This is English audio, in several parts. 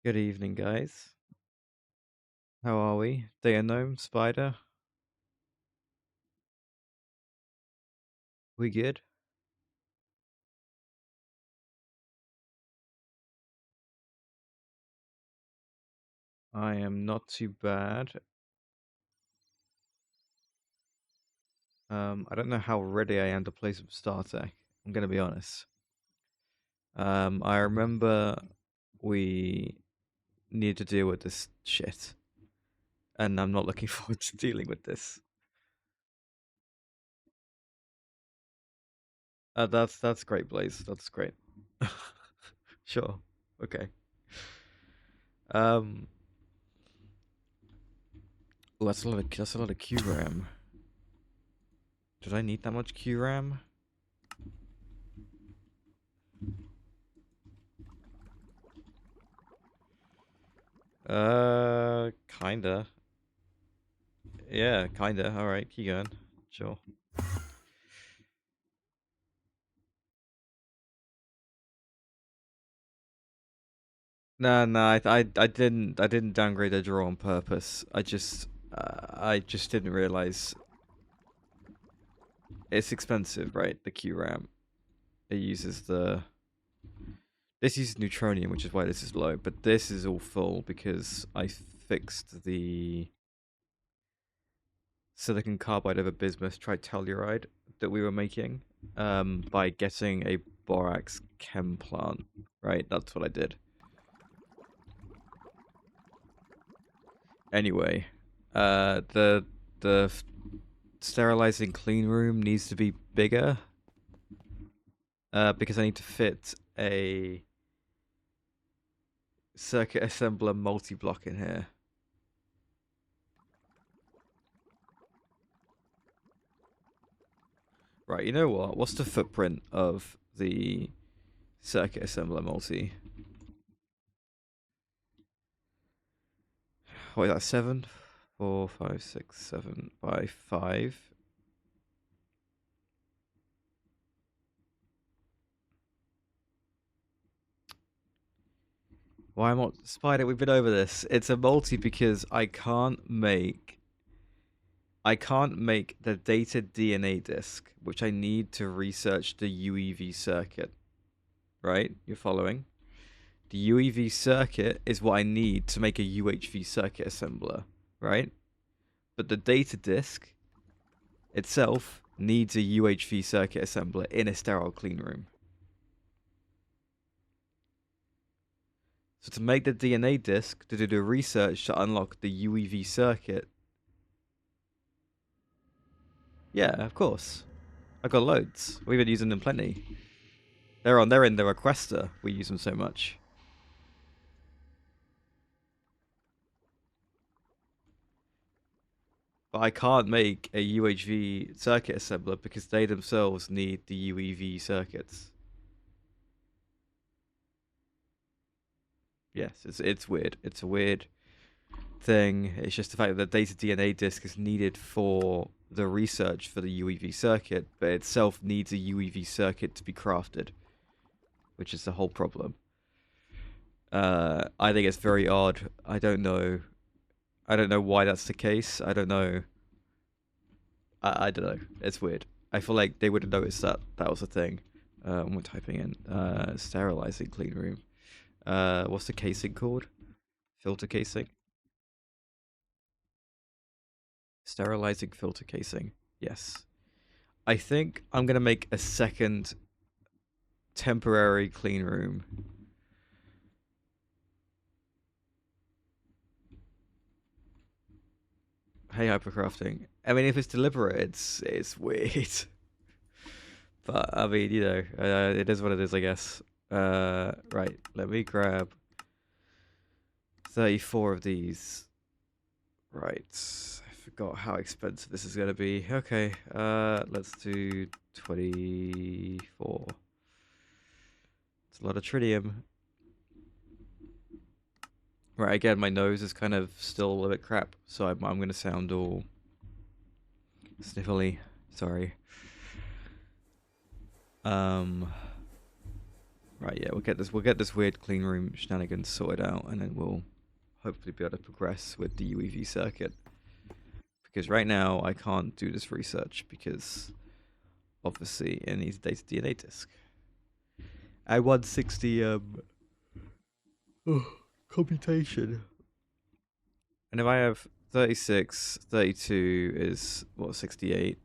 Good evening, guys. How are we? Day Gnome, Spider? We good? I am not too bad. I don't know how ready I am to play some StarTech. I'm gonna be honest. I remember we need to deal with this shit, and I'm not looking forward to dealing with this. That's great, Blaze. That's great. Sure. Okay. Um. Oh, that's a lot of QRAM. Did I need that much QRAM? Kinda. Yeah, kinda. Alright, keep going. Sure. No, I didn't downgrade the draw on purpose. I just didn't realize it's expensive, right? The QRAM. It uses this uses neutronium, which is why this is low, but this is all full because I fixed the silicon carbide over bismuth tritelluride that we were making by getting a borax chem plant, right? That's what I did. Anyway, the sterilizing clean room needs to be bigger because I need to fit a circuit assembler multi-block in here. Right, you know what? What's the footprint of the circuit assembler multi? What is that? 7, 4, 5, 6, 7 by 5. Why am I Spider? We've been over this. It's a multi because I can't make the data DNA disk, which I need to research the UEV circuit. Right? You're following? The UEV circuit is what I need to make a UHV circuit assembler, right? But the data disk itself needs a UHV circuit assembler in a sterile clean room. So to make the DNA disk, to do the research to unlock the UEV circuit, yeah, of course. I've got loads. We've been using them plenty. They're in the requester. We use them so much. But I can't make a UHV circuit assembler because they themselves need the UEV circuits. Yes, it's weird. It's a weird thing. It's just the fact that the data DNA disk is needed for the research for the UEV circuit, but itself needs a UEV circuit to be crafted, which is the whole problem. I think it's very odd. I don't know why that's the case. I don't know. I don't know. It's weird. I feel like they would have noticed that was a thing. We're typing in sterilizing clean room. What's the casing called? Filter casing. Sterilizing filter casing. Yes. I think I'm gonna make a second temporary clean room. Hey, hypercrafting. I mean, if it's deliberate, it's weird. But I mean, it is what it is, I guess. Right. Let me grab 34 of these. Right. I forgot how expensive this is gonna be. Okay. Let's do 24. It's a lot of tritium. Right, again, my nose is kind of still a little bit crap, so I'm going to sound all sniffly. Sorry. Right, yeah, we'll get this weird clean room shenanigans sorted out, and then we'll hopefully be able to progress with the UEV circuit. Because right now I can't do this research because obviously it needs a data DNA disk. At 160 computation. And if I have 36, 32 is what, 68?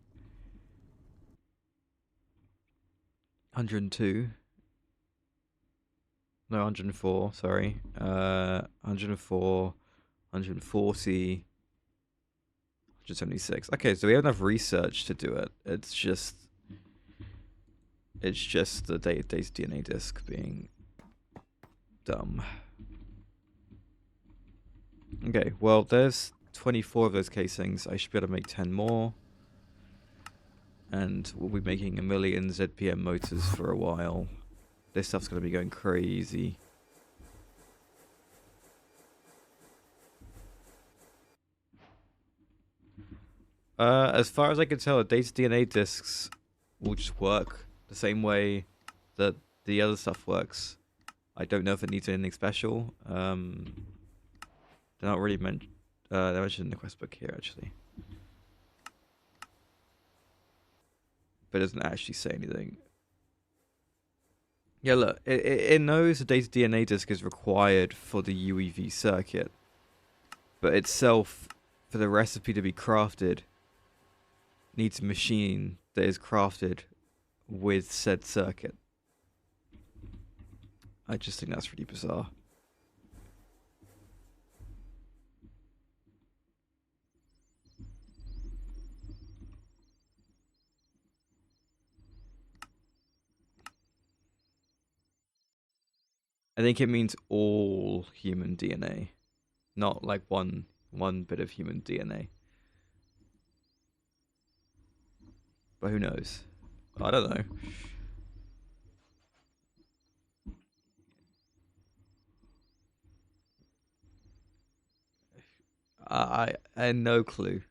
102. No, 104, sorry. 104, 140, 176. Okay, so we have enough research to do it. It's just the data DNA disk being dumb. Okay, well, there's 24 of those casings. I should be able to make 10 more. And we'll be making a million ZPM motors for a while. This stuff's going to be going crazy. As far as I can tell, the data DNA disks will just work the same way that the other stuff works. I don't know if it needs anything special. They're not really mentioned. They're mentioned in the quest book here, actually. But it doesn't actually say anything. Yeah, look, it knows the data DNA disk is required for the UEV circuit. But itself, for the recipe to be crafted, needs a machine that is crafted with said circuit. I just think that's really bizarre. I think it means all human DNA, not like one bit of human DNA. But who knows? I don't know. I had no clue.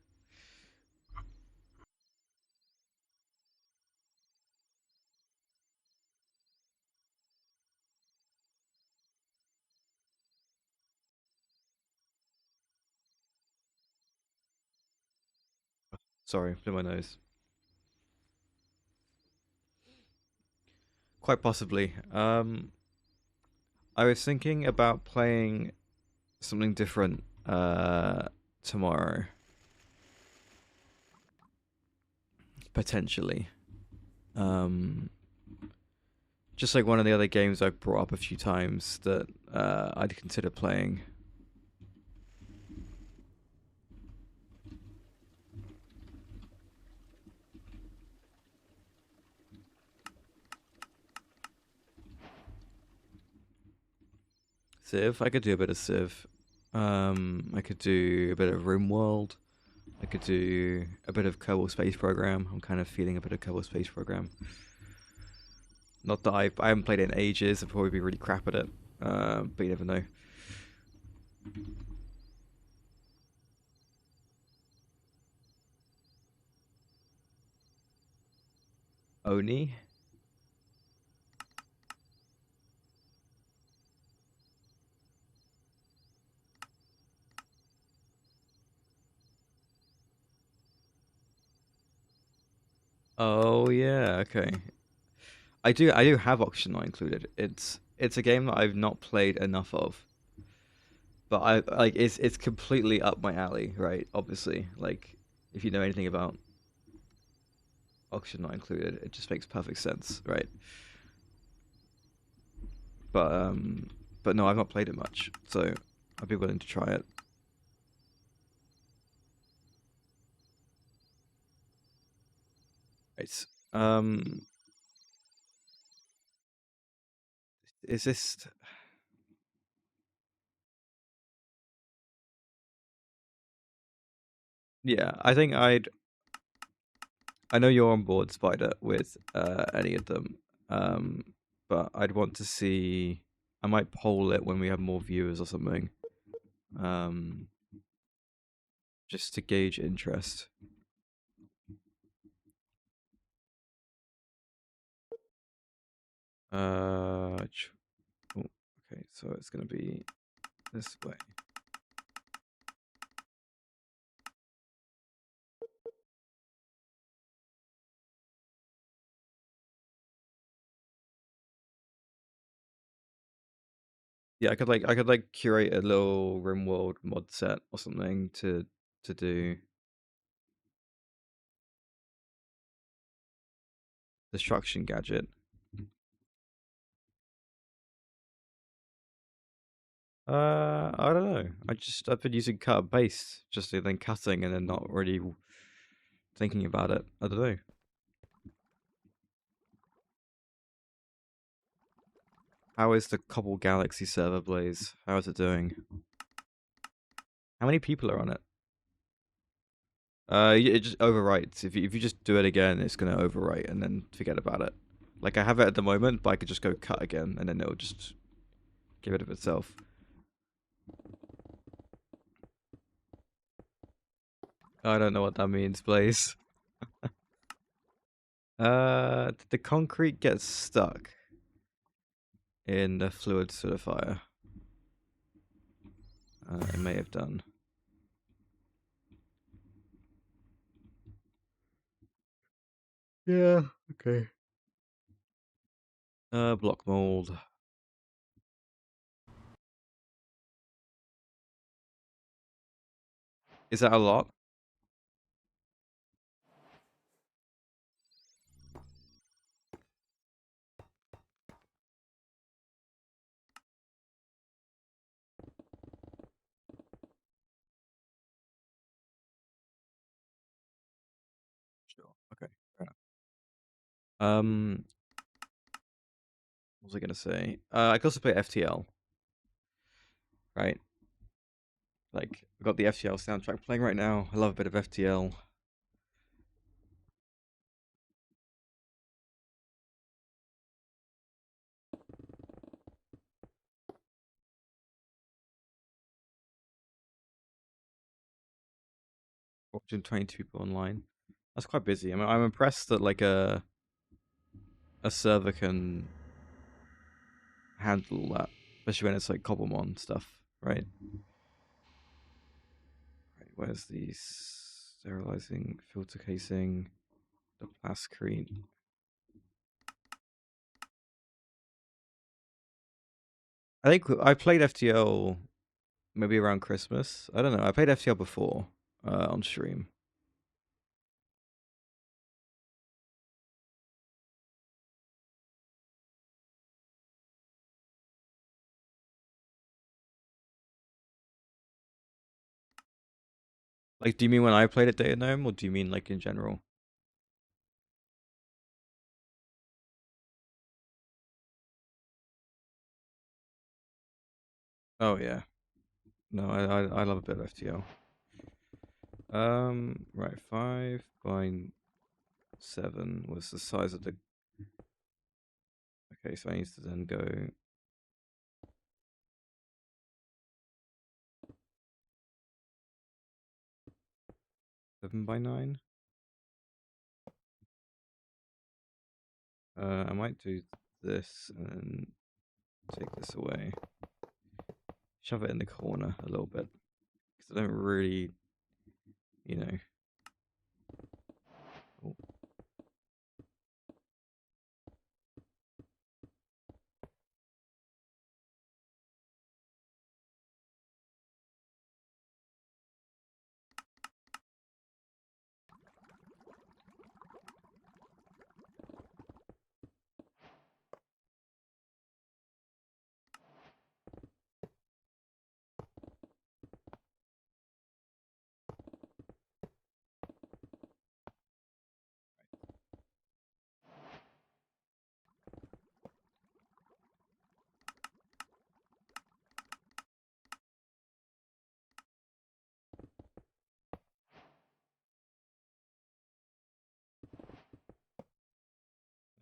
Sorry, blew my nose. Quite possibly. I was thinking about playing something different tomorrow. Potentially. Just like one of the other games I've brought up a few times that I'd consider playing. Civ, I could do a bit of Civ. I could do a bit of RimWorld. I could do a bit of Kerbal Space Program. I'm kind of feeling a bit of Kerbal Space Program. Not that I haven't played it in ages. I'd probably be really crap at it. But you never know. Oni? Oh yeah, okay. I do have Oxygen not included. It's a game that I've not played enough of. But I like it's completely up my alley, right? Obviously. Like if you know anything about Oxygen not included, it just makes perfect sense, right? But no, I've not played it much, so I'd be willing to try it. Right. Is this? Yeah, I think I know you're on board, Spider, with any of them. But I'd want to see. I might poll it when we have more viewers or something. Just to gauge interest. Okay, so it's going to be this way. Yeah, I could like curate a little RimWorld mod set or something to do destruction gadget. I don't know. I've been using cut and paste, just then cutting and then not really thinking about it. I don't know. How is the Cobble Galaxy server, Blaze? How is it doing? How many people are on it? It just overwrites. If you just do it again, it's gonna overwrite and then forget about it. Like I have it at the moment, but I could just go cut again and then it'll just get rid of itself. I don't know what that means, Blaze. Did the concrete get stuck in the fluid solidifier? It may have done. Yeah, okay. Block mold. Is that a lot? Sure. Okay. Fair enough. What was I gonna say? I can also play FTL, right? Like, I've got the FTL soundtrack playing right now. I love a bit of FTL. Watching 22 people online. That's quite busy. I mean, I'm impressed that like a server can handle that, especially when it's like Cobblemon stuff, right? Right. Where's the sterilizing filter casing, the plascrete? I think I played FTL maybe around Christmas. I don't know. I played FTL before on stream. Like, do you mean when I played at Data Gnome, or do you mean like in general? Oh yeah. No, I love a bit of FTL. Right, 5 by 7 was the size of the. Okay, so I need to then go 7 by 9. I might do this and take this away. Shove it in the corner a little bit. Because I don't really, you know. Oh,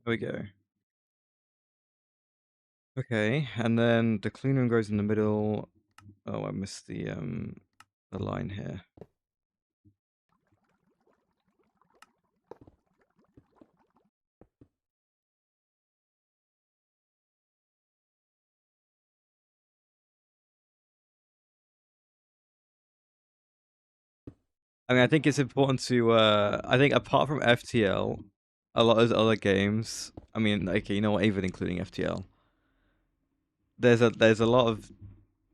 there we go. Okay, and then the clean room goes in the middle. Oh, I missed the line here. I mean, I think it's important to. I think apart from FTL, a lot of other games. I mean, okay, you know what? Even including FTL, there's a lot of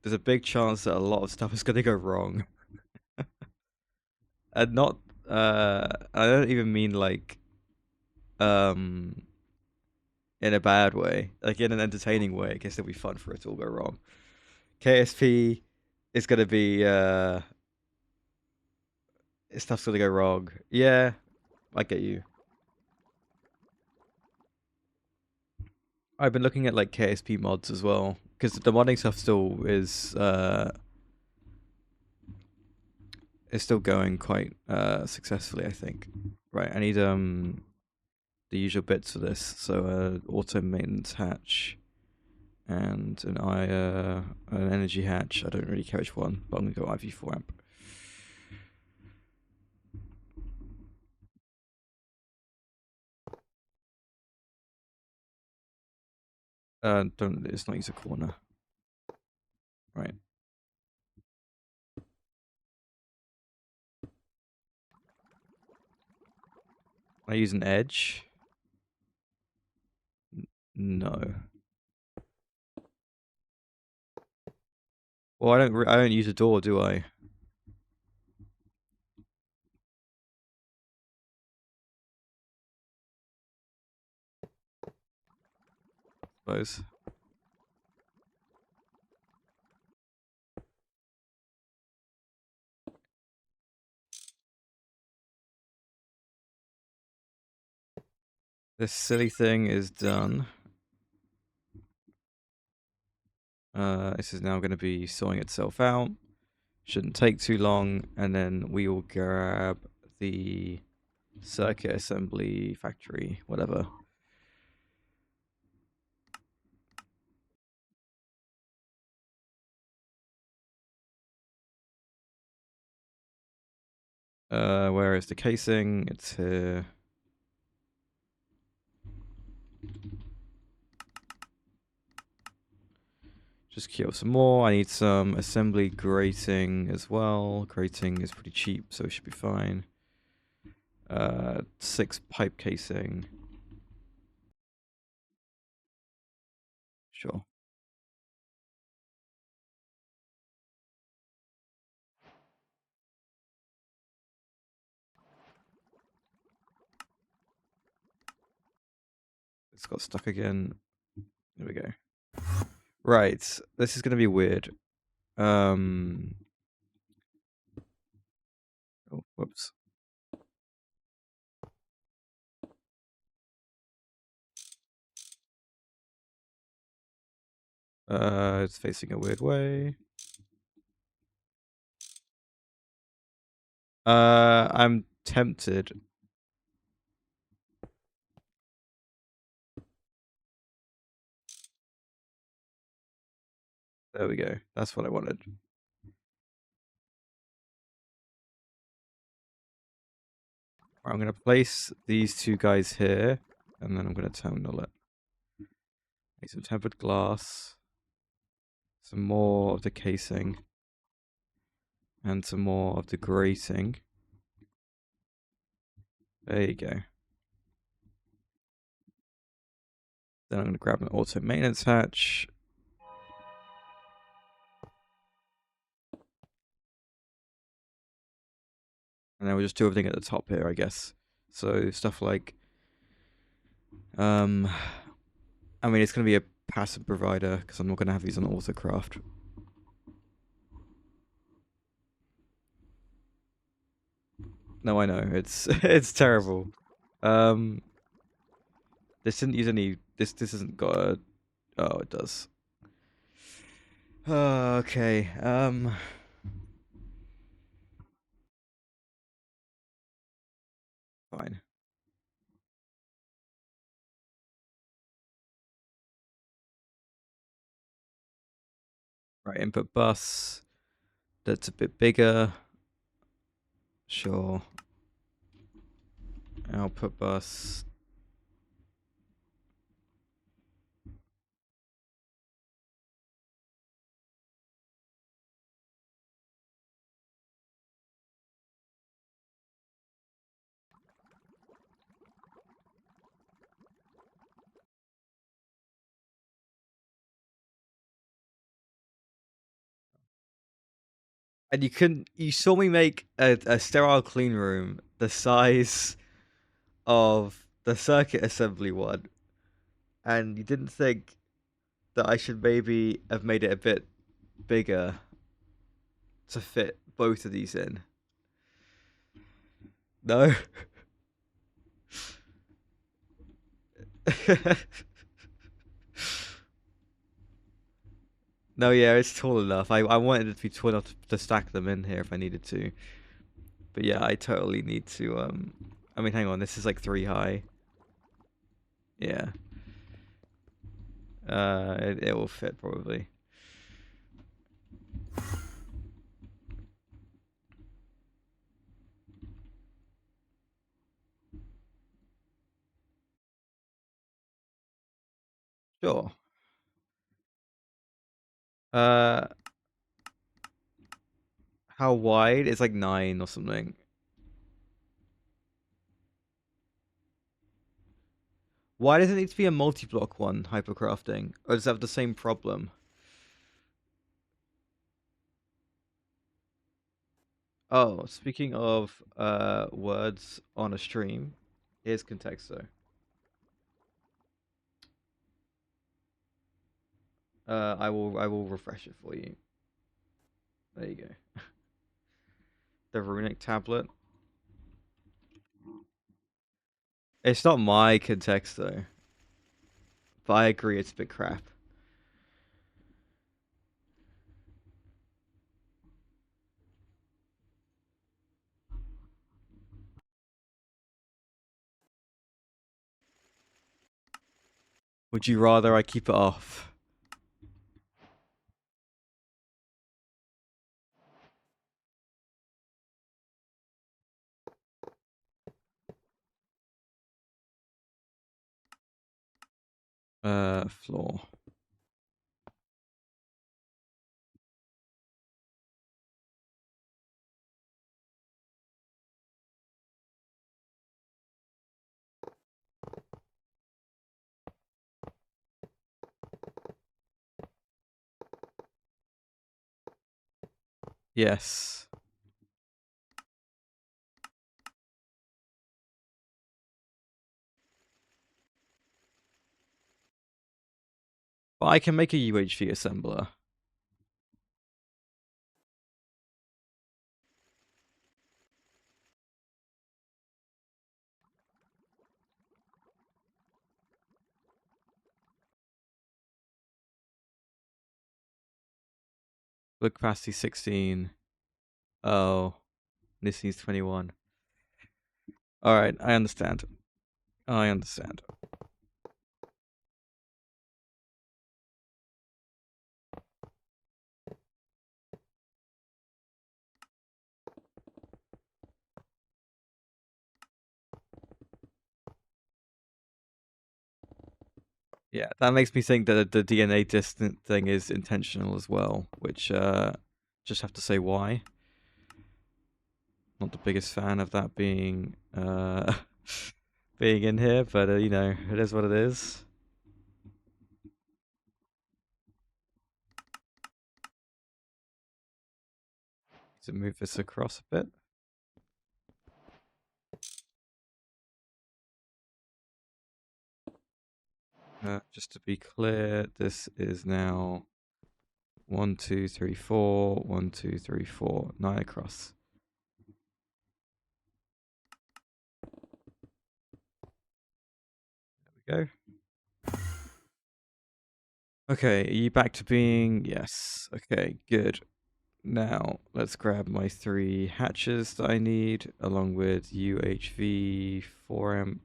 there's a big chance that a lot of stuff is going to go wrong, and not. I don't even mean like um in a bad way, like in an entertaining way. I guess it'll be fun for it to all go wrong. KSP is going to be stuff's going to go wrong. Yeah, I get you. I've been looking at like KSP mods as well because the modding stuff still is still going quite successfully. I think. Right, I need the usual bits for this. So auto maintenance hatch and an energy hatch. I don't really care which one, but I'm gonna go IV4 amp. Don't. Let's not use a corner. Right. I use an edge. No. Well, I don't use a door, do I? Suppose. This silly thing is done. This is now going to be sorting itself out. Shouldn't take too long, and then we will grab the circuit assembly factory, whatever. Where is the casing? It's here. Just queue up some more. I need some assembly grating as well. Grating is pretty cheap, so it should be fine. 6 pipe casing. Sure. It's got stuck again. There we go. Right. This is going to be weird. Oh, whoops. It's facing a weird way. I'm tempted. There we go. That's what I wanted. I'm going to place these two guys here, and then I'm going to terminal it. Need some tempered glass, some more of the casing, and some more of the grating. There you go. Then I'm going to grab an auto maintenance hatch. And then we'll just do everything at the top here, I guess. So stuff like, I mean, it's going to be a passive provider because I'm not going to have these on autocraft. No, I know it's it's terrible. This didn't use any. This isn't got a. Oh, it does. Okay. Fine. Right, input bus. That's a bit bigger. Sure. Output bus. And you saw me make a sterile clean room the size of the circuit assembly one, and you didn't think that I should maybe have made it a bit bigger to fit both of these in. No. No, yeah, it's tall enough. I wanted it to be tall enough to stack them in here if I needed to. But yeah, I totally need to I mean, hang on, this is like 3 high. Yeah. It will fit probably. Sure. Uh how wide? It's like 9 or something. Why does it need to be a multi-block one, hypercrafting? Or does it have the same problem? Oh, speaking of words on a stream, here's Contexto. I will refresh it for you. There you go. The Runic tablet. It's not my Contexto, but I agree it's a bit crap. Would you rather I keep it off? Floor. Yes. But I can make a UHV assembler. Look capacity 16. Oh, this needs 21. Alright, I understand. I understand. Yeah, that makes me think that the DNA distant thing is intentional as well, which just have to say why. Not the biggest fan of that being being in here, but you know, it is what it is. To move this across a bit. Just to be clear, this is now 1, 2, 3, 4, 1, 2, 3, 4, 9 across. There we go. Okay, are you back to being... Yes. Okay, good. Now, let's grab my 3 hatches that I need, along with UHV 4M.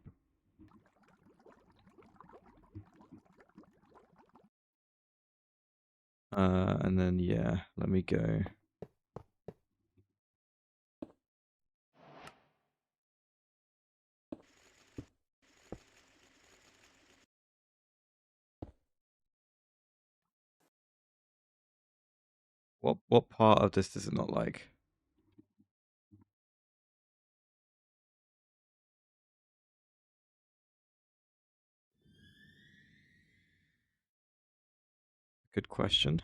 And then, yeah, let me go. What part of this does it not like? Good question.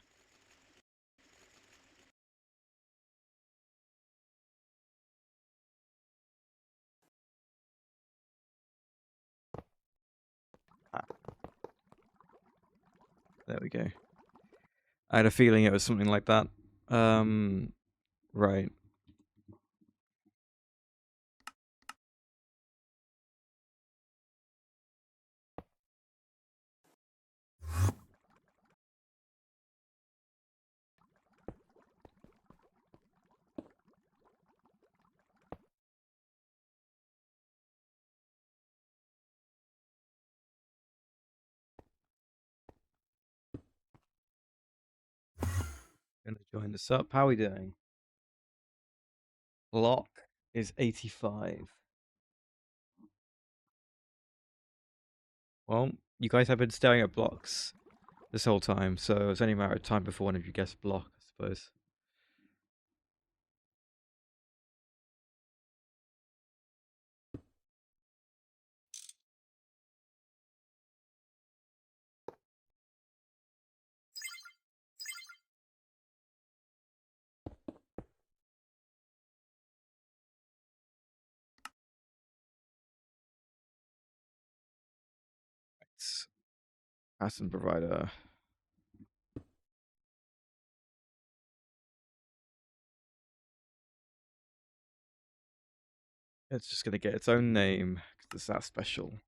There we go. I had a feeling it was something like that. Right. Gonna join this up. How are we doing? Block is 85. Well, you guys have been staring at blocks this whole time, so it's only a matter of time before one of you guessed block, I suppose. It's pattern provider. It's just gonna get its own name because it's that special.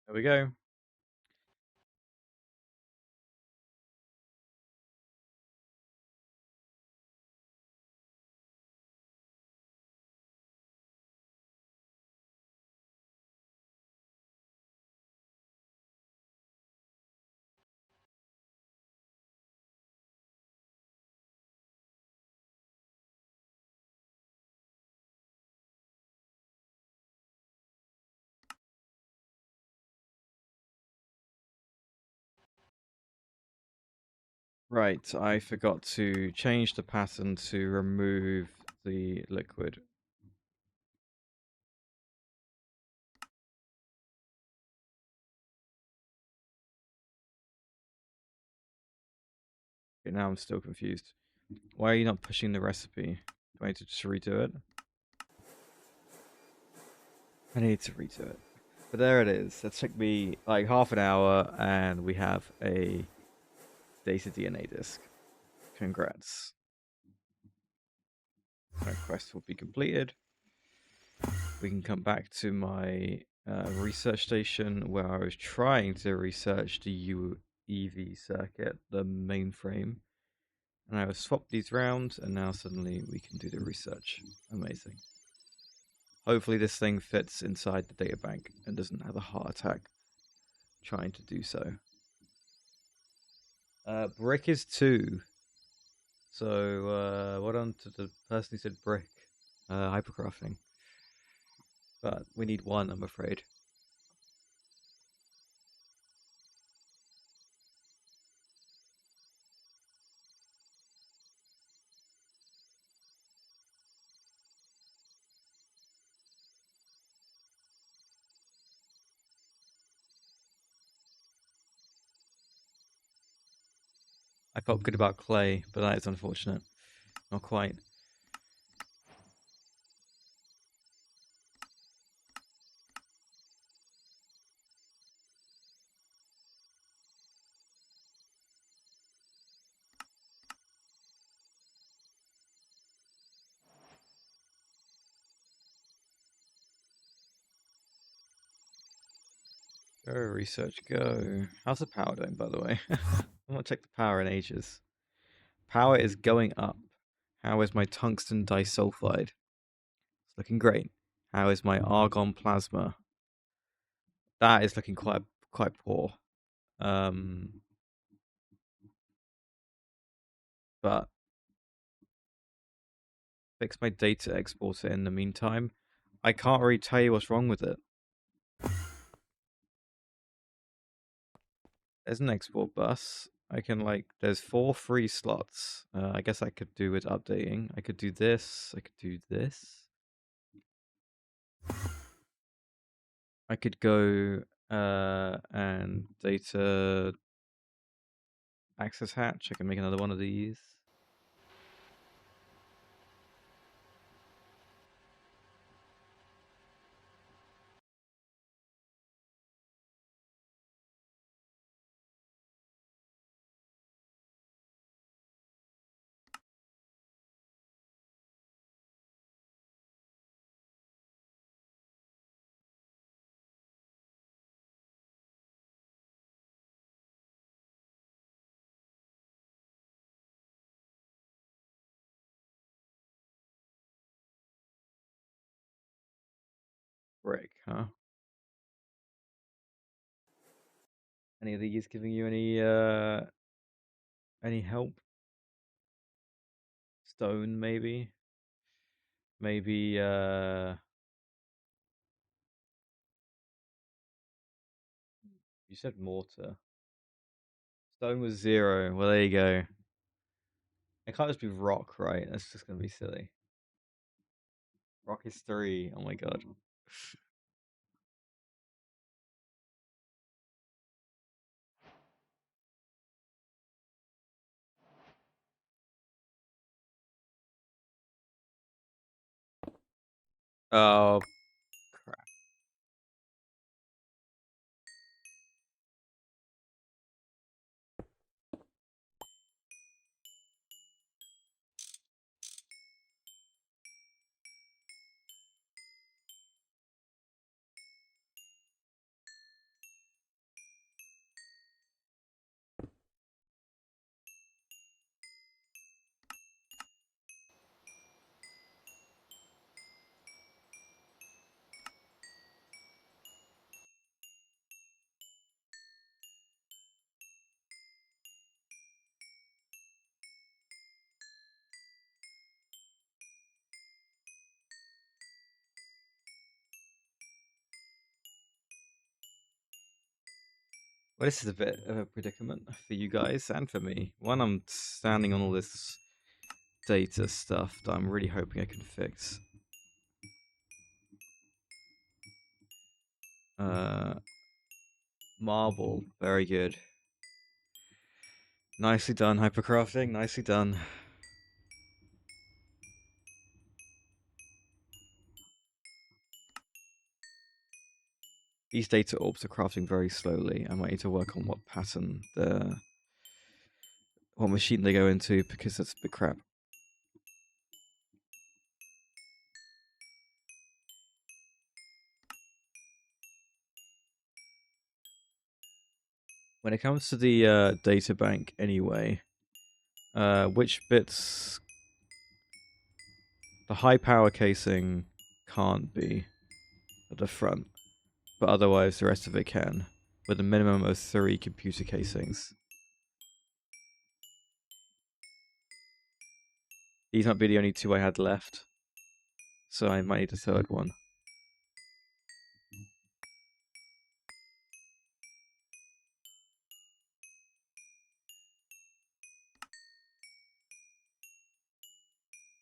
There we go. Right, I forgot to change the pattern to remove the liquid. Okay, now I'm still confused. Why are you not pushing the recipe? Do I need to just redo it? I need to redo it. But there it is. That took me like half an hour, and we have a data DNA disk. Congrats. My quest will be completed. We can come back to my research station where I was trying to research the UEV circuit, the mainframe. And I will swap these round, and now suddenly we can do the research. Amazing. Hopefully this thing fits inside the data bank and doesn't have a heart attack trying to do so. Brick is 2. So, well done to the person who said brick. Hypercrafting. But we need 1, I'm afraid. I felt good about clay, but that is unfortunate. Not quite. Go, research, go. How's the power doing, by the way? I want to check the power in ages. Power is going up. How is my tungsten disulfide? It's looking great. How is my argon plasma? That is looking quite poor. But fix my data exporter in the meantime. I can't really tell you what's wrong with it. There's an export bus. I can there's 4 free slots. I guess I could do with updating. I could do this. I could do this. I could go And data access hatch. I can make another one of these. Brick, huh? Any of these giving you any help? Stone, maybe? Maybe you said mortar. Stone was 0. Well, there you go. It can't just be rock, right? That's just gonna be silly. Rock is 3. Oh my god. Oh crap. Well, this is a bit of a predicament for you guys and for me. One, I'm standing on all this data stuff that I'm really hoping I can fix. Marble, very good. Nicely done, hypercrafting, nicely done. These data orbs are crafting very slowly. I might need to work on what pattern what machine they go into, because that's a bit crap. When it comes to the data bank anyway, which bits... The high power casing can't be at the front, but otherwise the rest of it can, with a minimum of 3 computer casings. These might be the only 2 I had left, so I might need a third one.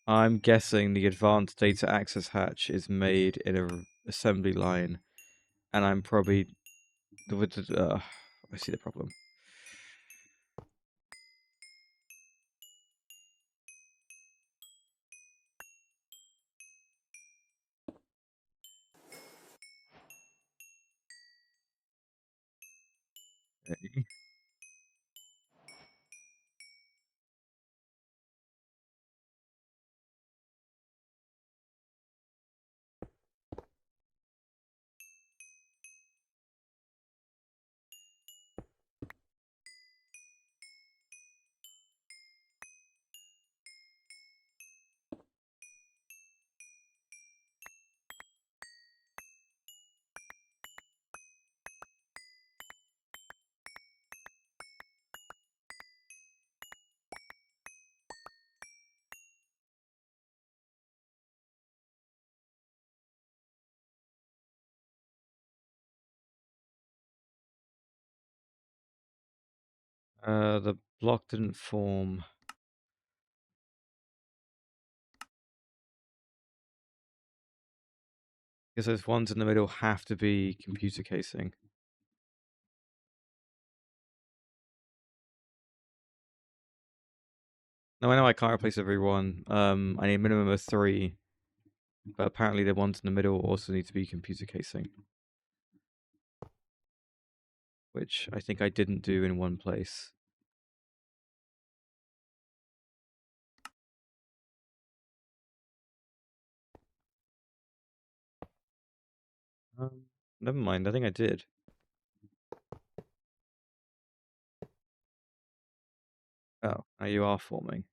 I'm guessing the advanced data access hatch is made in a assembly line, and I'm probably I see the problem. Okay. The block didn't form. Because those ones in the middle have to be computer casing. No, I know I can't replace every one. I need a minimum of 3, but apparently the ones in the middle also need to be computer casing, which I think I didn't do in one place. Never mind, I think I did. Oh, now you are forming.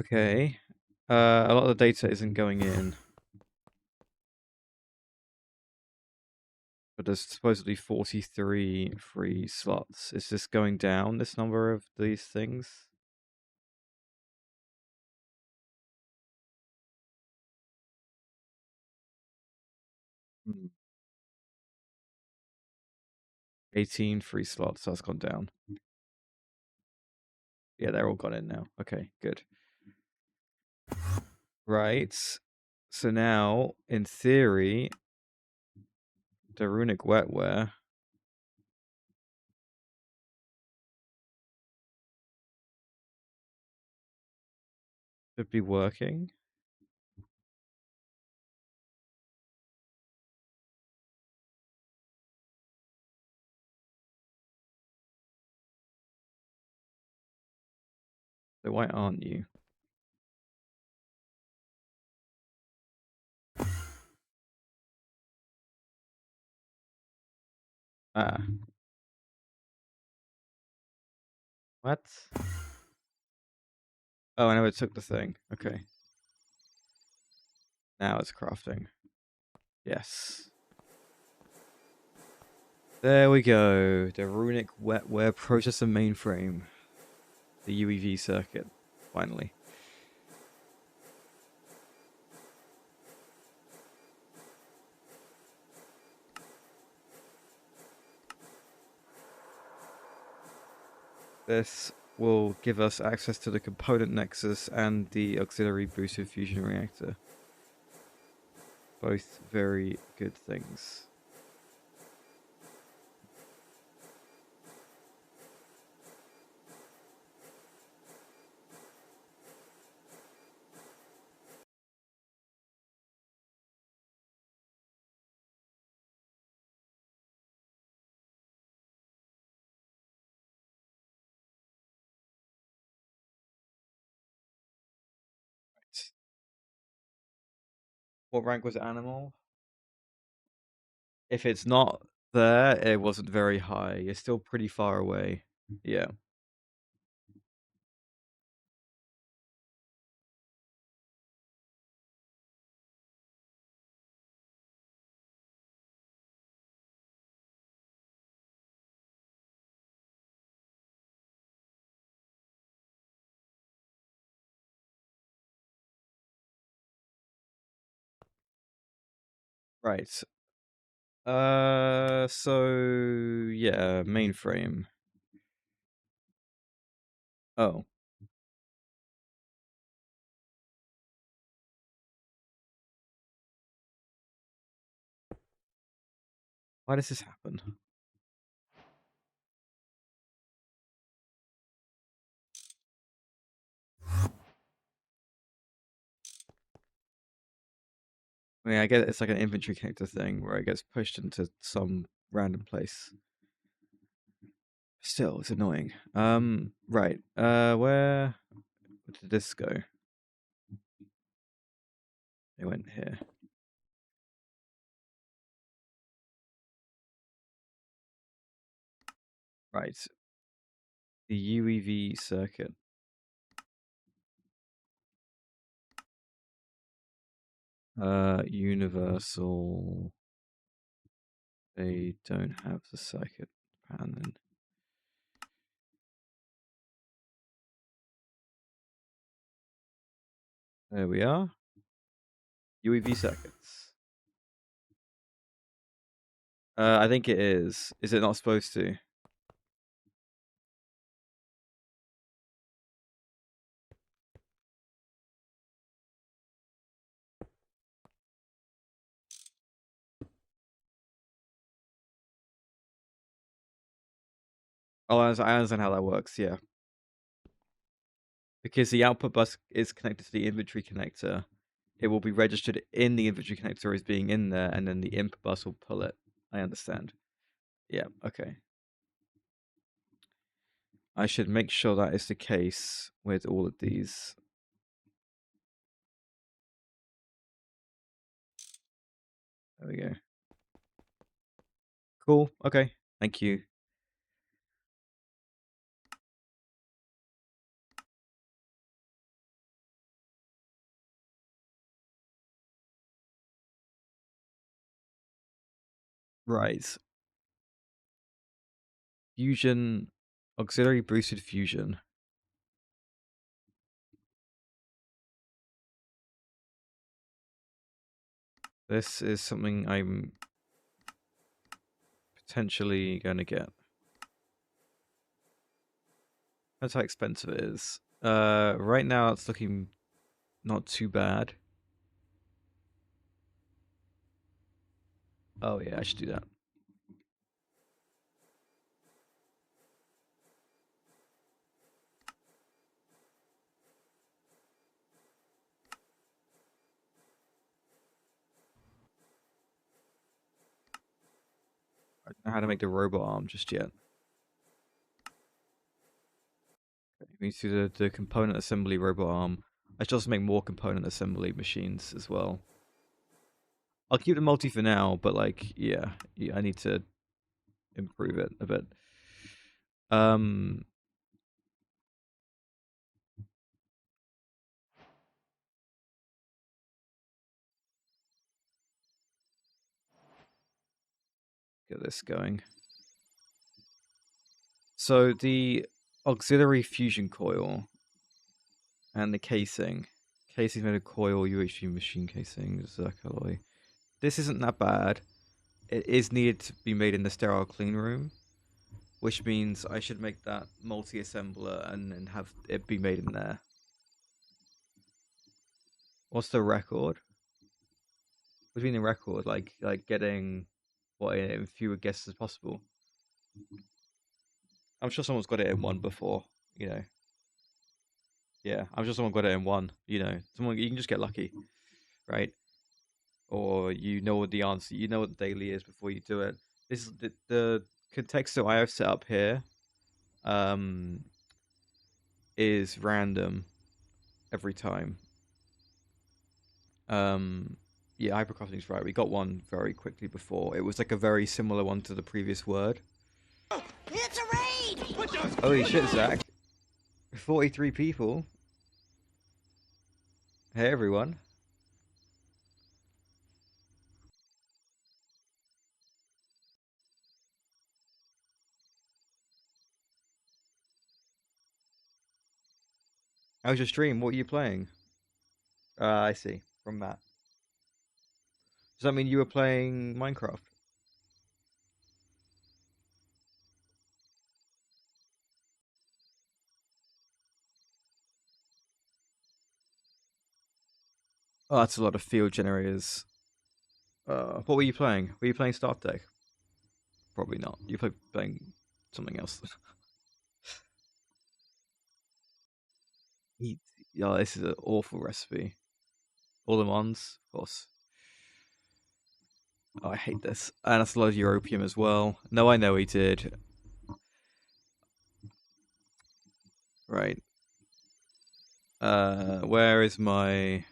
Okay. A lot of the data isn't going in, but there's supposedly 43 free slots. Is this going down, this number of these things? Hmm. 18 free slots, so that's gone down. Yeah, they're all gone in now. Okay, good. Right. So now, in theory, the Runic Wetware should be working. So why aren't you? Ah. What? Oh, I never took the thing. Okay. Now it's crafting. Yes. There we go. The Runic Wetware processor mainframe. The UEV circuit. Finally. This will give us access to the component nexus and the auxiliary boosted fusion reactor. Both very good things. What rank was animal? If it's not there, it wasn't very high. It's still pretty far away. Yeah. Right. So yeah, mainframe. Oh, why does this happen? I mean, I get it's like an inventory connector thing where it gets pushed into some random place. Still, it's annoying. Right. Where did this go? It went here. Right. The UEV circuit. Universal. They don't have the circuit pattern. There we are. UEV circuits. I think it is. Is it not supposed to? Oh, I understand how that works. Yeah. Because the output bus is connected to the inventory connector, it will be registered in the inventory connector as being in there, and then the input bus will pull it. I understand. Yeah, okay. I should make sure that is the case with all of these. There we go. Cool, okay. Thank you. Right. Fusion, auxiliary boosted fusion. This is something I'm potentially going to get. That's how expensive it is. Right now it's looking not too bad. Oh yeah, I should do that. I don't know how to make the robot arm just yet. We need to do the component assembly robot arm. I should also make more component assembly machines as well. I'll keep the multi for now, but like, yeah, I need to improve it a bit. Get this going. So the auxiliary fusion coil and the casing. Casing made of coil, UHV machine casing, Zircaloy. This isn't that bad. It is needed to be made in the sterile clean room, which means I should make that multi-assembler and then have it be made in there. What's the record? What do you mean the record? Like getting what in fewer guesses as possible. I'm sure someone's got it in one before, you know. Yeah, I'm sure someone got it in one, you know. Someone, you can just get lucky, right? Or you know what the answer, you know what the daily is before you do it. This is the context that I have set up here is random every time. Yeah, hypercrossing's right. We got one very quickly before. It was like a very similar one to the previous word. It's a raid! Holy shit, Zach. 43 people. Hey, everyone. How's your stream? What are you playing? I see. From that. Does that mean you were playing Minecraft? Oh, that's a lot of field generators. What were you playing? Were you playing Star Trek? Probably not. You playing something else. Yeah, this is an awful recipe. All the ones, of course. Oh, I hate this. And that's a lot of Europium as well. No, I know he did. Right. Where is my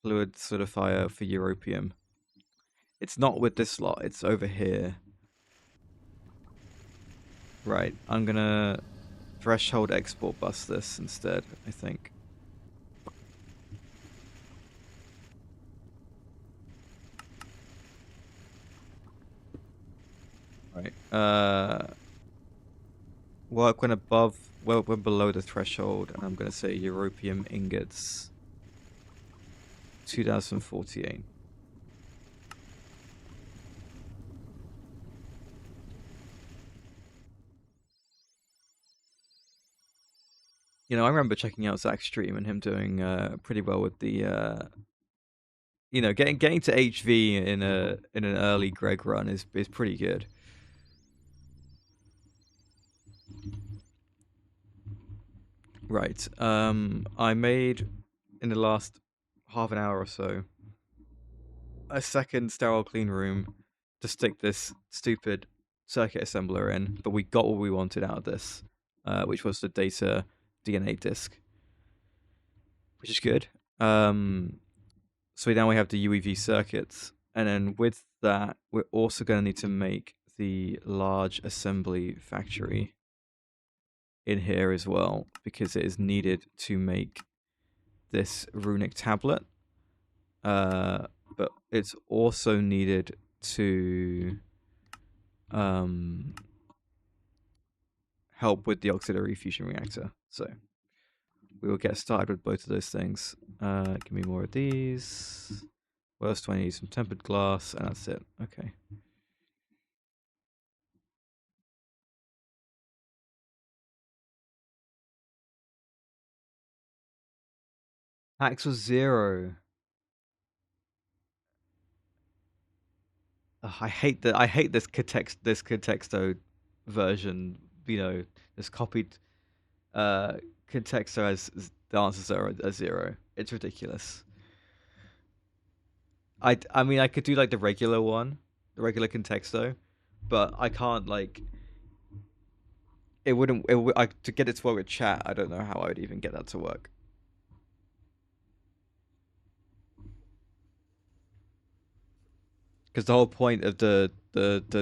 fluid solidifier for Europium? It's not with this slot, it's over here. Right, I'm gonna threshold export bus this instead, I think. Right. Work when above, well, when below the threshold, and I'm gonna say Europium ingots. 2048. You know, I remember checking out Zach's stream and him doing pretty well with the you know, getting to HV in an early Greg run is pretty good. Right. I made in the last half an hour or so a second sterile clean room to stick this stupid circuit assembler in, but we got what we wanted out of this, which was the data DNA disk, which is good. So now we have the UEV circuits, and then with that, we're also going to need to make the large assembly factory in here as well, because it is needed to make this Runic tablet. But it's also needed to help with the auxiliary fusion reactor. So we will get started with both of those things. Give me more of these. What else do I need? Some tempered glass, and that's it. Okay. Max was 0. Ugh, I hate this Contexto version. You know, this copied Contexto as the answers are a 0. It's ridiculous. I mean I could do like the regular one, the regular Contexto, but I can't like it wouldn't to get it to work with chat. I don't know how I would even get that to work. Because the whole point of the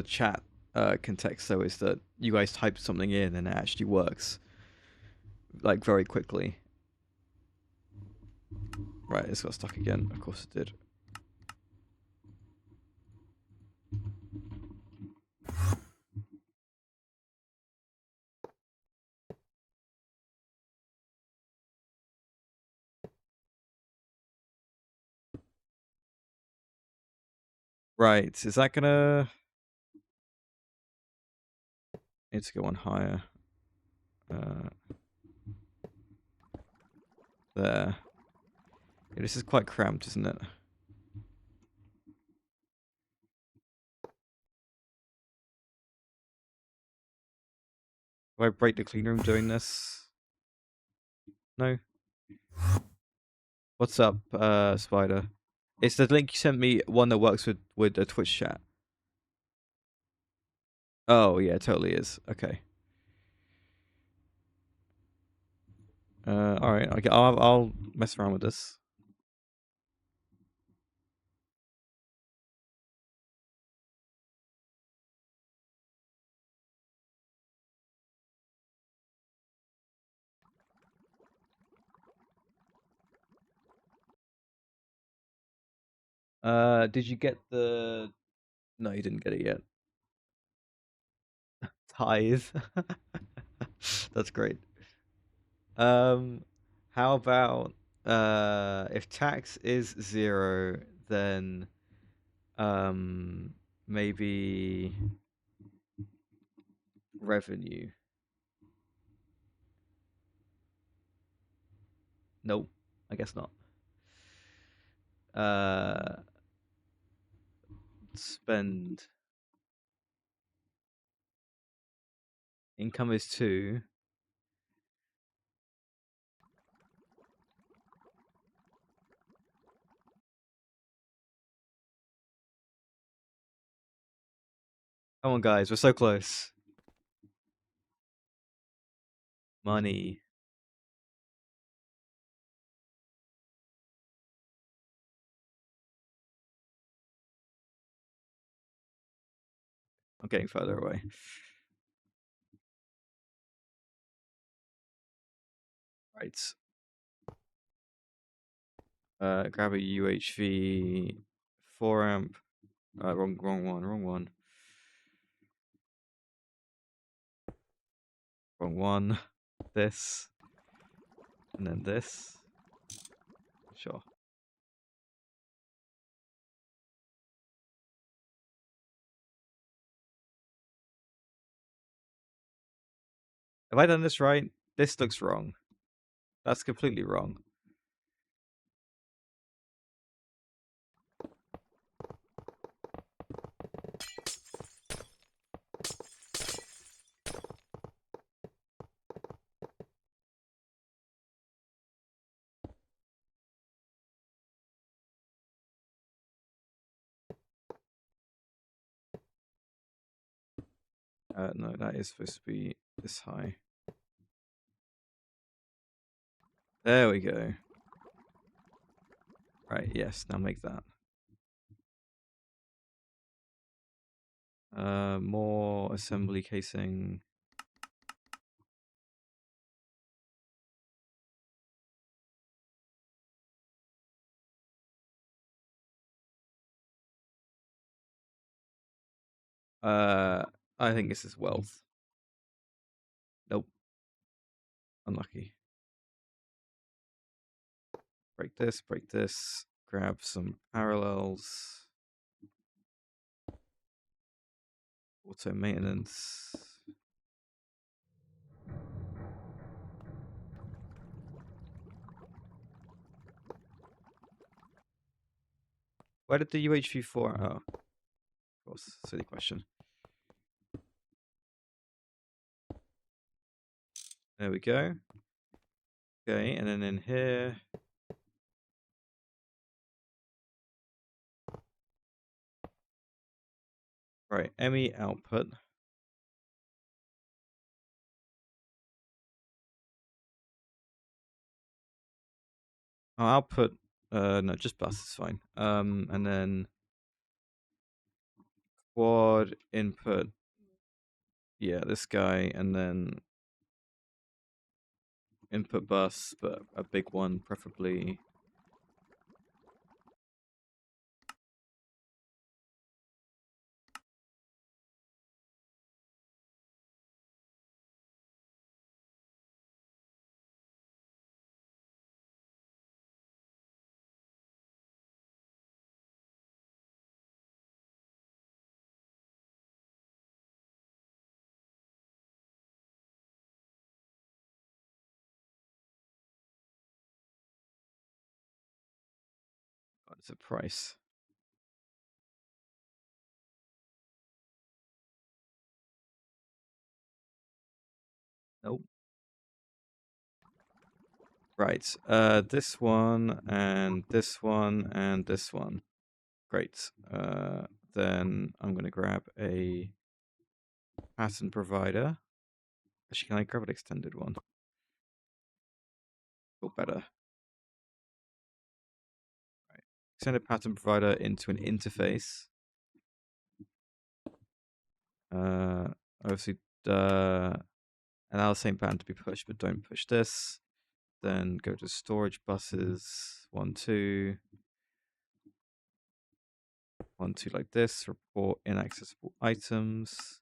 chat Contexto is that you guys type something in and it actually works like very quickly. Right, it's got stuck again. Of course it did. Right, is that gonna... Need to go one higher. There. Yeah, this is quite cramped, isn't it? Do I break the clean room doing this? No? What's up, Spider? It's the link you sent me, one that works with a Twitch chat. Oh, yeah, it totally is. Okay. Alright, I'll mess around with this. Did you get the... No, you didn't get it yet. Tithe. That's great. How about if tax is 0, then maybe revenue. Nope, I guess not. Spend. Income is 2. Come on, guys, we're so close. Money. I'm getting further away. Right. Grab a UHV 4 amp. Wrong one. Wrong one. This. And then this. Sure. Have I done this right? This looks wrong. That's completely wrong. No, that is supposed to be this high. There we go. Right, yes, now make that. More assembly casing. I think this is wealth. Nope. Unlucky. Break this, grab some parallels. Auto maintenance. Where did the UHV4? Oh, of course, silly question. There we go. Okay, and then in here. Right, ME output. Oh, output. No, just bus is fine. And then quad input. Yeah, this guy, and then input bus, but a big one, preferably. What's the price? Nope. Right. This one and this one and this one. Great. Then I'm gonna grab a pattern provider. Actually, can I grab an extended one? Or better. Right. Extended pattern provider into an interface. Obviously, allow the same pattern to be pushed, but don't push this. Then go to storage buses. 1, 2. 1, 2 like this. Report inaccessible items.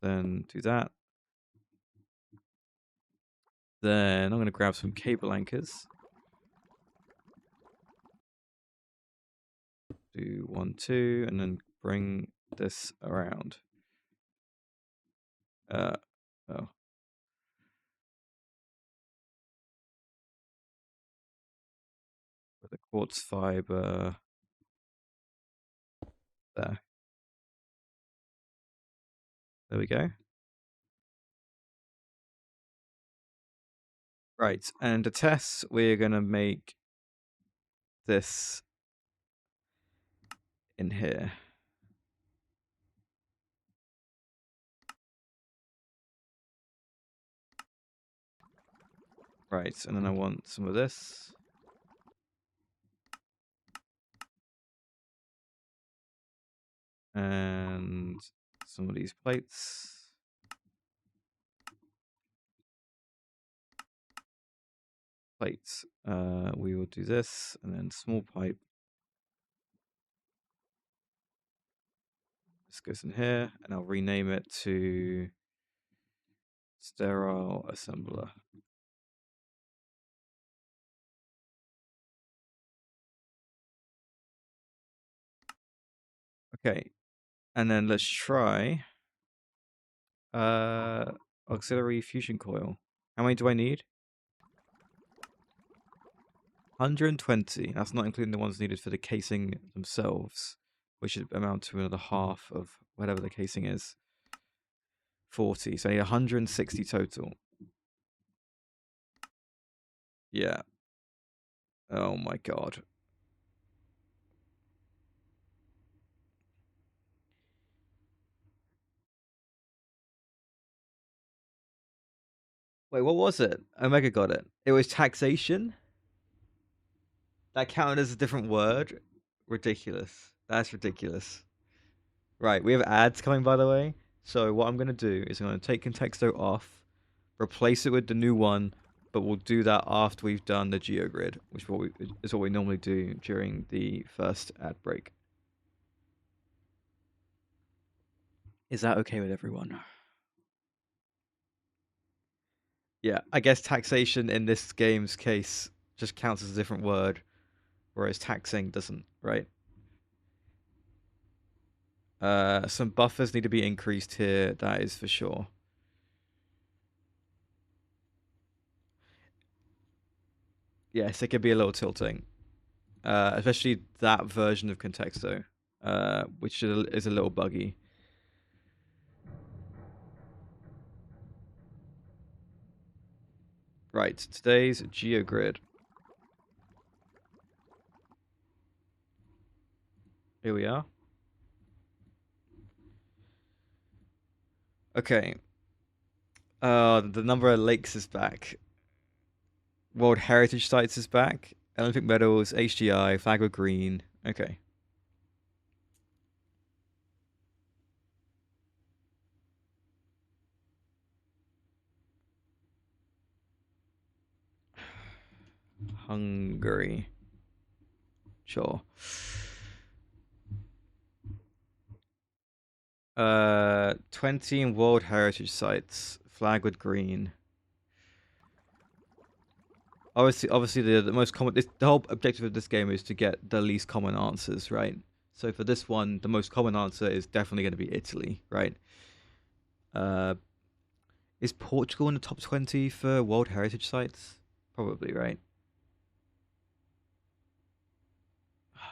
Then do that. Then I'm going to grab some cable anchors. Do 1, 2, and then bring this around. Oh. With a quartz fiber. There. There we go. Right, and to test, we're going to make this in here. Right, and then I want some of this. And some of these plates. Plates. We will do this, and then small pipe. This goes in here, and I'll rename it to sterile assembler. Okay, and then let's try auxiliary fusion coil. How many do I need? 120. That's not including the ones needed for the casing themselves, which should amount to another half of whatever the casing is. 40. So I need 160 total. Yeah. Oh my god. Wait, what was it? Omega got it. It was taxation? That counted as a different word? Ridiculous. That's ridiculous. Right, we have ads coming, by the way. So what I'm going to do is I'm going to take Contexto off, replace it with the new one, but we'll do that after we've done the GeoGrid, which is what we normally do during the first ad break. Is that okay with everyone? Yeah, I guess taxation in this game's case just counts as a different word, whereas taxing doesn't, right? Some buffers need to be increased here, that is for sure. Yes, it could be a little tilting. Especially that version of Contexto, which is a little buggy. Right, today's GeoGrid. Here we are. Okay. The number of lakes is back. World Heritage Sites is back. Olympic medals, HDI, flag with green. Okay. Hungary. Sure. 20 in World Heritage Sites. Flag with green. Obviously, the most common. The whole objective of this game is to get the least common answers, right? So for this one, the most common answer is definitely going to be Italy, right? Is Portugal in the top 20 for World Heritage Sites? Probably, right?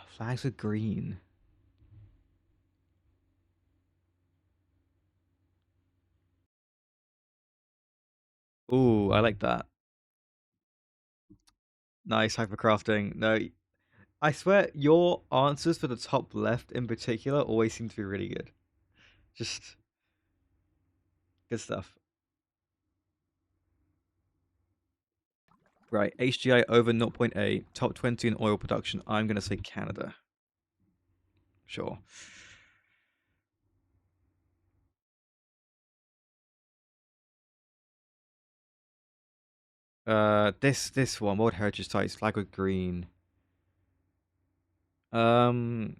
Flags are green. Ooh, I like that. Nice hypercrafting. No, I swear your answers for the top left in particular always seem to be really good. Just good stuff. Right, HGI over 0.8, top 20 in oil production. I'm going to say Canada. Sure. This one, World Heritage Sites, flag with green. Um,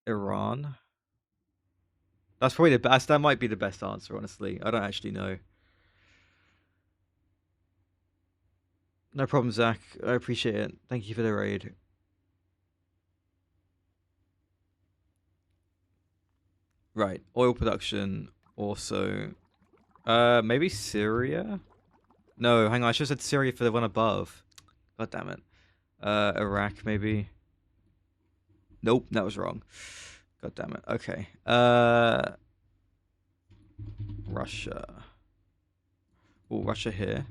Iran. That's probably the best. That might be the best answer, honestly. I don't actually know. No problem, Zach. I appreciate it. Thank you for the raid. Right, oil production also. Maybe Syria? No, hang on. I should have said Syria for the one above. God damn it. Iraq, maybe. Nope, that was wrong. God damn it. Okay. Russia. Oh, Russia here.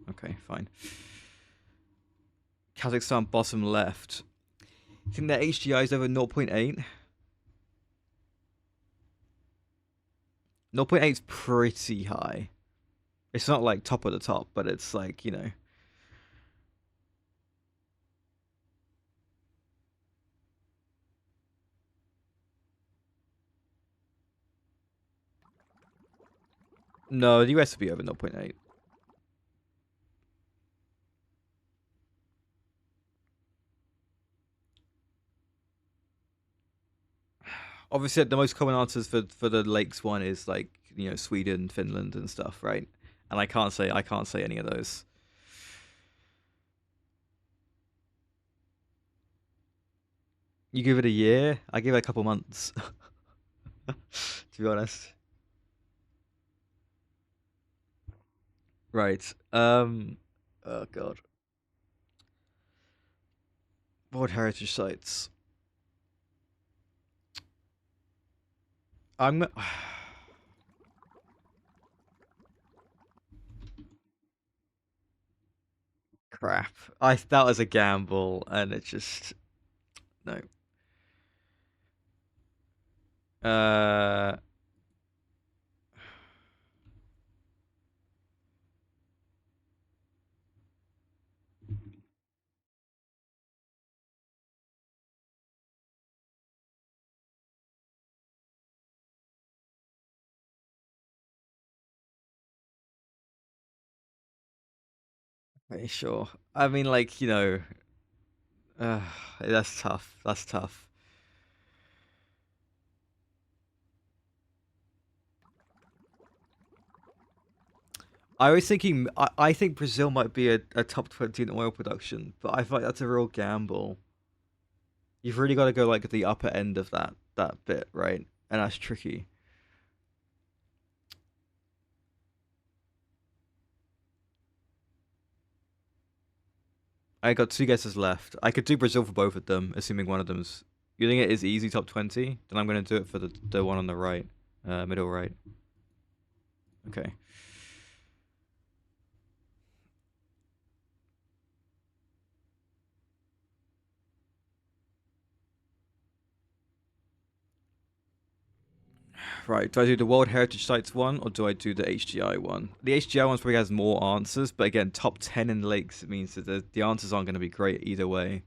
Okay, fine. Kazakhstan bottom left. You think their HGI is over 0.8? 0.8 is pretty high. It's not like top of the top, but it's like, you know. No, the US would be over 0.8. Obviously, the most common answers for the lakes one is like, you know, Sweden, Finland, and stuff, right? And I can't say any of those. You give it a year, I give it a couple months. To be honest. Right. Oh god. World Heritage Sites. I'm crap. That was a gamble, and it just no. Uh, Pretty sure. I mean, like, you know, uh, that's tough. That's tough. I was thinking, I think Brazil might be a top 20 in oil production, but I feel like that's a real gamble. You've really got to go like the upper end of that bit, right? And that's tricky. I got 2 guesses left. I could do Brazil for both of them, assuming one of them's. You think it is easy top 20? Then I'm going to do it for the one on the right, middle right. Okay. Right, do I do the World Heritage Sites one, or do I do the HGI one? The HGI one probably has more answers, but again, top 10 in lakes, it means that the answers aren't going to be great either way.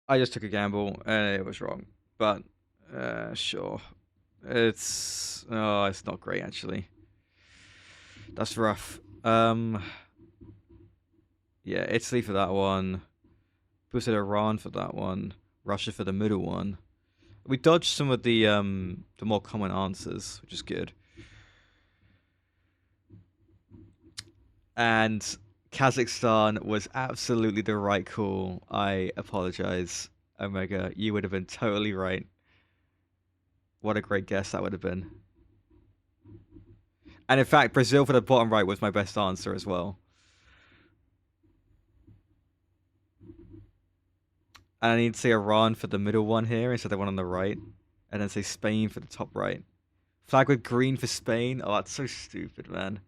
I just took a gamble, and it was wrong. But, sure. It's not great, actually. That's rough. Yeah, Italy for that one. People said Iran for that one. Russia for the middle one. We dodged some of the more common answers, which is good. And Kazakhstan was absolutely the right call. I apologize, Omega. You would have been totally right. What a great guess that would have been. And in fact, Brazil for the bottom right was my best answer as well. And I need to say Iran for the middle one here instead of the one on the right. And then say Spain for the top right. Flag with green for Spain? Oh, that's so stupid, man.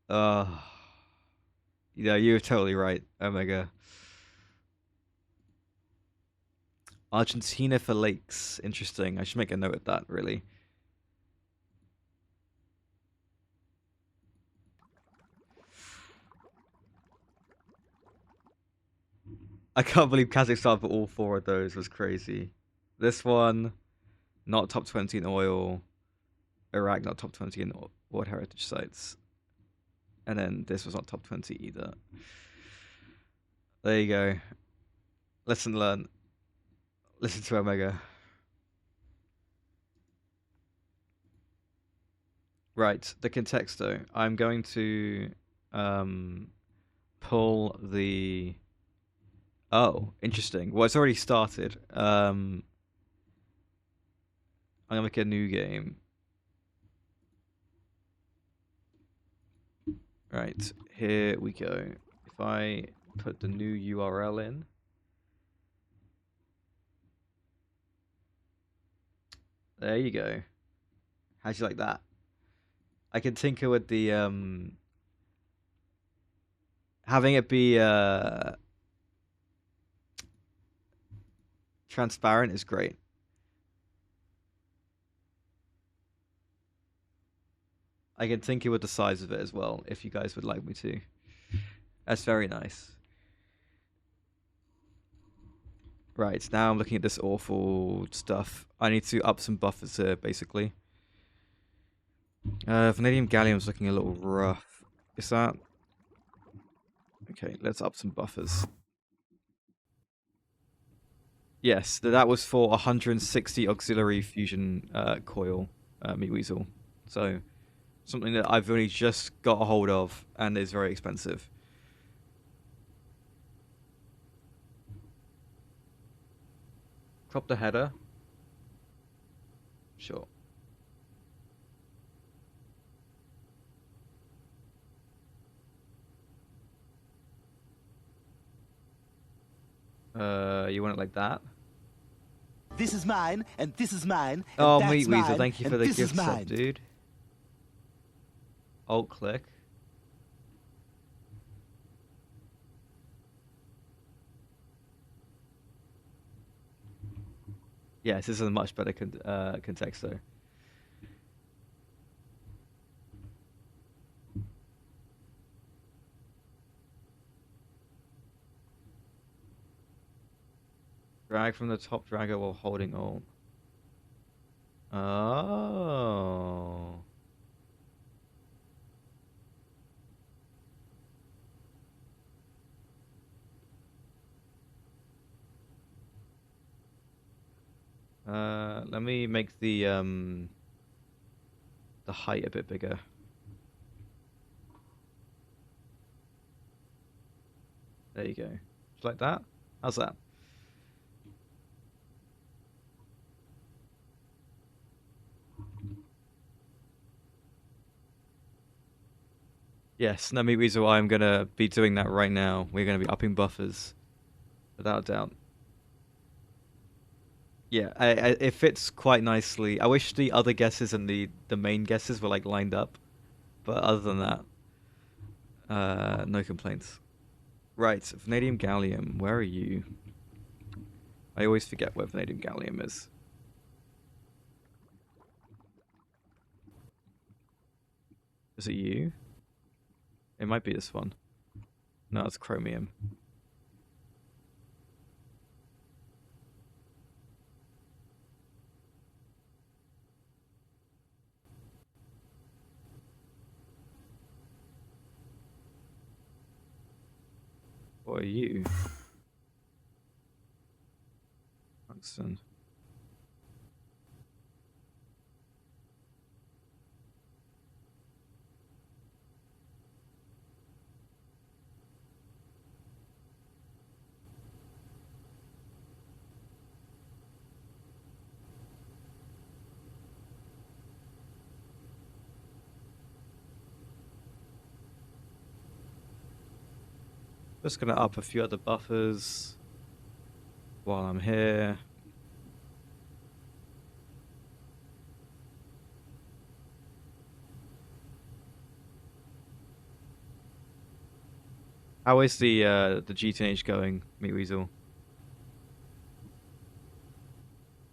Yeah, you're totally right, Omega. Argentina for lakes. Interesting. I should make a note of that, really. I can't believe Kazakhstan for all 4 of those was crazy. This one, not top 20 in oil. Iraq, not top 20 in World Heritage Sites. And then this was not top 20 either. There you go. Lesson learned. Listen to Omega. Right, the contexto. I'm going to pull the... Oh, interesting. Well, it's already started. I'm gonna make a new game. Right, here we go. If I put the new URL in. There you go. How'd you like that? I can tinker with the having it be transparent is great. I can tinker with the size of it as well if you guys would like me to. That's very nice. Right, now I'm looking at this awful stuff. I need to up some buffers here, basically. Vanadium gallium's looking a little rough. Is that... Okay, let's up some buffers. Yes, that was for 160 auxiliary fusion coil, meat weasel. So, something that I've only just got a hold of and is very expensive. Crop the header. Sure. You want it like that? This is mine, and this is mine. And Oh, that's meat weasel, mine, thank you for and the this is gift sub, mine. dude. alt click. Yes, this is a much better context though. Drag from the top dragger while holding alt. Oh. Let me make the height a bit bigger. There you go. Just like that. How's that? Yes, no reason why I'm gonna be doing that right now. We're gonna be upping buffers, without a doubt. Yeah, it fits quite nicely. I wish the other guesses and the main guesses were like lined up, but other than that, no complaints. Right, vanadium gallium. Where are you? I always forget where vanadium gallium is. Is it you? It might be this one. No, it's chromium. What are you? Tungsten. Just gonna up a few other buffers while I'm here. How is the GTH going, Meat Weasel?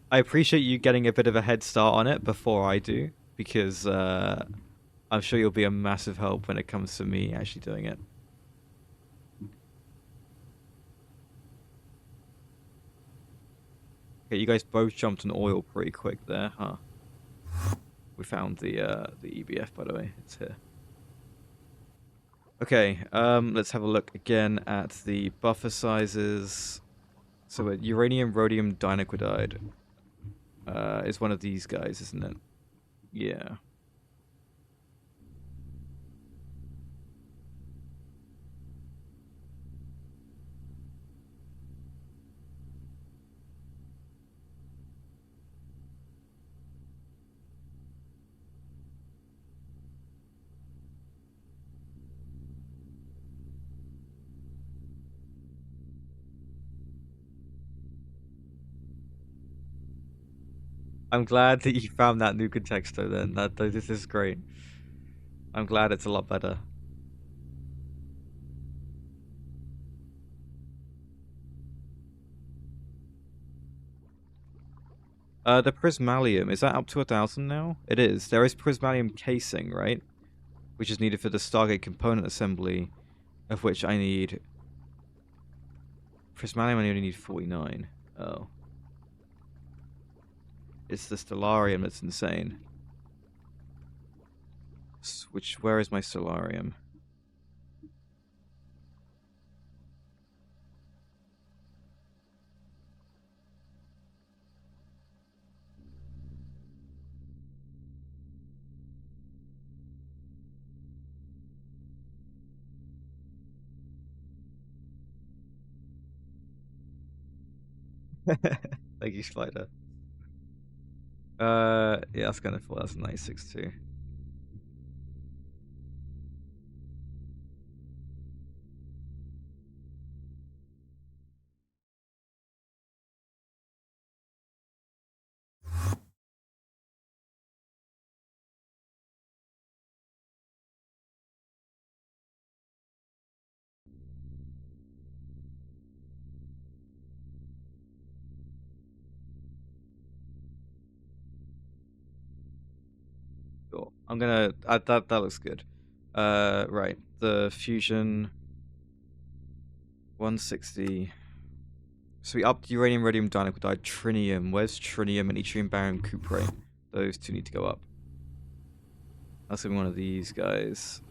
I appreciate you getting a bit of a head start on it before I do, because I'm sure you'll be a massive help when it comes to me actually doing it. Okay, you guys both jumped on oil pretty quick there, huh? We found the EBF, by the way. It's here. Okay, let's have a look again at the buffer sizes. So uranium rhodium dinucleotide is one of these guys, isn't it? Yeah. I'm glad that you found that new contexto then. This is great. I'm glad it's a lot better. The prismalium, is that up to 1,000 now? It is. There is prismalium casing, right? Which is needed for the Stargate component assembly, of which I need... Prismalium I only need 49. Oh. It's the stellarium that's insane. Where is my stellarium? Thank you, Spider. Yeah, that's kind of cool. That's 962. Sure. I'm gonna add that. That looks good. Right. The fusion 160. So we upped uranium, rhodium, dinucleotide, trinium. Where's trinium and yttrium, barium, cuprate? Those two need to go up. That's gonna be one of these guys.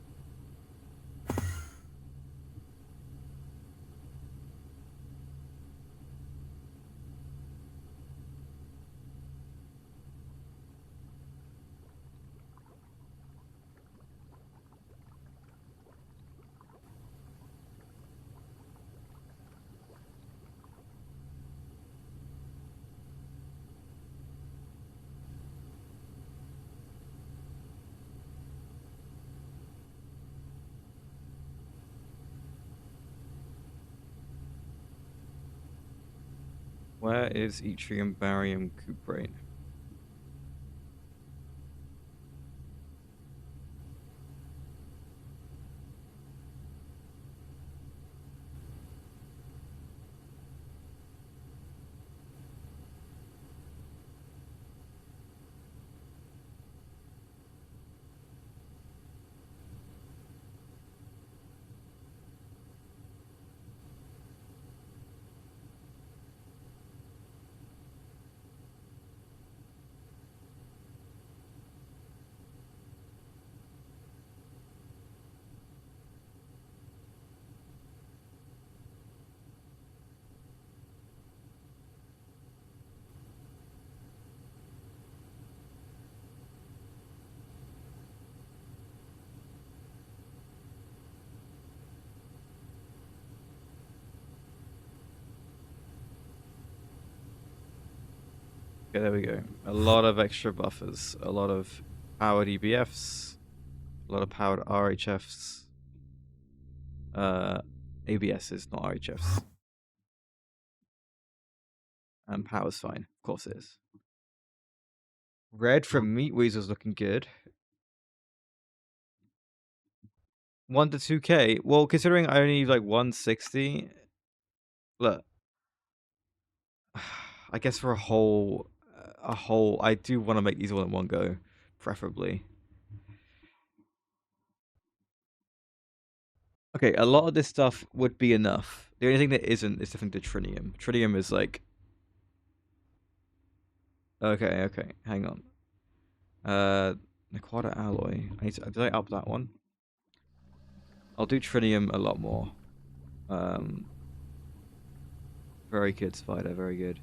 Where is yttrium, barium, cuprate? Okay, there we go. A lot of extra buffers. A lot of powered EBFs. A lot of powered RHFs. ABSs, not RHFs. And power's fine. Of course it is. Red from Meat Weasel's looking good. 1 to 2k. Well, considering I only need like 160. Look. I guess for a whole, I do want to make these all in one go, preferably. Okay, a lot of this stuff would be enough. The only thing that isn't is definitely the trinium. Trinium is like... Okay, hang on. Nequada alloy. Did I up that one? I'll do trinium a lot more. Very good, Spider, very good.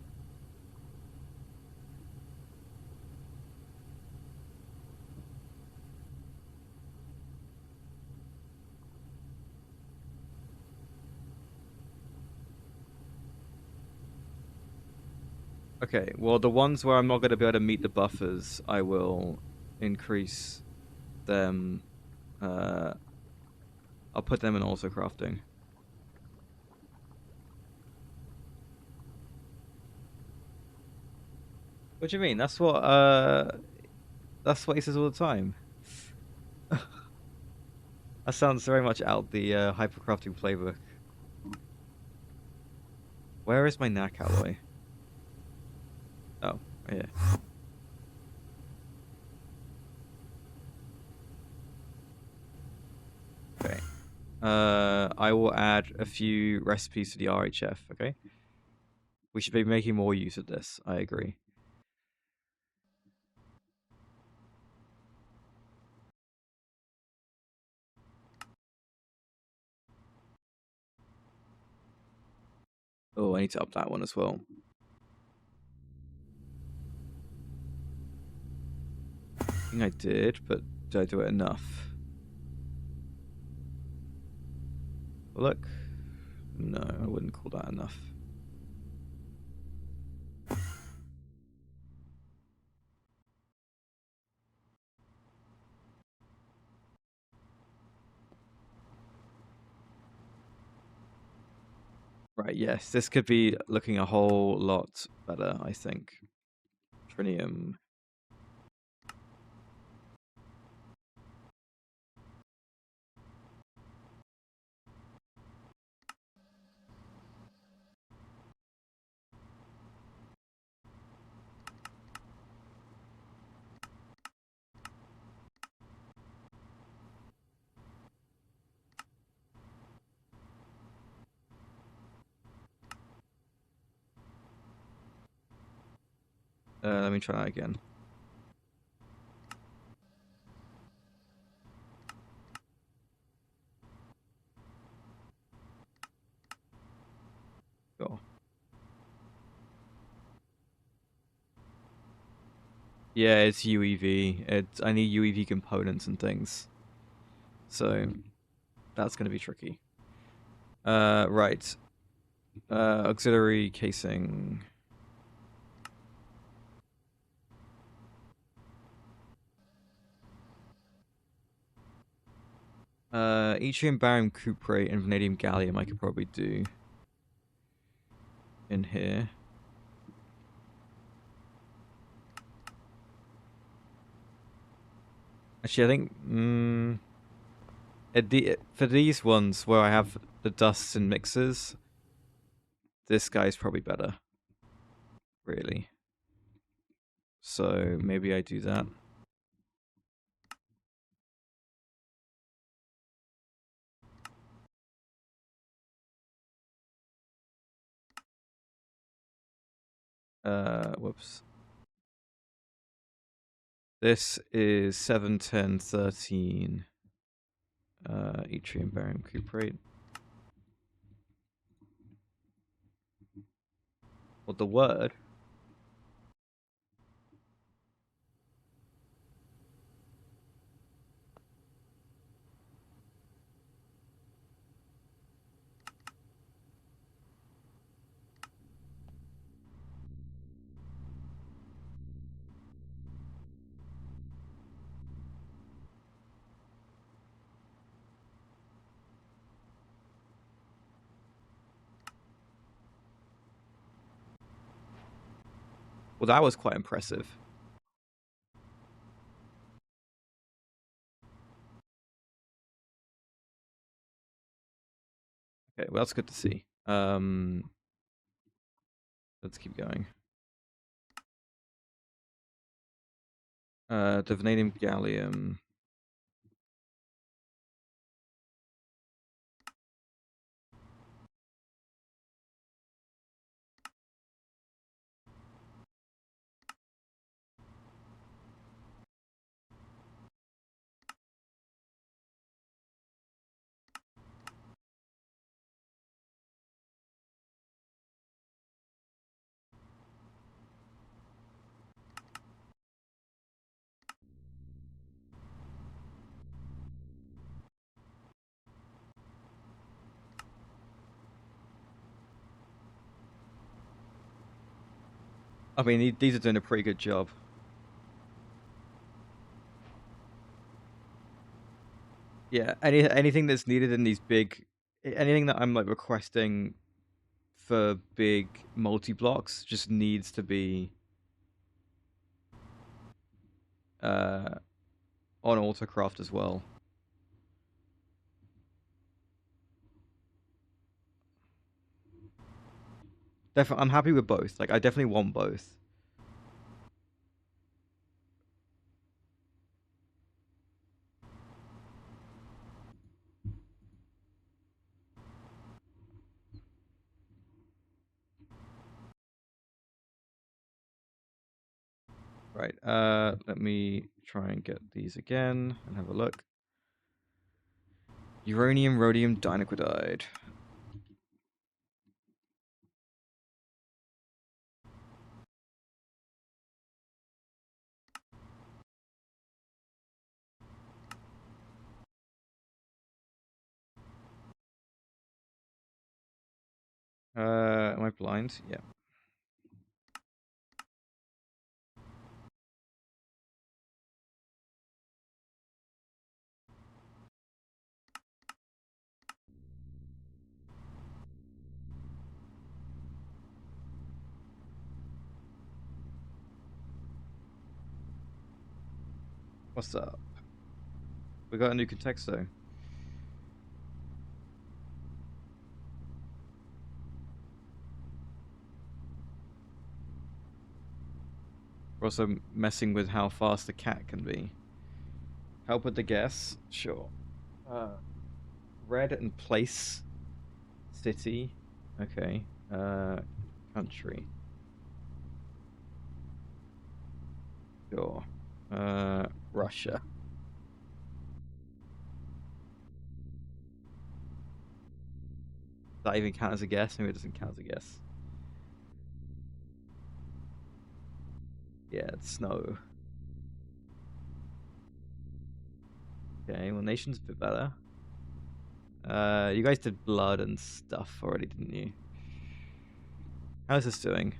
Okay, well, the ones where I'm not going to be able to meet the buffers, I will increase them. I'll put them in auto crafting. What do you mean? That's what he says all the time. That sounds very much out the hypercrafting playbook. Where is my knack alloy? Oh, right here. Okay. I will add a few recipes to the RHF, okay? We should be making more use of this, I agree. Oh, I need to up that one as well. I think I did, but did I do it enough? Look. No, I wouldn't call that enough. Right, yes, this could be looking a whole lot better, I think. Trinium. Let me try that again. Cool. Yeah, it's UEV. I need UEV components and things. So that's going to be tricky. Right. Auxiliary casing. Yttrium, barium, cuprate, and vanadium gallium I could probably do in here. Actually, I think for these ones where I have the dusts and mixers, this guy's probably better, really. So maybe I do that. Whoops. This is 7, 10, 13. Yttrium, barium, cuprate. What the word? Well, that was quite impressive. Okay, well, that's good to see. Let's keep going. The vanadium gallium. I mean, these are doing a pretty good job. Yeah, anything that's needed in these big, anything that I'm like requesting for big multi-blocks just needs to be on Autocraft as well. Definitely, I'm happy with both. Like, I definitely want both. Right. Let me try and get these again and have a look. Uranium, rhodium, dinucleotide. Am I blind? Yeah. What's up? We got a new contexto. We're also messing with how fast the cat can be. Help with the guess? Sure. Red and place. City. Okay. Country. Sure. Russia. Does that even count as a guess? Maybe it doesn't count as a guess. Yeah, it's snow. Okay, well, nation's a bit better. You guys did blood and stuff already, didn't you? How's this doing?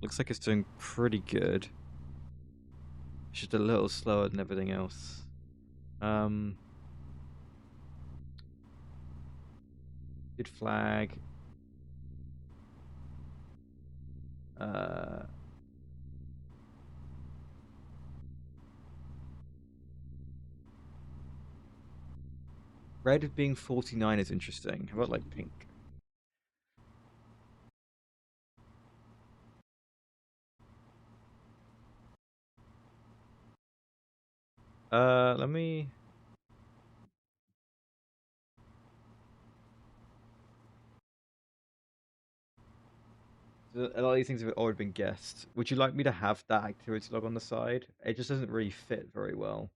Looks like it's doing pretty good. It's just a little slower than everything else. Good flag. Red being 49 is interesting. How about like pink? Let me. A lot of these things have already been guessed. Would you like me to have that activity log on the side? It just doesn't really fit very well.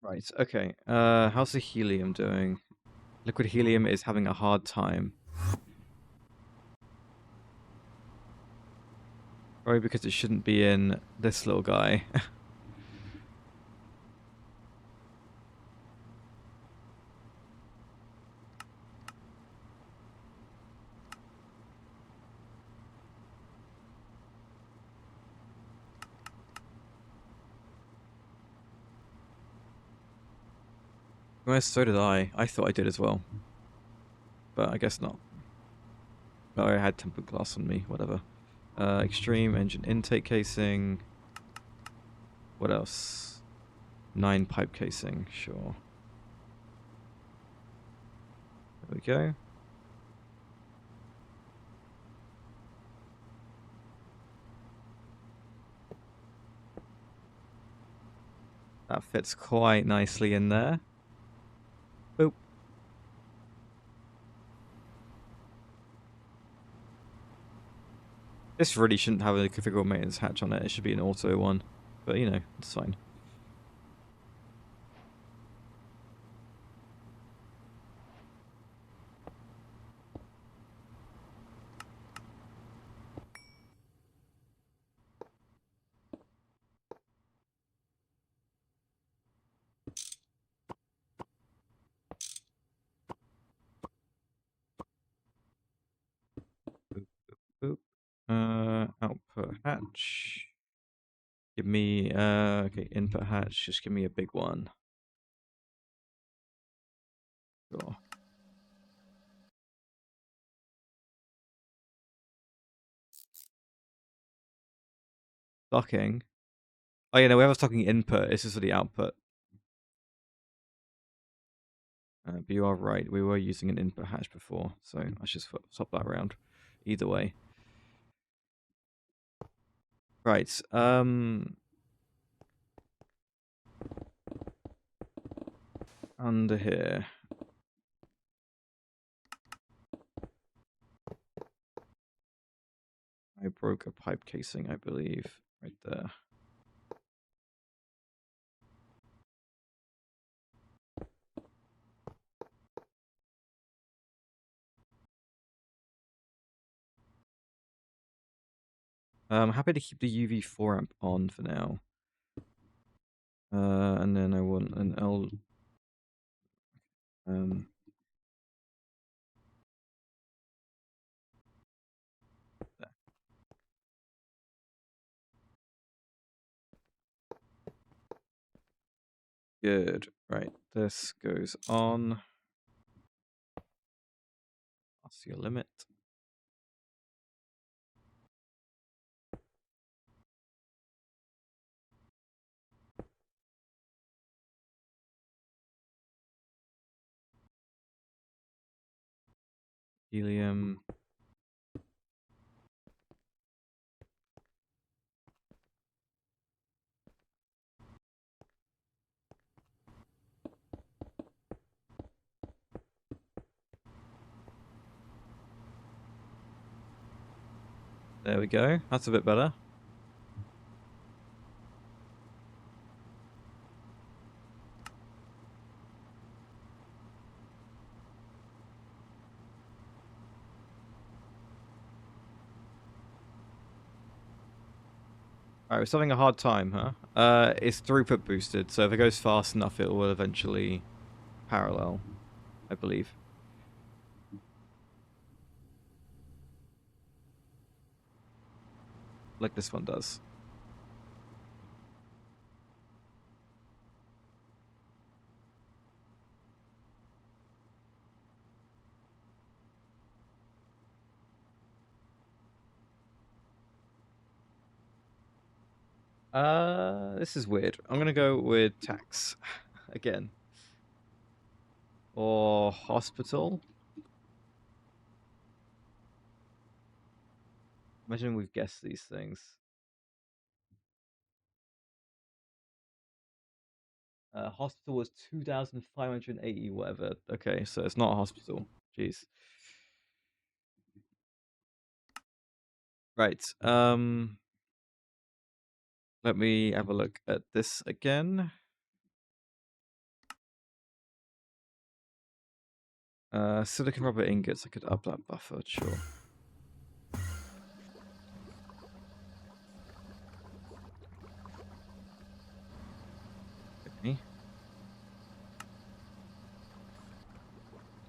Right, okay. How's the helium doing? Liquid helium is having a hard time. Probably because it shouldn't be in this little guy. Well, so did I. I thought I did as well. But I guess not. Oh, I had tempered glass on me, whatever. Extreme engine intake casing. What else? 9 pipe casing, sure. There we go. That fits quite nicely in there. Boop. This really shouldn't have a configurable maintenance hatch on it. It should be an auto one. But, you know, it's fine. Boop, boop, boop. Output hatch. Give me, okay, input hatch. Just give me a big one. Sure. Docking. Oh, yeah, no, we have a stocking input. This is for the output. But you are right. We were using an input hatch before, so I should swap that around. Either way. Right. Under here. I broke a pipe casing, I believe, right there. I'm happy to keep the UV4 amp on for now. And then I want an L. There. Good. Right. This goes on. That's your limit. Helium. There we go. That's a bit better. Alright, we're still having a hard time, huh? It's throughput boosted, so if it goes fast enough, it will eventually parallel, I believe. Like this one does. This is weird. I'm gonna go with tax again. Or hospital. Imagine we've guessed these things. Hospital was 2,580 whatever. Okay, so it's not a hospital. Jeez. Right. Let me have a look at this again. Silicon rubber ingots. I could up that buffer, sure. Okay.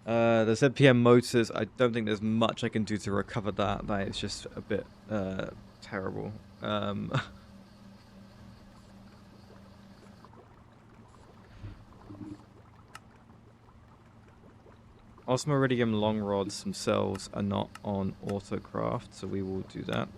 The ZPM motors, I don't think there's much I can do to recover that. That is just a bit terrible. Osmiridium long rods themselves are not on autocraft, so we will do that.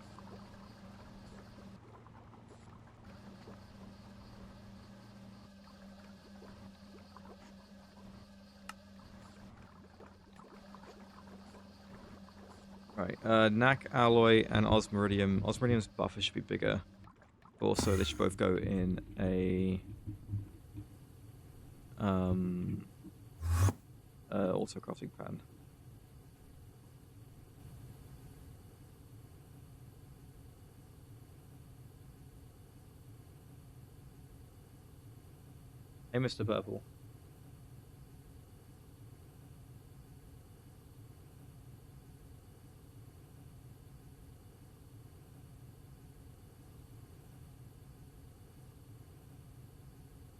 Right, NAC alloy and osmiridium. Osmiridium's buffer should be bigger. But also, they should both go in a auto-crafting pan. Hey, Mr. Purple.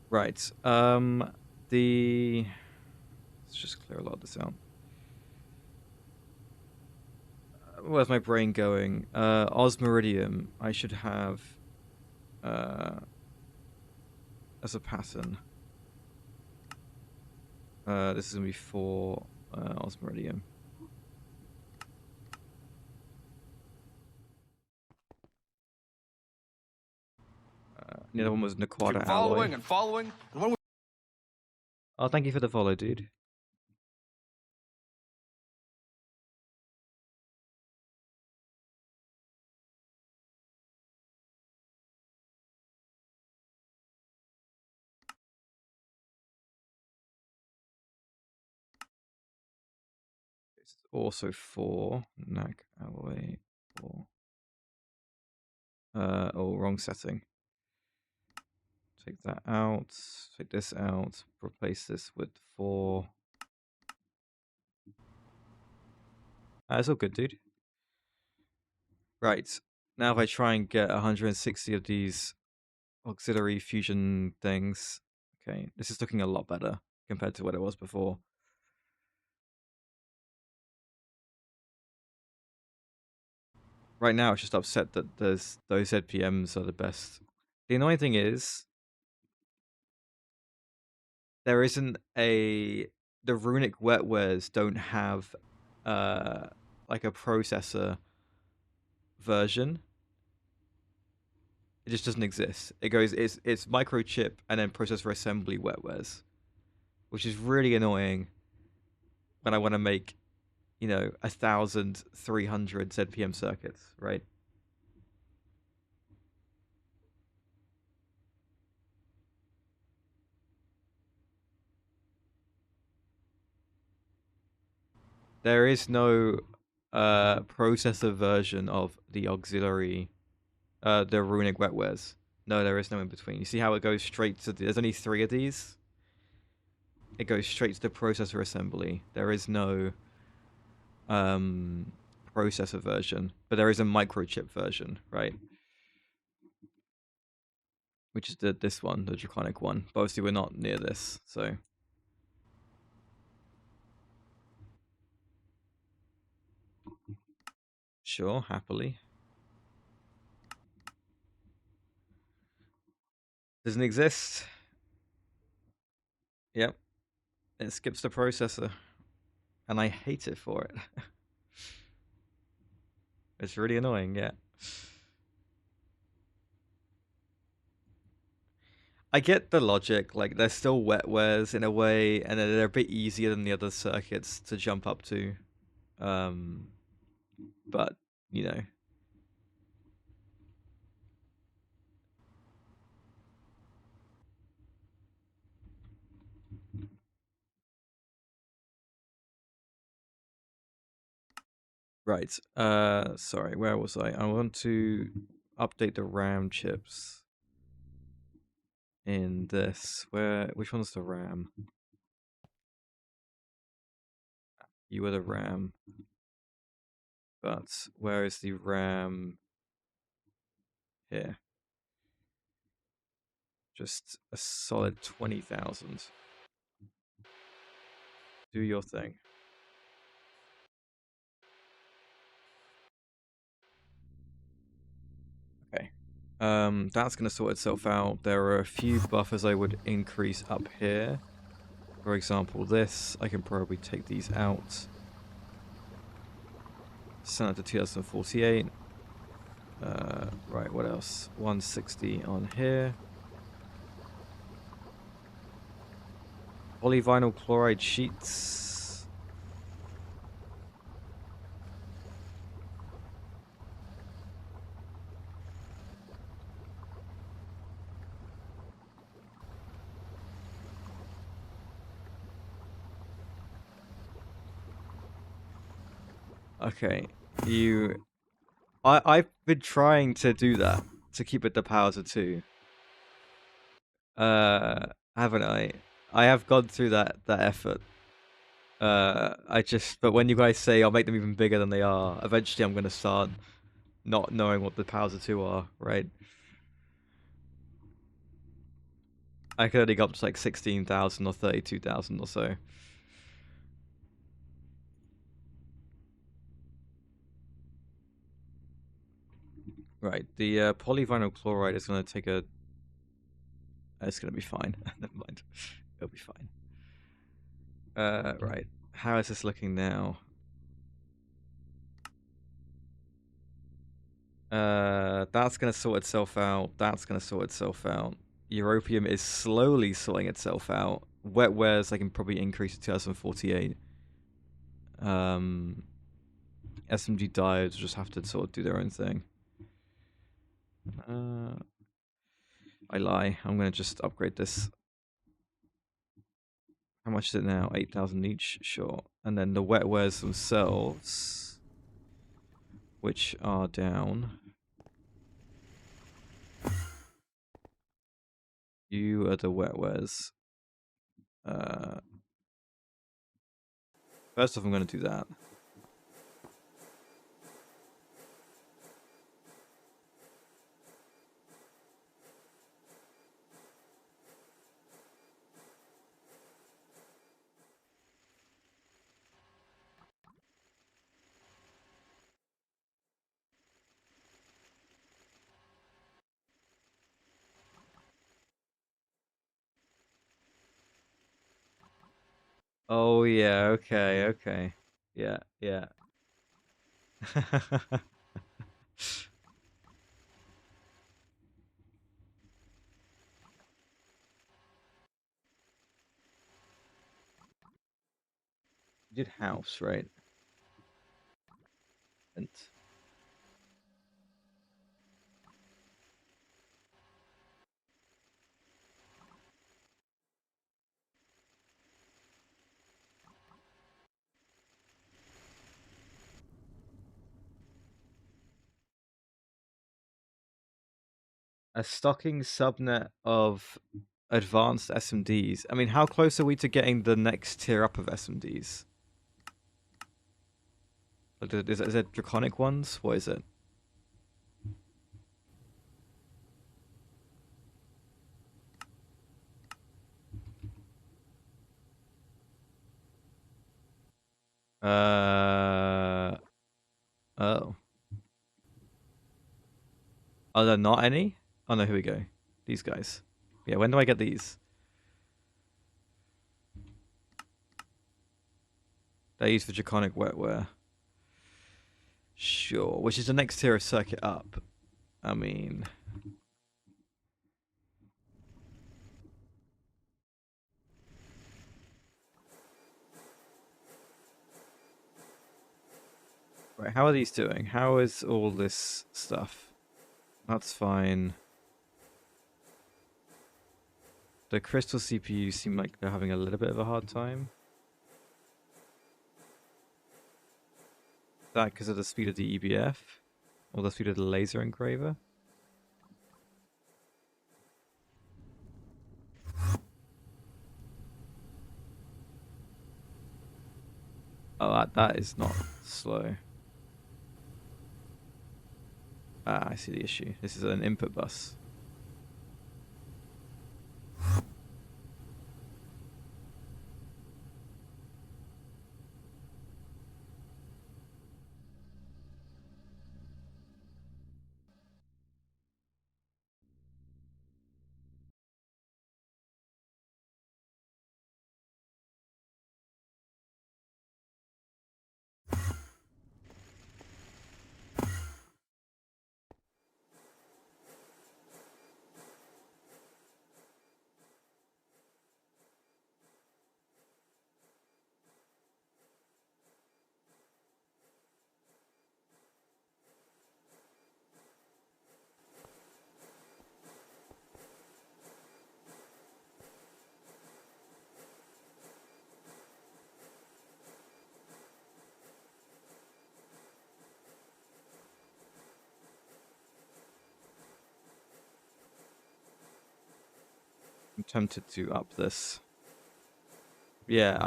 Right. Let's just clear a lot of this out. Where's my brain going? Osmiridium, I should have as a pattern. This is gonna be for Osmiridium. The other one was Naquada alloy. Following. Oh, thank you for the follow, dude. It's also for NAC alloy. For oh, wrong setting. Take that out. Take this out. Replace this with 4. It's all good, dude. Right. Now if I try and get 160 of these auxiliary fusion things. Okay, this is looking a lot better compared to what it was before. Right now, it's just upset that those ZPMs are the best. The annoying thing is, there isn't the Runic wetwares don't have like a processor version. It just doesn't exist. It's microchip and then processor assembly wetwares, which is really annoying when I want to make, 1,300 ZPM circuits, right? There is no processor version of the auxiliary, the Runic Wetwares. No, there is no in between. You see how it goes straight to there's only 3 of these? It goes straight to the processor assembly. There is no processor version, but there is a microchip version, right? Which is this one, the Draconic one. But obviously we're not near this, so... Sure, happily. Doesn't exist. Yep. It skips the processor. And I hate it for it. It's really annoying, yeah. I get the logic, like they're still wetwares in a way, and they're a bit easier than the other circuits to jump up to. But, you know. Right. Sorry, where was I? I want to update the RAM chips in this. Which one's the RAM? You were the RAM. But where is the RAM here? Just a solid 20,000. Do your thing. Okay. That's going to sort itself out. There are a few buffers I would increase up here. For example, this. I can probably take these out. Send it to 2048. Right, what else? 160 on here. Polyvinyl chloride sheets. Okay, I've been trying to do that to keep it the power to 2. Haven't I? I have gone through that effort. But when you guys say I'll make them even bigger than they are, eventually I'm gonna start not knowing what the powers of 2 are, right? I could only go up to like 16,000 or 32,000 or so. Right, the polyvinyl chloride is gonna take a... It's gonna be fine. Never mind. It'll be fine. Right. How is this looking now? That's gonna sort itself out. That's gonna sort itself out. Europium is slowly sorting itself out. Wetwares I can probably increase to 2048. SMG diodes just have to sort of do their own thing. I lie. I'm gonna just upgrade this. How much is it now? 8,000 each? Sure. And then the wetwares themselves, which are down. You are the wetwares. First off, I'm going to do that. Oh yeah, okay, okay. Yeah, yeah. You did house, right? And A stocking subnet of advanced SMDs. I mean, how close are we to getting the next tier up of SMDs? Like, is it draconic ones? What is it? Oh. Are there not any? Oh no, here we go. These guys. Yeah, when do I get these? They're used for draconic wetware. Sure. Which is the next tier of circuit up. I mean... Right, how are these doing? How is all this stuff? That's fine. The crystal CPUs seem like they're having a little bit of a hard time. Is that because of the speed of the EBF? Or the speed of the laser engraver? Oh, that is not slow. Ah, I see the issue. This is an input bus. I'm tempted to up this. Yeah.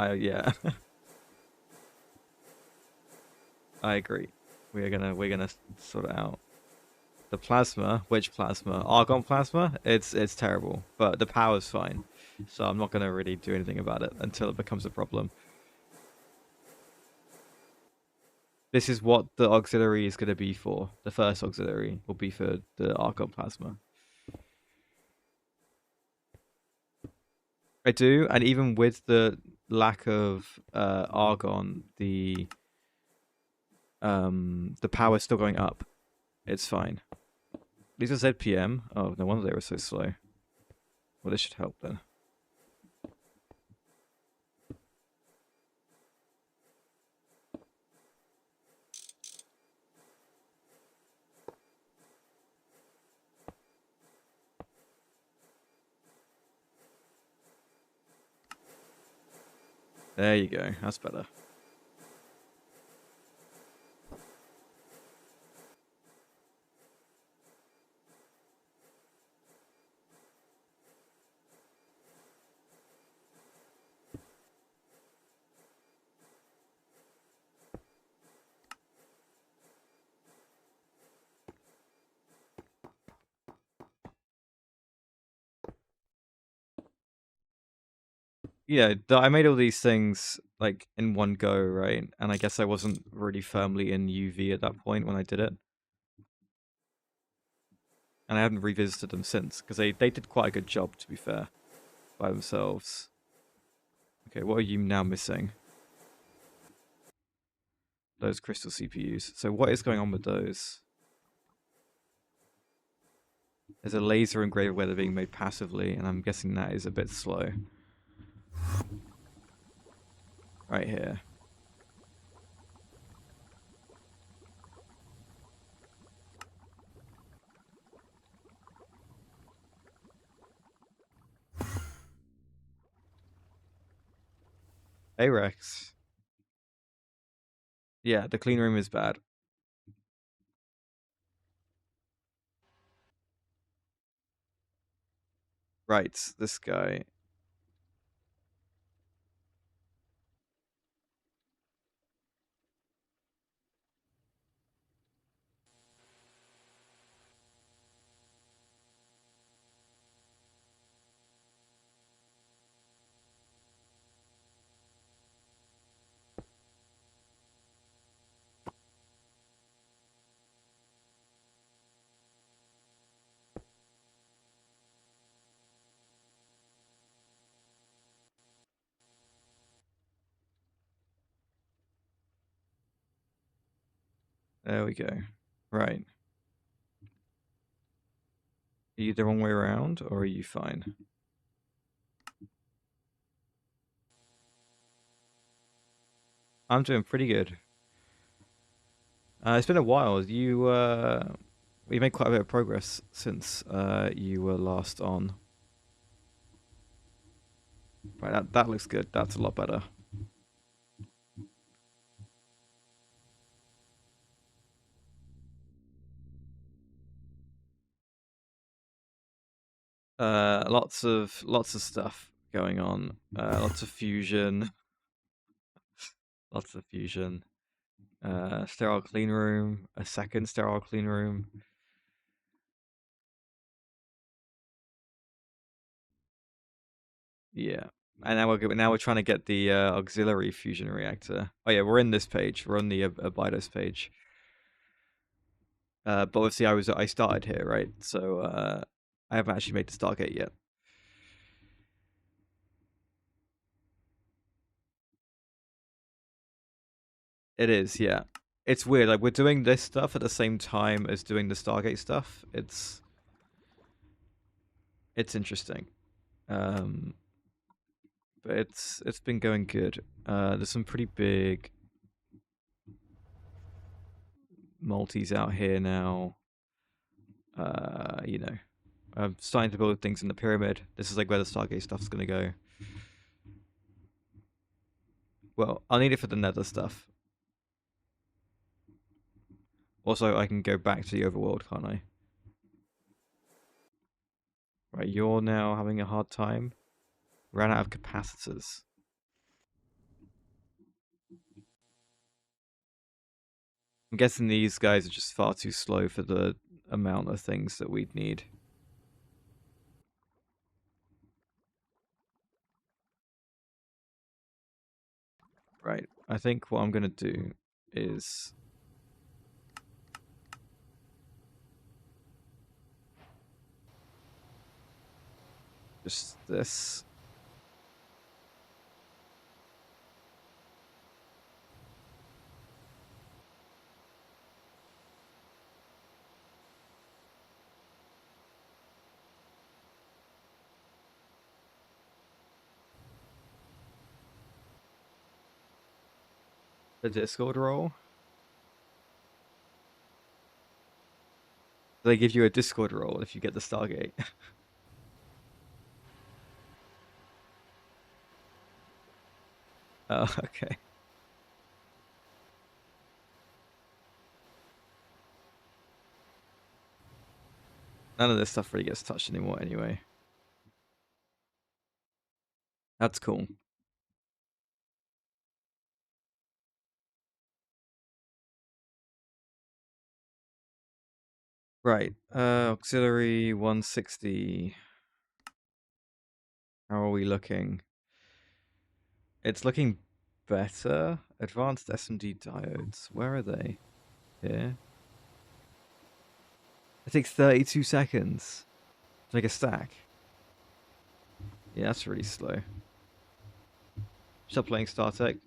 I agree. We're gonna sort it out. The plasma, which plasma? Argon plasma? It's terrible, but the power's fine. So I'm not gonna really do anything about it until it becomes a problem. This is what the auxiliary is gonna be for. The first auxiliary will be for the argon plasma. I do, and even with the lack of argon, the power's still going up. It's fine. These are ZPM. Oh, no wonder they were so slow. Well, this should help then. There you go. That's better. Yeah, I made all these things like in one go, right? And I guess I wasn't really firmly in UV at that point when I did it. And I haven't revisited them since, because they did quite a good job, to be fair, by themselves. Okay, what are you now missing? Those crystal CPUs. So what is going on with those? There's a laser engraver where they're being made passively, and I'm guessing that is a bit slow. Right here. Hey, Rex. Yeah, the clean room is bad. Right, this guy. There we go. Right. Are you the wrong way around, or are you fine? I'm doing pretty good. It's been a while. We made quite a bit of progress since you were last on. Right, that looks good. That's a lot better. Lots of stuff going on. Lots of fusion. Lots of fusion. Sterile clean room. A second sterile clean room. Yeah. And now we're trying to get the auxiliary fusion reactor. Oh yeah, we're in this page. We're on the Abydos page. But obviously I started here, right? So I haven't actually made the Stargate yet. It is, yeah. It's weird. Like we're doing this stuff at the same time as doing the Stargate stuff. It's interesting. But it's been going good. There's some pretty big multis out here now. You know, I'm starting to build things in the pyramid. This is like where the Stargate stuff's gonna go. Well, I'll need it for the Nether stuff. Also, I can go back to the overworld, can't I? Right, you're now having a hard time. Ran out of capacitors. I'm guessing these guys are just far too slow for the amount of things that we'd need. Right, I think what I'm gonna do is just this. The Discord role. They give you a Discord role if you get the Stargate. Oh, okay. None of this stuff really gets touched anymore anyway. That's cool. Right. Auxiliary 160. How are we looking? It's looking better. Advanced SMD diodes. Where are they? Here. It takes 32 seconds to make a stack. Yeah, that's really slow. Stop playing StarTech.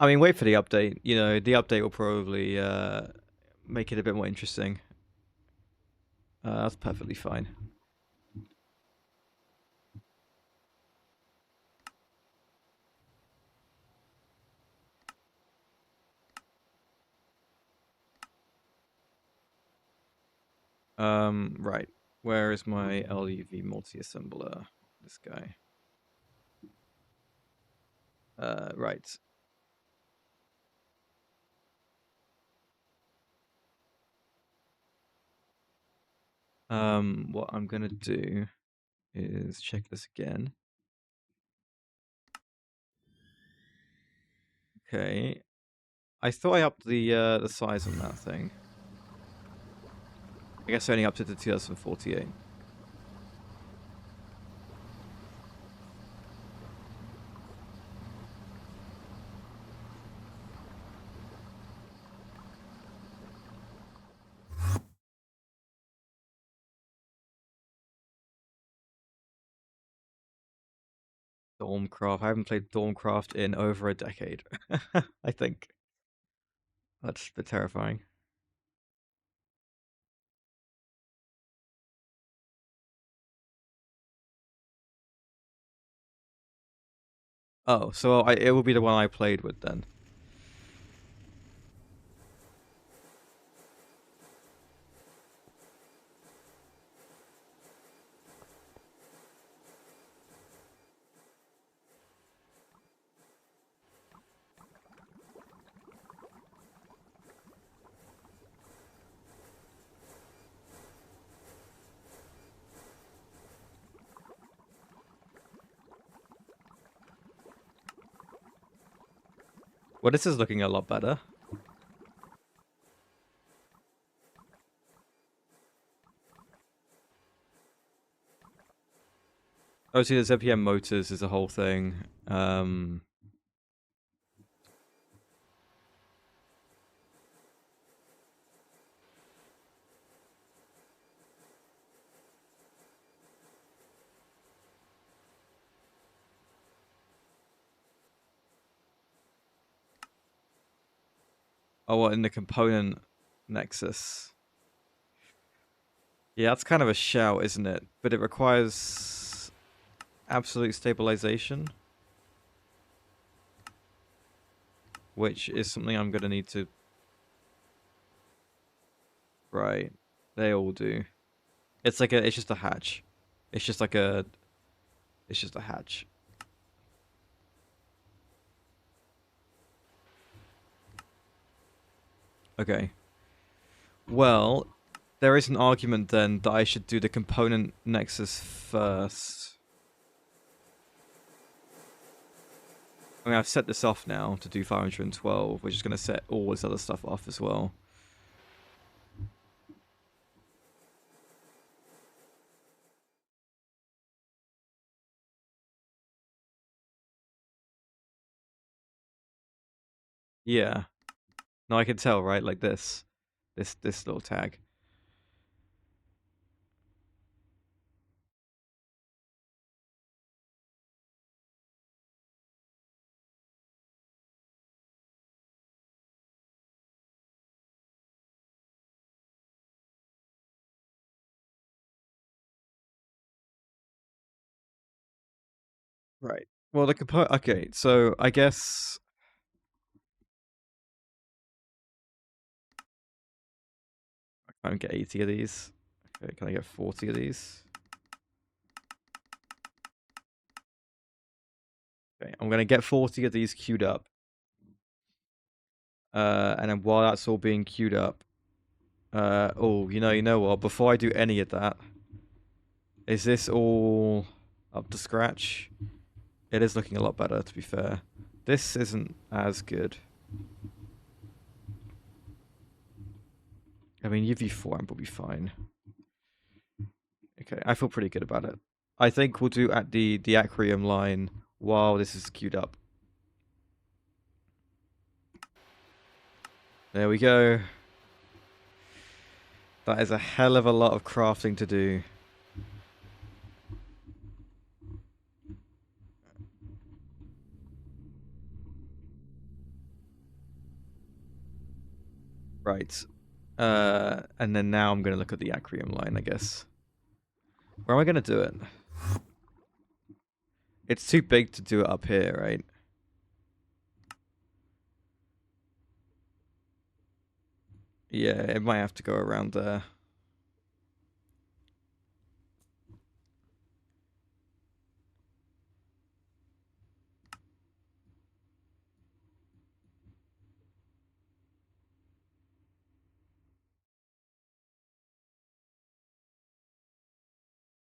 I mean, wait for the update. You know, the update will probably make it a bit more interesting. That's perfectly fine. Right. Where is my LUV multi-assembler? This guy. Right. What I'm gonna do is check this again. Okay. I thought I upped the size on that thing. I guess I only upped it to 2048. Stormcraft. I haven't played Stormcraft in over a decade. I think. That's a bit terrifying. Oh, so it will be the one I played with then. Well, this is looking a lot better. Oh, see, the ZPM motors is a whole thing. Oh, what, in the component nexus? Yeah, that's kind of a shout, isn't it? But it requires absolute stabilization, which is something I'm gonna need to. Right, they all do. It's like it's just a hatch. It's just like a. It's just a hatch. Okay. Well, there is an argument then that I should do the component nexus first. I mean, I've set this off now to do 512, which is going to set all this other stuff off as well. Yeah. No, I can tell, right? Like this little tag. Right. Well, the component. Okay, so I guess. I can get 80 of these. Okay, can I get 40 of these? Okay, I'm gonna get 40 of these queued up. And then while that's all being queued up, oh, you know what? Before I do any of that, is this all up to scratch? It is looking a lot better, to be fair. This isn't as good. I mean, UV4 amp will be fine. Okay, I feel pretty good about it. I think we'll do at the Acrium line while this is queued up. There we go. That is a hell of a lot of crafting to do. Right. And then now I'm going to look at the Acrium line, I guess. Where am I going to do it? It's too big to do it up here, right? Yeah, it might have to go around there.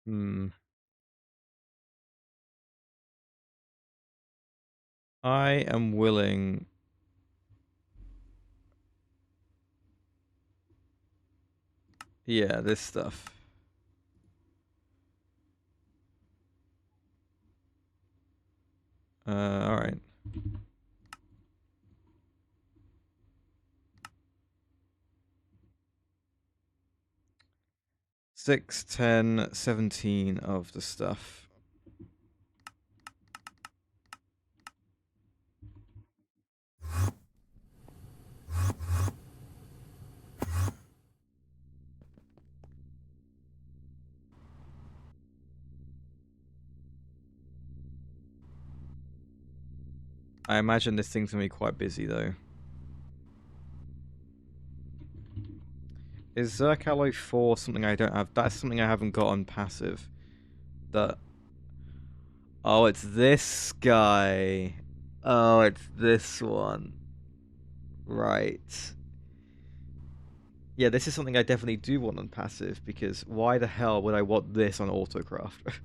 Hmm. I am willing. Yeah, this stuff. All right. 6, 10, 17 of the stuff. I imagine this thing's gonna be quite busy though. Is Zerk Alloy 4 something I don't have? That's something I haven't got on passive. That. Oh, it's this guy. Oh, it's this one. Right. Yeah, this is something I definitely do want on passive, because why the hell would I want this on autocraft?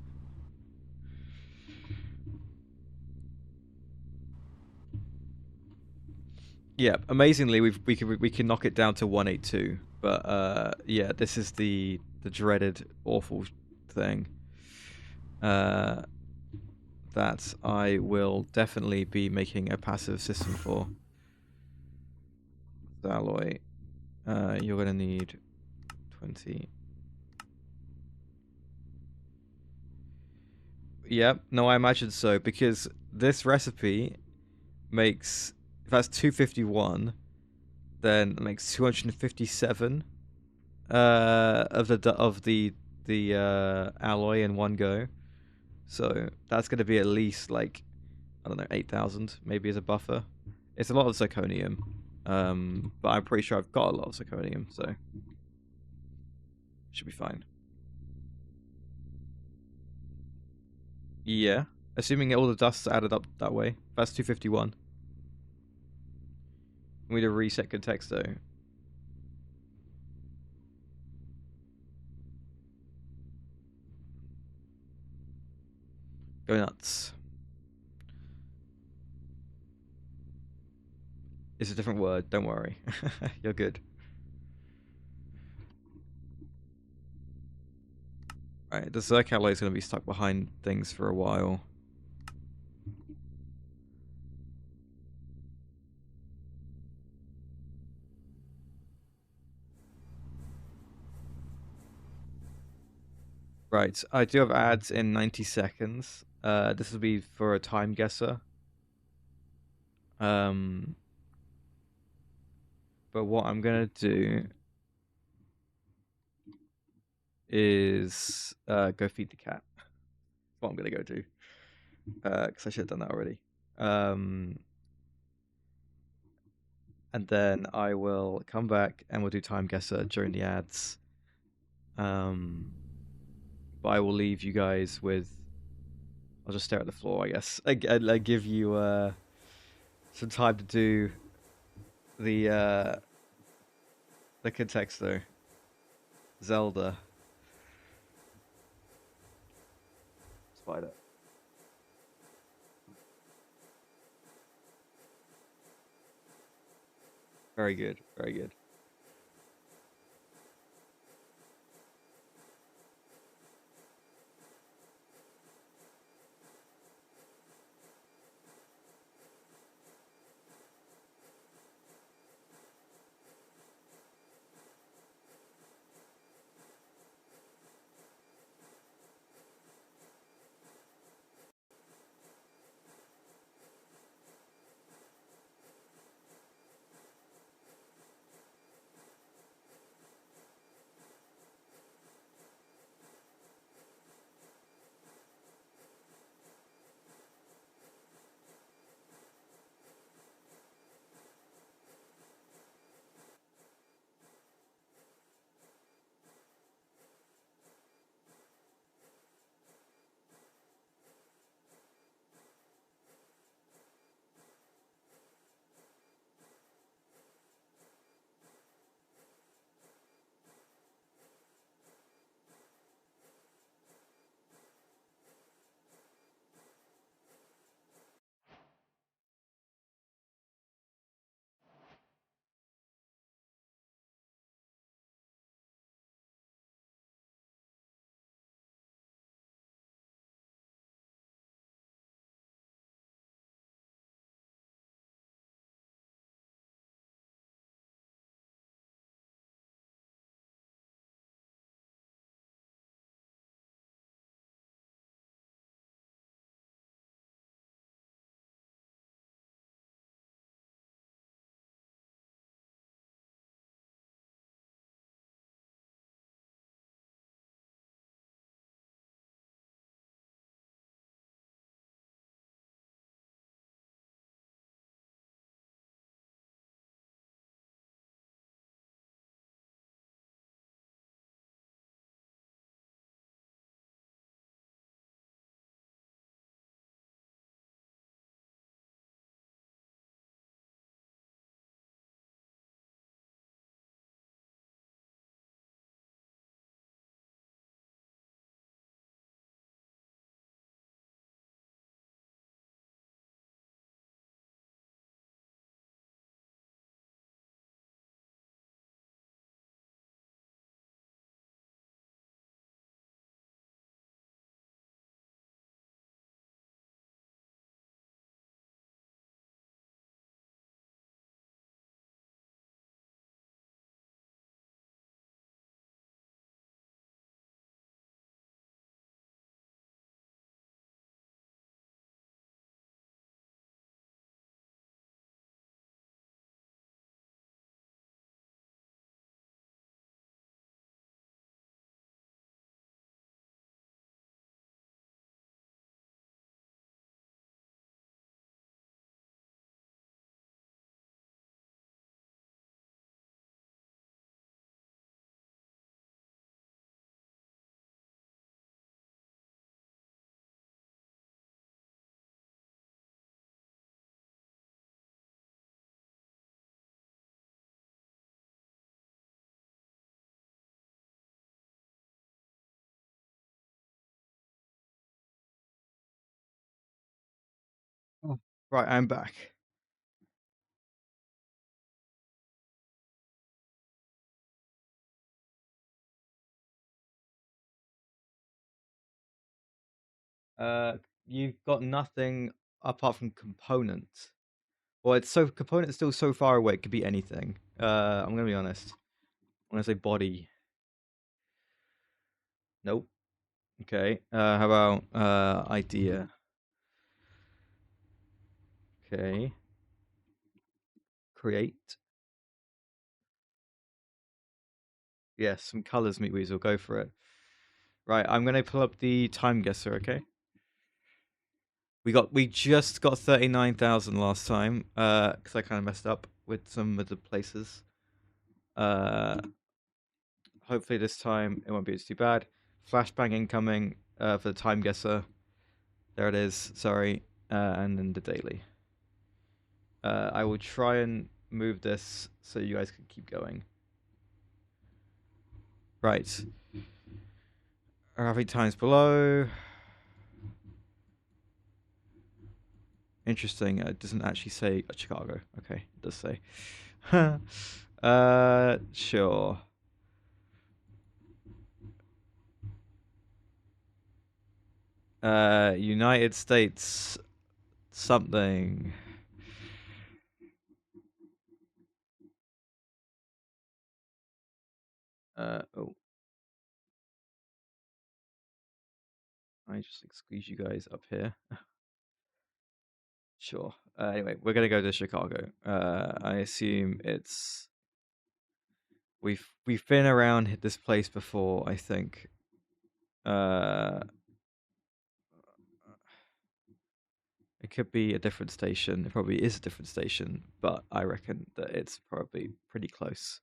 Yeah, amazingly we can knock it down to 182, but yeah, this is the dreaded awful thing that I will definitely be making a passive system for. The alloy, you're gonna need 20. Yep, no, I imagine so, because this recipe makes, if that's 251, then it makes 257 of the alloy in one go. So that's going to be at least like, I don't know, 8,000 maybe as a buffer. It's a lot of zirconium, but I'm pretty sure I've got a lot of zirconium, so should be fine. Yeah, assuming all the dust's added up that way. That's 251. We need to reset context though. Go nuts. It's a different word, don't worry. You're good. Right, the Zerk alloy is going to be stuck behind things for a while. Right, I do have ads in 90 seconds. This will be for a time guesser. But what I'm gonna do is go feed the cat. That's what I'm gonna go do. Because I should have done that already. And then I will come back and we'll do time guesser during the ads. But I will leave you guys with. I'll just stare at the floor, I guess. I give you some time to do the context though. Zelda. Spider. Very good. Very good. Right, I'm back. You've got nothing apart from components. Well, it's so component's still so far away. It could be anything. I'm gonna be honest. I'm gonna say body. Nope. Okay. How about idea? Okay. Create. Yes, some colors, meat weasel. Go for it. Right, I'm gonna pull up the time guesser. Okay. We just got 39,000 last time. Because I kind of messed up with some of the places. Hopefully this time it won't be too bad. Flashbang incoming for the time guesser. There it is. Sorry. And then the daily. I will try and move this so you guys can keep going. Right. Arriving times below. Interesting. It doesn't actually say Chicago. Okay, it does say. Sure. United States something. Oh. I just like squeeze you guys up here. Sure. Anyway, we're gonna go to Chicago. I assume it's we've been around this place before, I think. It could be a different station. It probably is a different station, but I reckon that it's probably pretty close.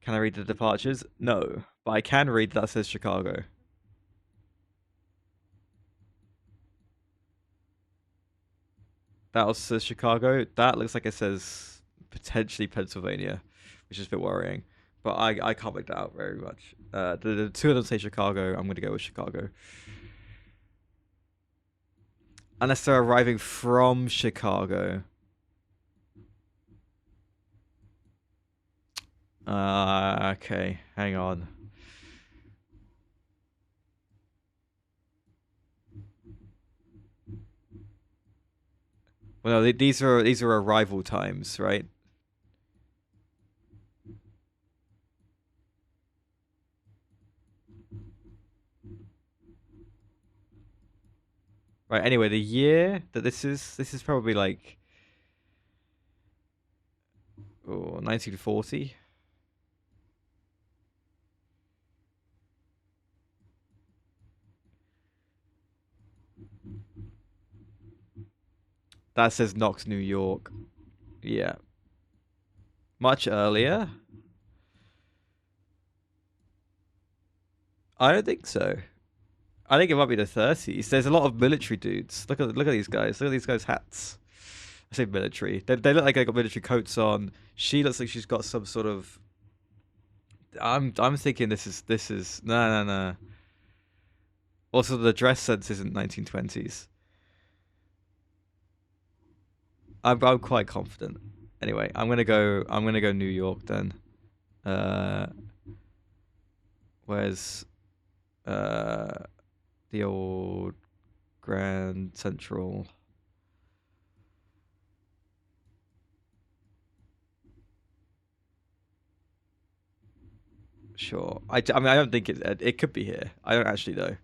Can I read the departures? No, but I can read that says Chicago. That also says Chicago. That looks like it says potentially Pennsylvania, which is a bit worrying. But I can't make that out very much. The two of them say Chicago. I'm going to go with Chicago. Unless they're arriving from Chicago. Okay, hang on. Well, no, these are arrival times, right? Right. Anyway, the year that this is probably like 1940. That says Knox, New York. Yeah. Much earlier? I don't think so. I think it might be the 30s. There's a lot of military dudes. Look at these guys. Look at these guys' hats. I say military. They look like they got military coats on. She looks like she's got some sort of. I'm thinking this is no. Also, the dress sense isn't 1920s. I'm quite confident. Anyway, I'm gonna go New York then. Uh, where's the old Grand Central? Sure. I mean, I don't think it could be here. I don't actually know.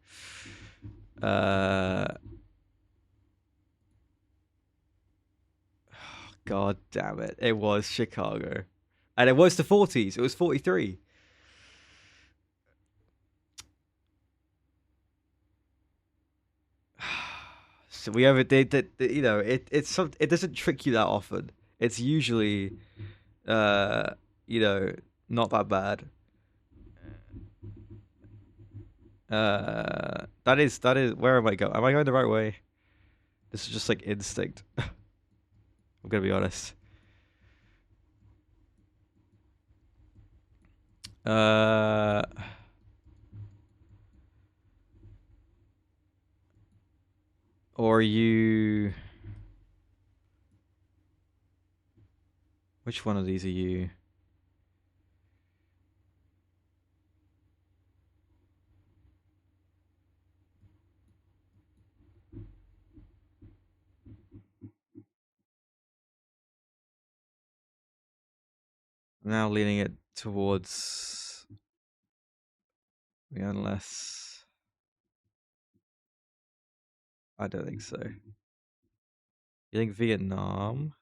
God damn it! It was Chicago, and it was the 40s. It was 43. So we overdid that. You know, it doesn't trick you that often. It's usually, uh, you know, not that bad. That is. Where am I going? Am I going the right way? This is just like instinct. I'm gonna be honest. Uh, Or are you... Which one of these are you? Now leaning it towards... Unless... I don't think so. You think Vietnam?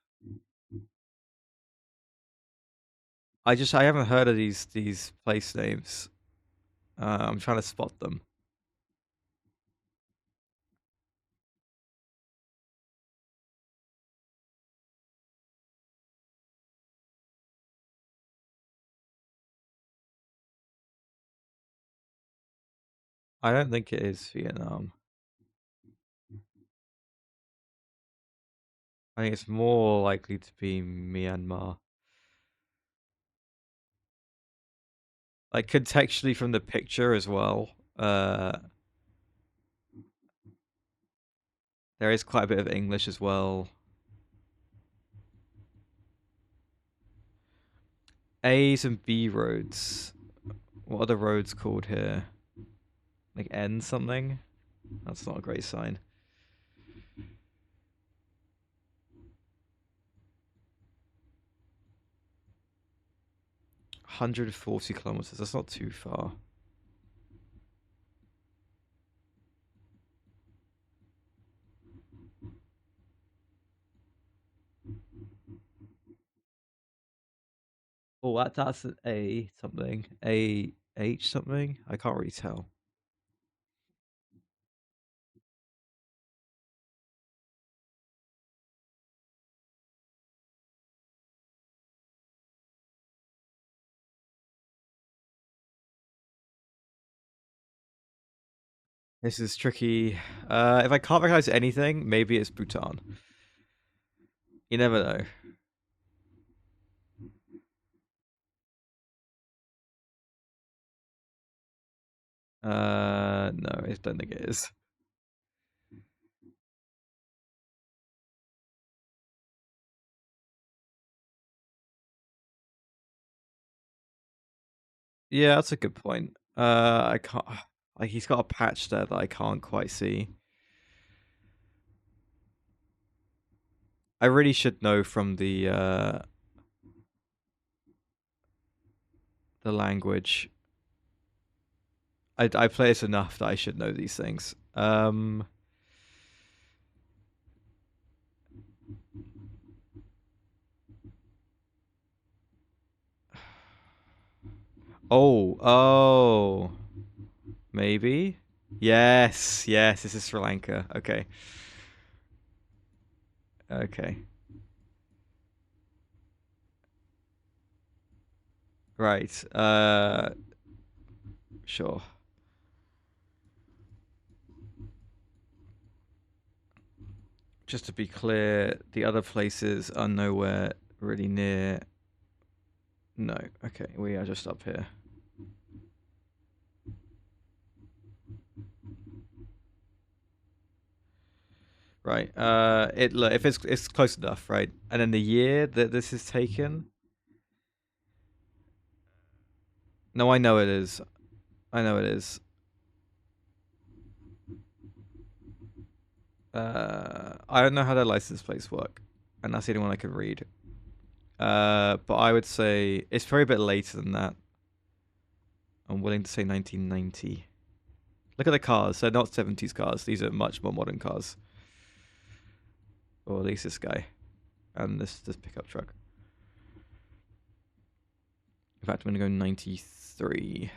I haven't heard of these place names. I'm trying to spot them. I don't think it is Vietnam. I think it's more likely to be Myanmar. Like contextually from the picture as well. There is quite a bit of English as well. A's and B roads. What are the roads called here? Like N something? That's not a great sign. $140 kilometers. That's not too far. Oh, that's an A something. A H something? I can't really tell. This is tricky. If I can't recognize anything, maybe it's Bhutan. You never know. No, I don't think it is. Yeah, that's a good point. I can't. Like, he's got a patch there that I can't quite see. I really should know from the language. I play this enough that I should know these things. Oh, maybe. Yes, this is Sri Lanka. Okay. Right. Sure. Just to be clear, the other places are nowhere really near. No. Okay, we are just up here. Right. Look, if it's close enough, right? And then the year that this is taken. No, I know it is. I know it is. I don't know how their license plates work, and that's the only one I can read. But I would say it's probably a bit later than that. I'm willing to say 1990. Look at the cars. They're not 70s cars. These are much more modern cars. Or at least this guy. And this pickup truck. In fact, I'm going to go 93.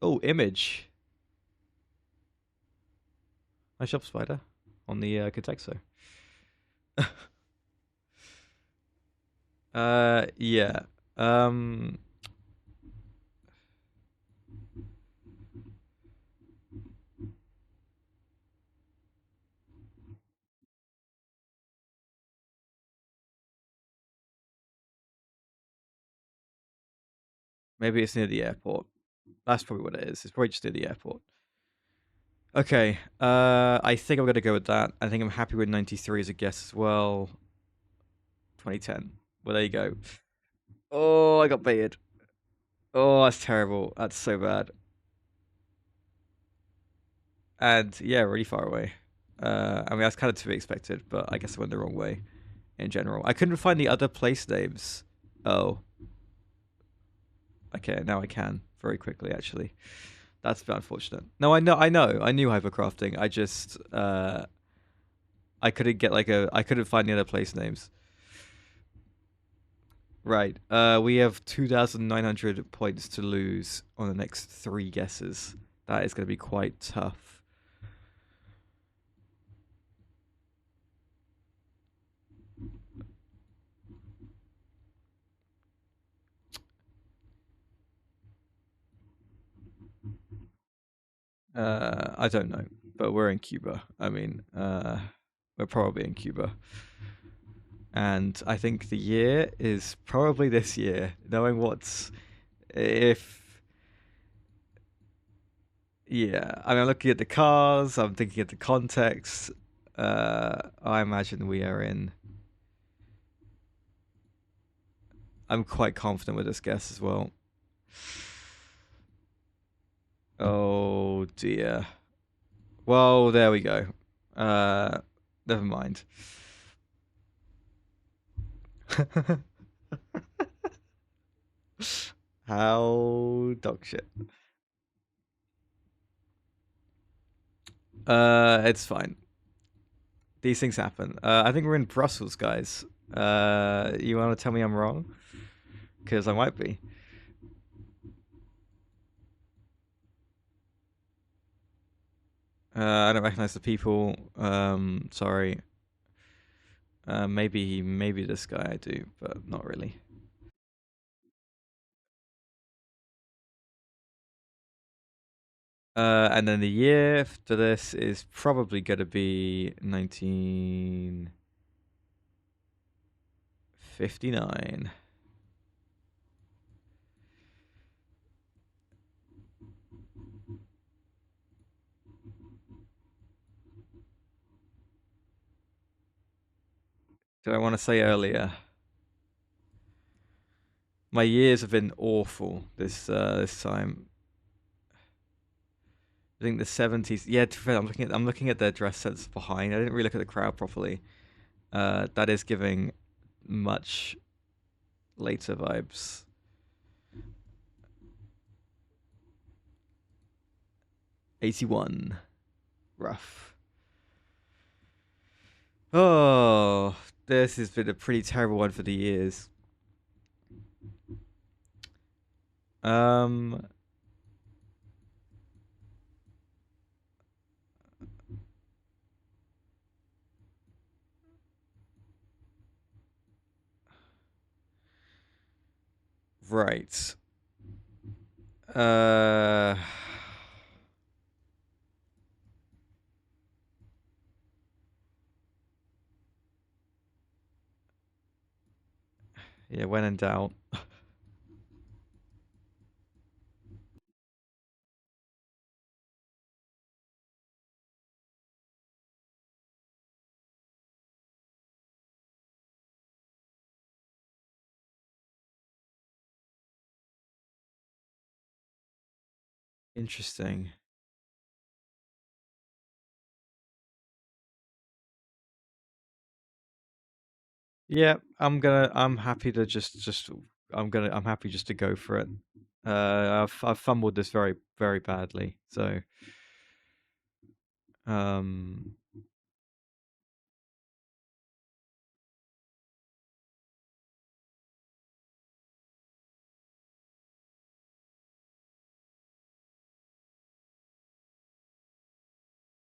Oh, image. Nice job, Spider. On the GregTech CEu. Yeah. Maybe it's near the airport. That's probably what it is. It's probably just near the airport. Okay, I think I'm gonna go with that. I think I'm happy with 93 as a guess as well. 2010. Well, there you go. Oh, I got baited. Oh, that's terrible. That's so bad. And yeah, really far away. I mean, that's kind of to be expected, but I guess I went the wrong way in general. I couldn't find the other place names. Oh. Okay, now I can very quickly, actually. That's a bit unfortunate. No, I know. I knew hypercrafting. I just, I couldn't get I couldn't find the other place names. Right. We have 2,900 points to lose on the next 3 guesses. That is going to be quite tough. I don't know, but we're in Cuba. I mean, we're probably in Cuba. And I think the year is probably this year, knowing what's if yeah, I mean, I'm looking at the cars, I'm thinking of the context. I imagine we are in. I'm quite confident with this guess as well. Oh dear. Well, there we go. Never mind. How dog shit. It's fine. These things happen. I think we're in Brussels, guys. You want to tell me I'm wrong? Because I might be. I don't recognize the people. Sorry. Maybe this guy I do, but not really. And then the year for this is probably going to be 1959. Do I want to say earlier? My years have been awful this time. I think the 70s. Yeah, I'm looking at their dress sense behind. I didn't really look at the crowd properly. That is giving much later vibes. '81, rough. Oh, this has been a pretty terrible one for the years. Right. Yeah, when in doubt. Interesting. Yeah, I'm happy to I'm happy just to go for it. I've fumbled this very, very badly, so um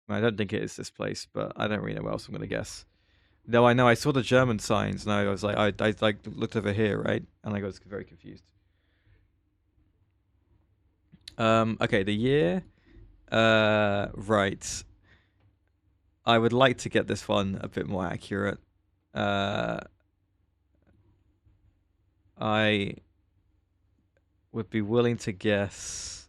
I don't think it is this place, but I don't really know what else I'm gonna guess. No, I know I saw the German signs and I was like I like looked over here, right? And I got very confused. Okay, the year. Right. I would like to get this one a bit more accurate. I would be willing to guess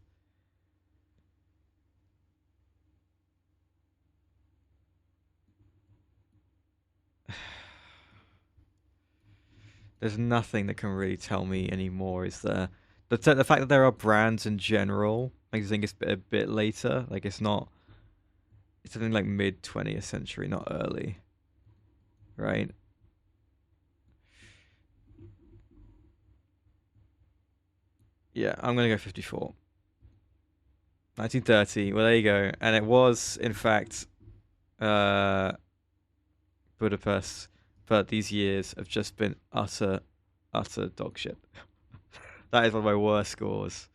There's nothing that can really tell me anymore, is there? The fact that there are brands in general makes me think it's a bit later. Like it's not. It's something like mid 20th century, not early, right? Yeah, I'm gonna go 54. 1930. Well, there you go. And it was, in fact, uh, Budapest, but these years have just been utter dog shit. That is one of my worst scores.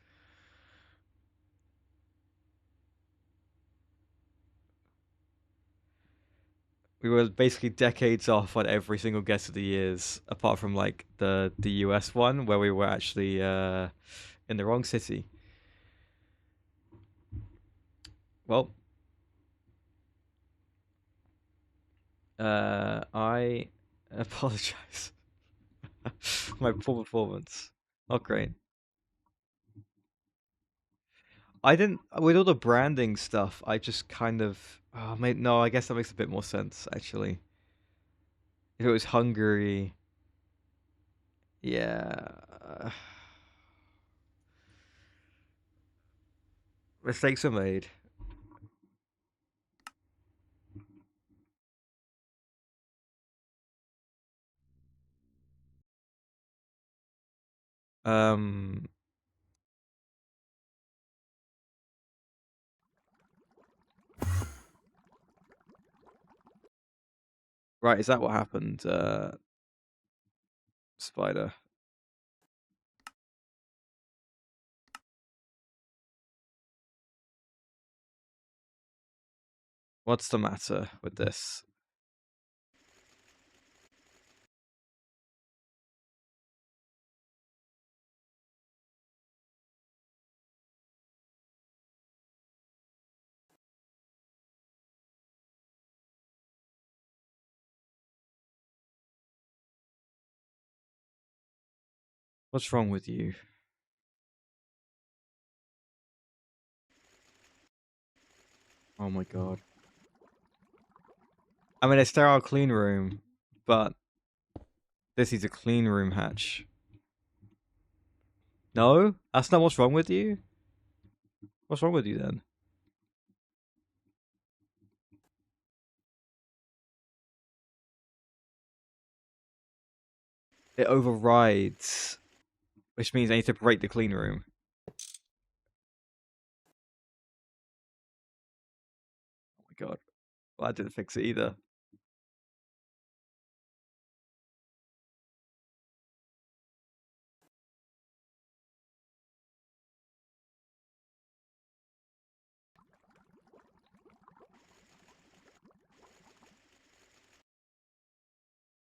We were basically decades off on every single guess of the years, apart from like the US one, where we were actually in the wrong city. Well, I apologize. My poor performance. Not great. I didn't with all the branding stuff. I just kind of no. I guess that makes a bit more sense actually. If it was Hungary, yeah. Mistakes are made. Um, right. Is that what happened? Spider. What's the matter with this? What's wrong with you? Oh my god. I mean, a sterile clean room, but this is a clean room hatch. No, that's not what's wrong with you. What's wrong with you then? It overrides, which means I need to break the clean room. Oh my god. Well, that didn't fix it either.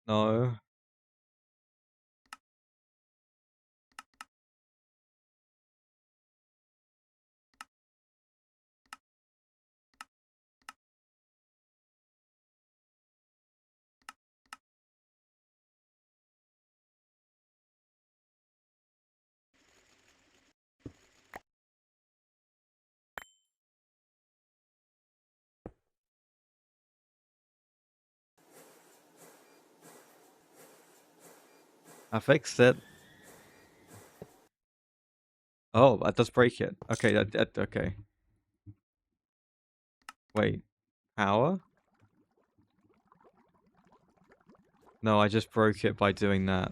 No. I fixed it. Oh, that does break it. Okay, okay. Wait, power? No, I just broke it by doing that.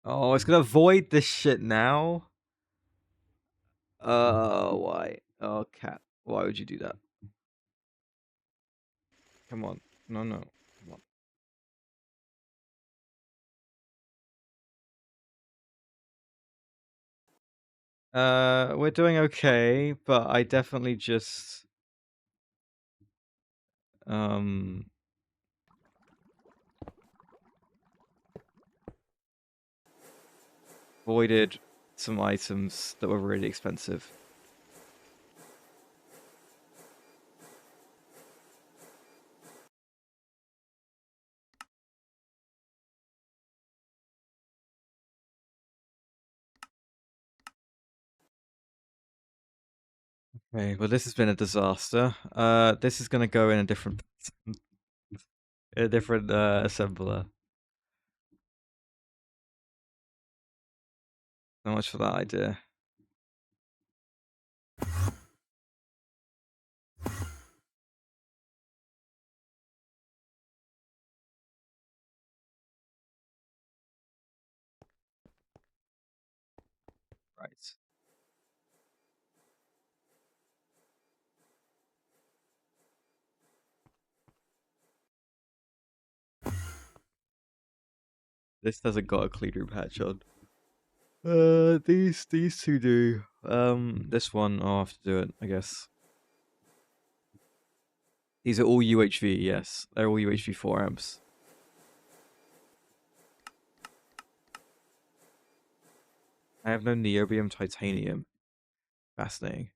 Oh, it's gonna void this shit now? Why? Oh, cat. Why would you do that? Come on. No, no. Come on. We're doing okay, but I definitely just um voided some items that were really expensive. Okay, well this has been a disaster. This is gonna go in a different assembler. So much for that idea. Right. This hasn't got a clean room patch on. These two do. This one I'll have to do it, I guess. These are all UHV, yes. They're all UHV 4 amps. I have no niobium titanium. Fascinating.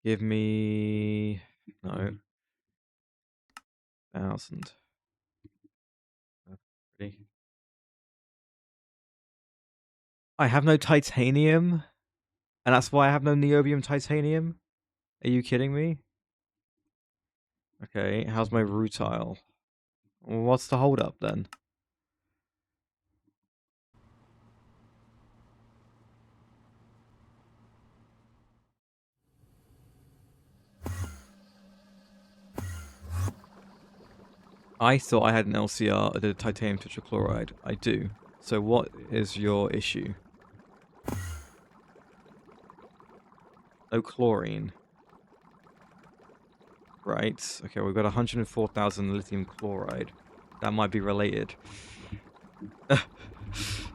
Give me no 1,000. Pretty. I have no titanium, and that's why I have no niobium titanium. Are you kidding me? Okay, how's my rutile? What's the hold up then? I thought I had an LCR that did titanium tetrachloride. I do. So what is your issue? No chlorine. Right. Okay, we've got 104,000 lithium chloride. That might be related.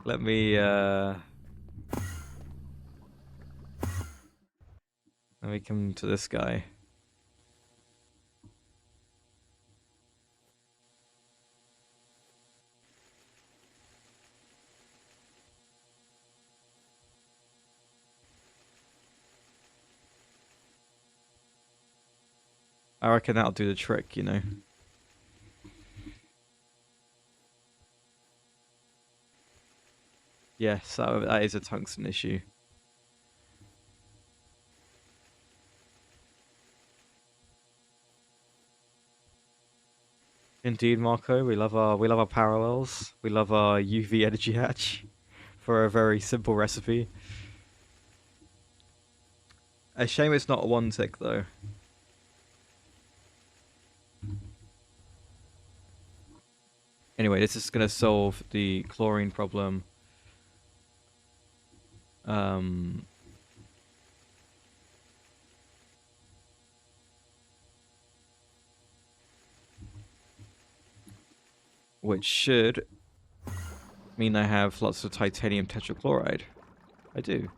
Let me come to this guy. I reckon that'll do the trick, you know. Yes, that is a tungsten issue. Indeed, Marco. We love our parallels. We love our UV energy hatch for a very simple recipe. A shame it's not a one tick though. Anyway, this is gonna solve the chlorine problem. Um, which should mean I have lots of titanium tetrachloride. I do.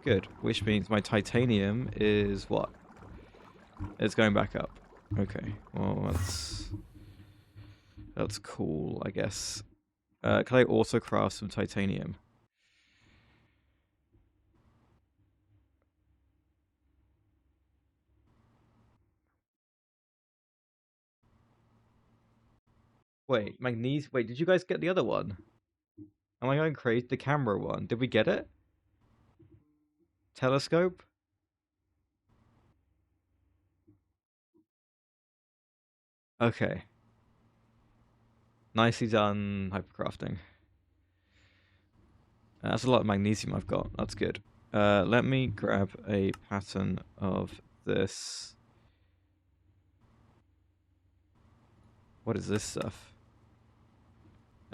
Good. Which means my titanium is what? It's going back up. Okay. Well, that's cool, I guess. Can I also craft some titanium? Wait, magnesium. Wait, did you guys get the other one? Am I going crazy? The camera one. Did we get it? Telescope? Okay. Nicely done, hypercrafting. That's a lot of magnesium I've got. That's good. Let me grab a pattern of this. What is this stuff?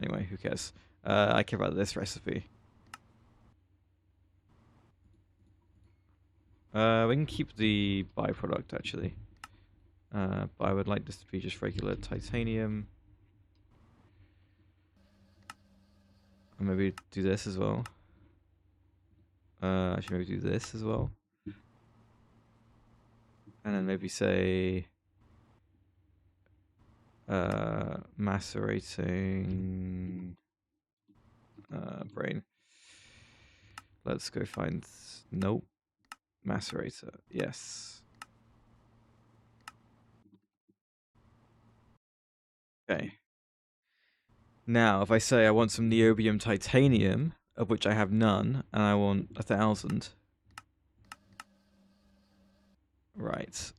Anyway, who cares? I care about this recipe. We can keep the byproduct, actually. But I would like this to be just regular titanium. And maybe do this as well. Actually, maybe do this as well. And then maybe say macerating Brain. Let's go find... Nope. Macerator. Yes. Okay. Now, if I say I want some niobium titanium, of which I have none, and I want 1,000. Right.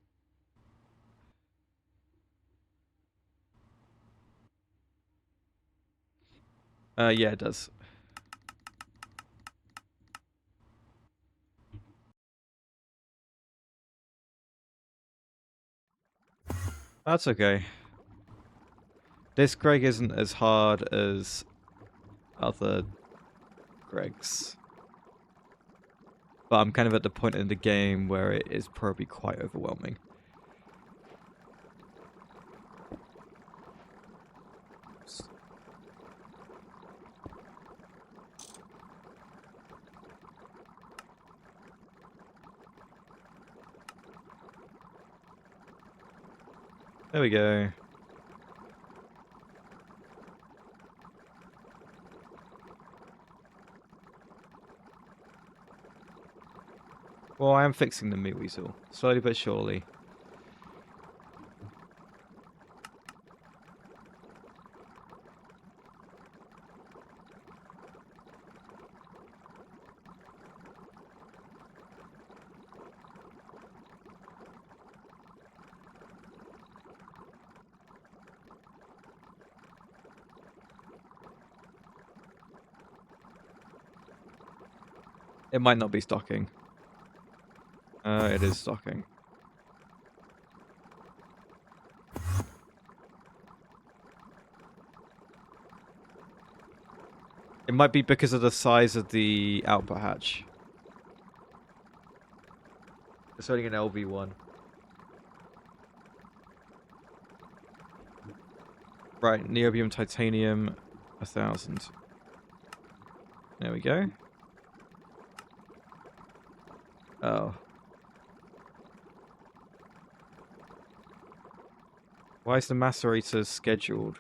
Yeah, it does. That's okay. This Greg isn't as hard as other Gregs. But I'm kind of at the point in the game where it is probably quite overwhelming. There we go. Well, I am fixing the meat weasel, slowly but surely. It might not be stocking. It is stocking. It might be because of the size of the output hatch. It's only an LV1. Right, niobium titanium, 1,000. There we go. Oh. Why is the macerator scheduled?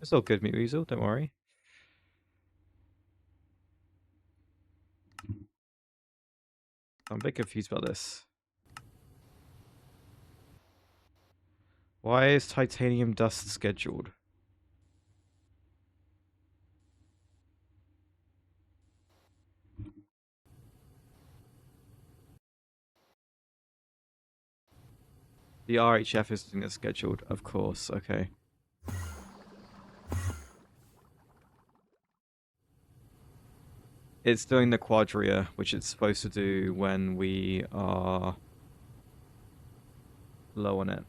It's all good, meat weasel, don't worry. I'm a bit confused about this. Why is titanium dust scheduled? The RHF is doing it scheduled, of course, okay. It's doing the quadria, which it's supposed to do when we are low on it.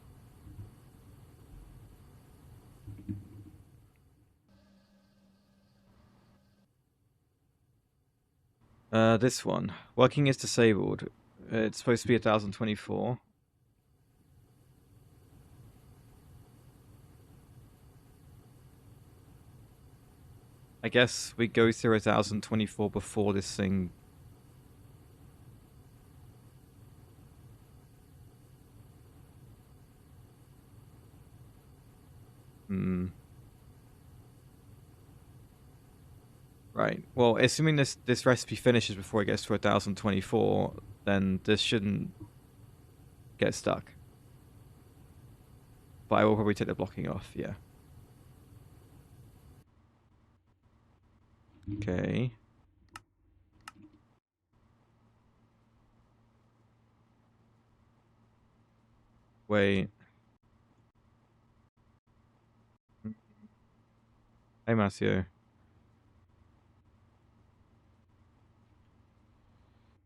This one. Working is disabled. It's supposed to be 1,024. I guess we go through 1,024 before this thing... Right. Well, assuming this recipe finishes before it gets to 1,024, then this shouldn't get stuck. But I will probably take the blocking off, yeah. Okay. Wait. Hey, Matthew.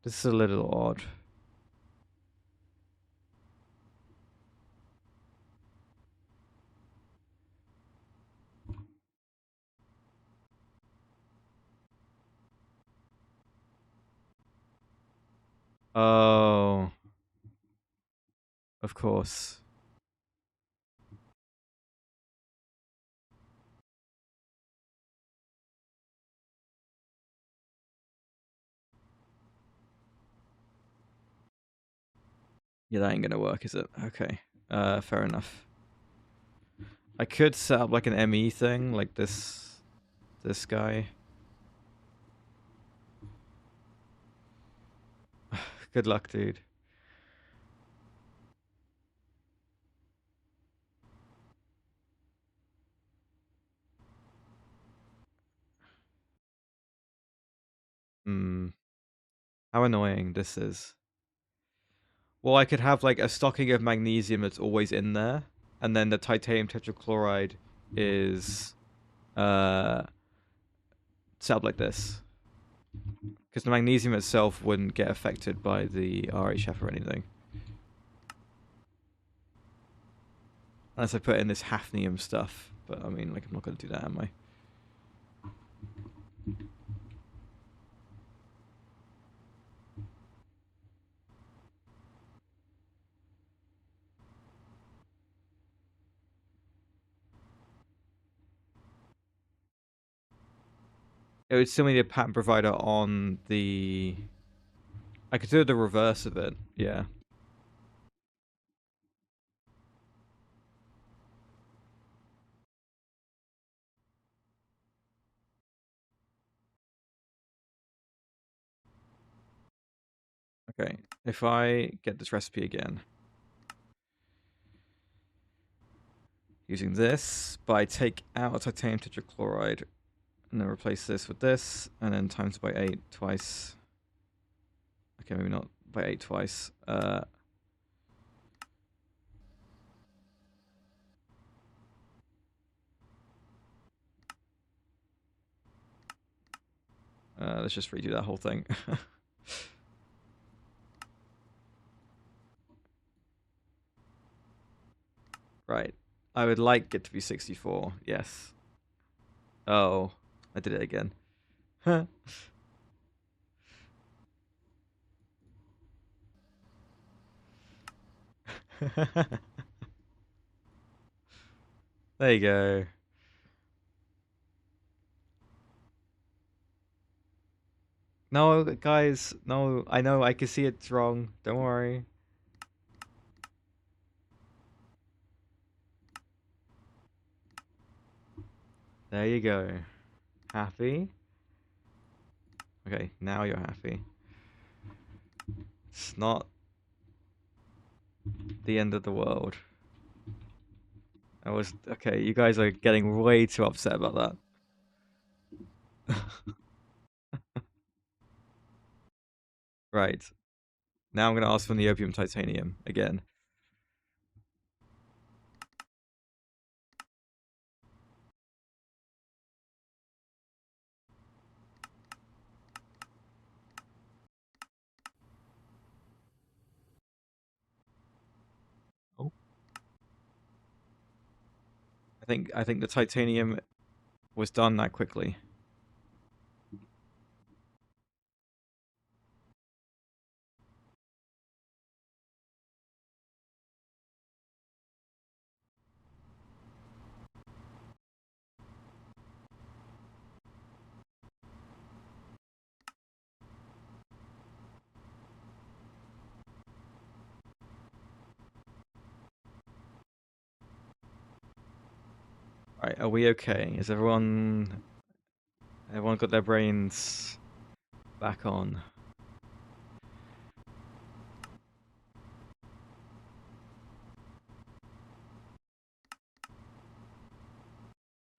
This is a little odd. Oh. Of course. Yeah, that ain't gonna work, is it? Okay. Fair enough. I could set up like an ME thing, like this guy. Good luck, dude. Hmm. How annoying this is. Well, I could have like a stocking of magnesium that's always in there, and then the titanium tetrachloride is set up like this. Because the magnesium itself wouldn't get affected by the RHF or anything. Unless I put in this hafnium stuff. But I mean, like, I'm not going to do that, am I? It would still need a patent provider on the... I could do the reverse of it, yeah. Okay, if I get this recipe again. Using this, but I take out a titanium tetrachloride and then replace this with this, and then times by 8 twice. Okay, maybe not by 8 twice. Let's just redo that whole thing. Right. I would like it to be 64, yes. Oh, I did it again. There you go. No, guys, no, I know, I can see it's wrong. Don't worry. There you go. Happy? Okay, now you're happy. It's not the end of the world. I was... Okay, you guys are getting way too upset about that. Right. Now I'm going to ask for niobium titanium again. Oh. I think the titanium was done that quickly. Right, are we okay? Is everyone got their brains back on?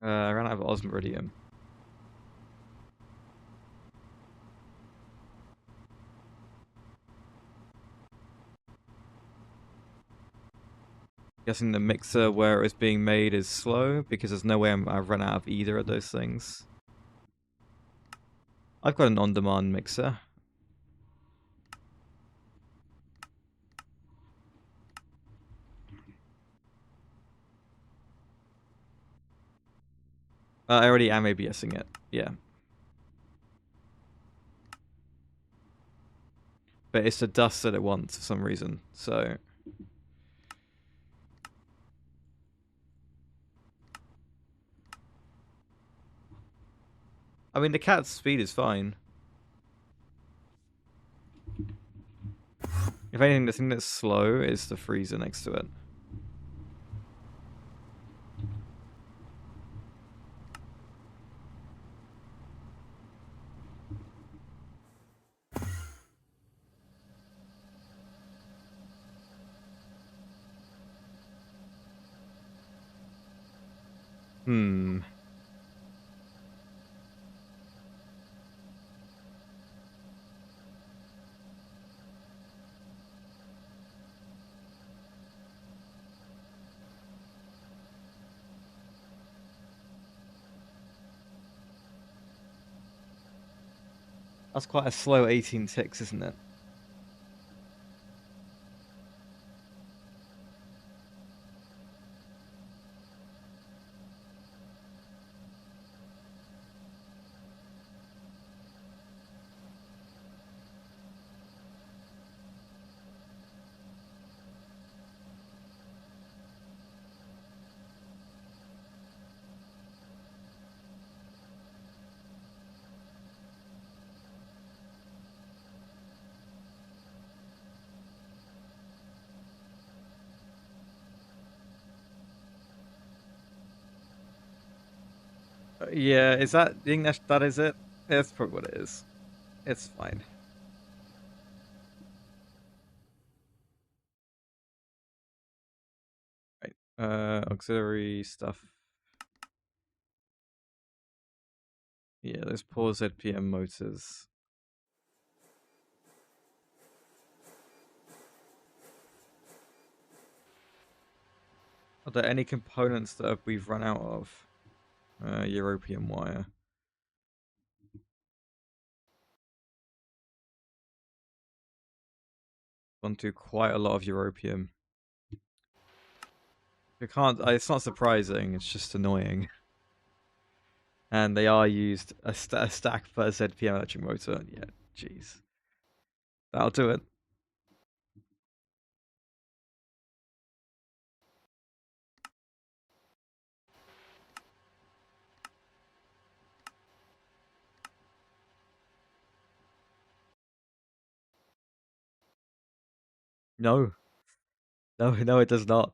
I ran out of osmiridium. Guessing the mixer where it was being made is slow because there's no way I've run out of either of those things. I've got an on-demand mixer. I already am ABSing it, yeah. But it's the dust that it wants for some reason, so... I mean, the cat's speed is fine. If anything, the thing that's slow is the freezer next to it. Hmm. That's quite a slow 18 ticks, isn't it? Yeah, is that, you think that is it? That's probably what it is. It's fine. Right. Auxiliary stuff. Yeah, those poor ZPM motors. Are there any components that we've run out of? European wire. Gone to quite a lot of European. You can't. It's not surprising. It's just annoying. And they are used a stack per ZPM electric motor. Yeah, jeez. That'll do it. No, no, it does not.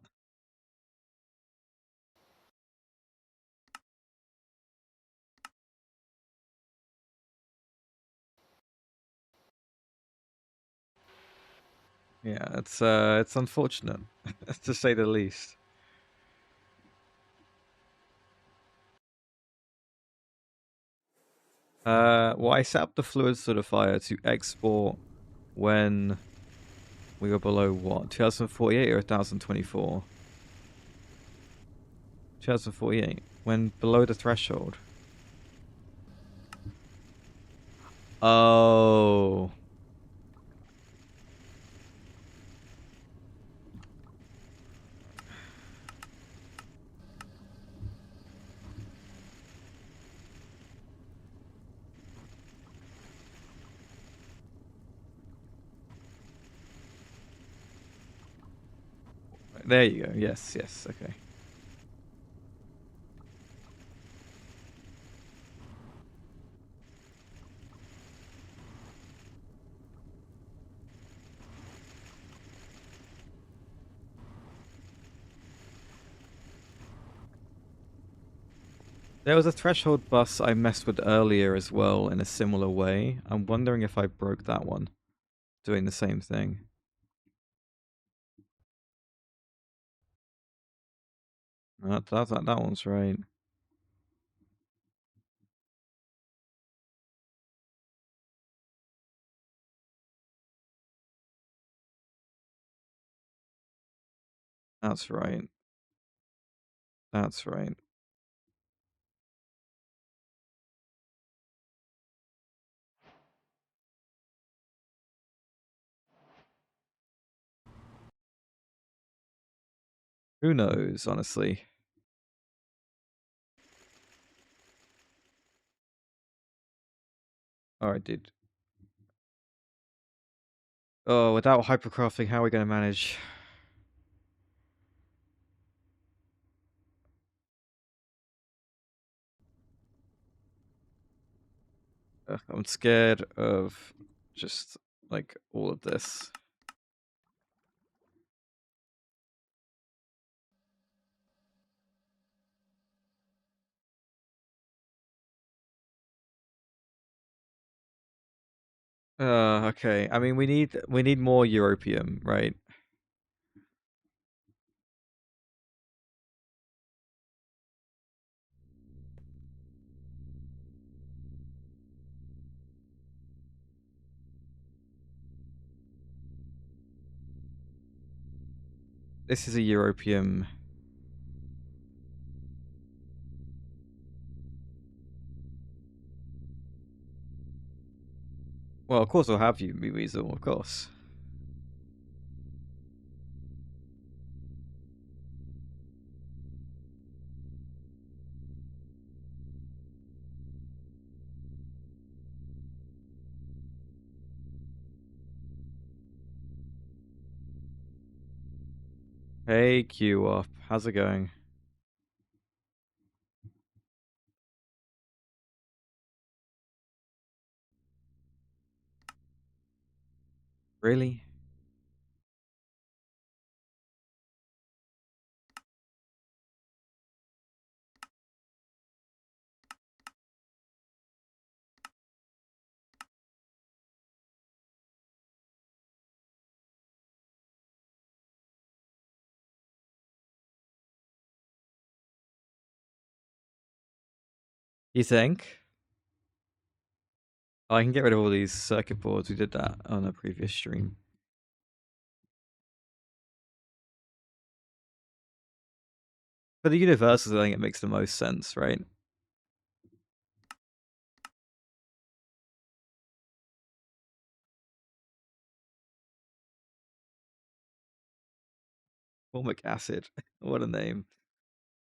Yeah, it's unfortunate, to say the least. Well, I set up the fluid solidifier to export when we were below what? 2048 or 1024? 2048. When below the threshold. Oh. There you go. Yes, yes, okay. There was a threshold bus I messed with earlier as well in a similar way. I'm wondering if I broke that one, doing the same thing. That one's right. That's right. That's right. Who knows, honestly? Alright, dude. Oh, without hypercrafting, how are we going to manage? I'm scared of just like all of this. Okay. I mean, we need more europium, right? This is a europium. Well, of course I'll have you, Weasel, of course. Hey, Q-Op. How's it going? Really? You think? Oh, I can get rid of all these circuit boards. We did that on a previous stream. For the universals, I think it makes the most sense, right? Formic acid. What a name.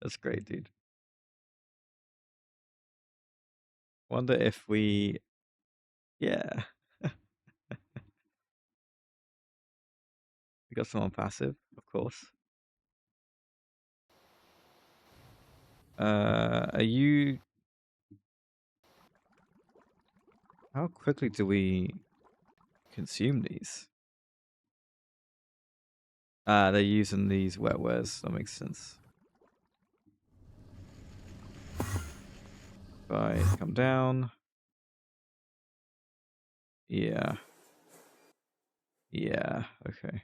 That's great, dude. Wonder if we... Yeah. We got someone passive, of course. Are you... How quickly do we consume these? Ah, they're using these wetwares. That makes sense. Right, come down. Yeah. Yeah, okay.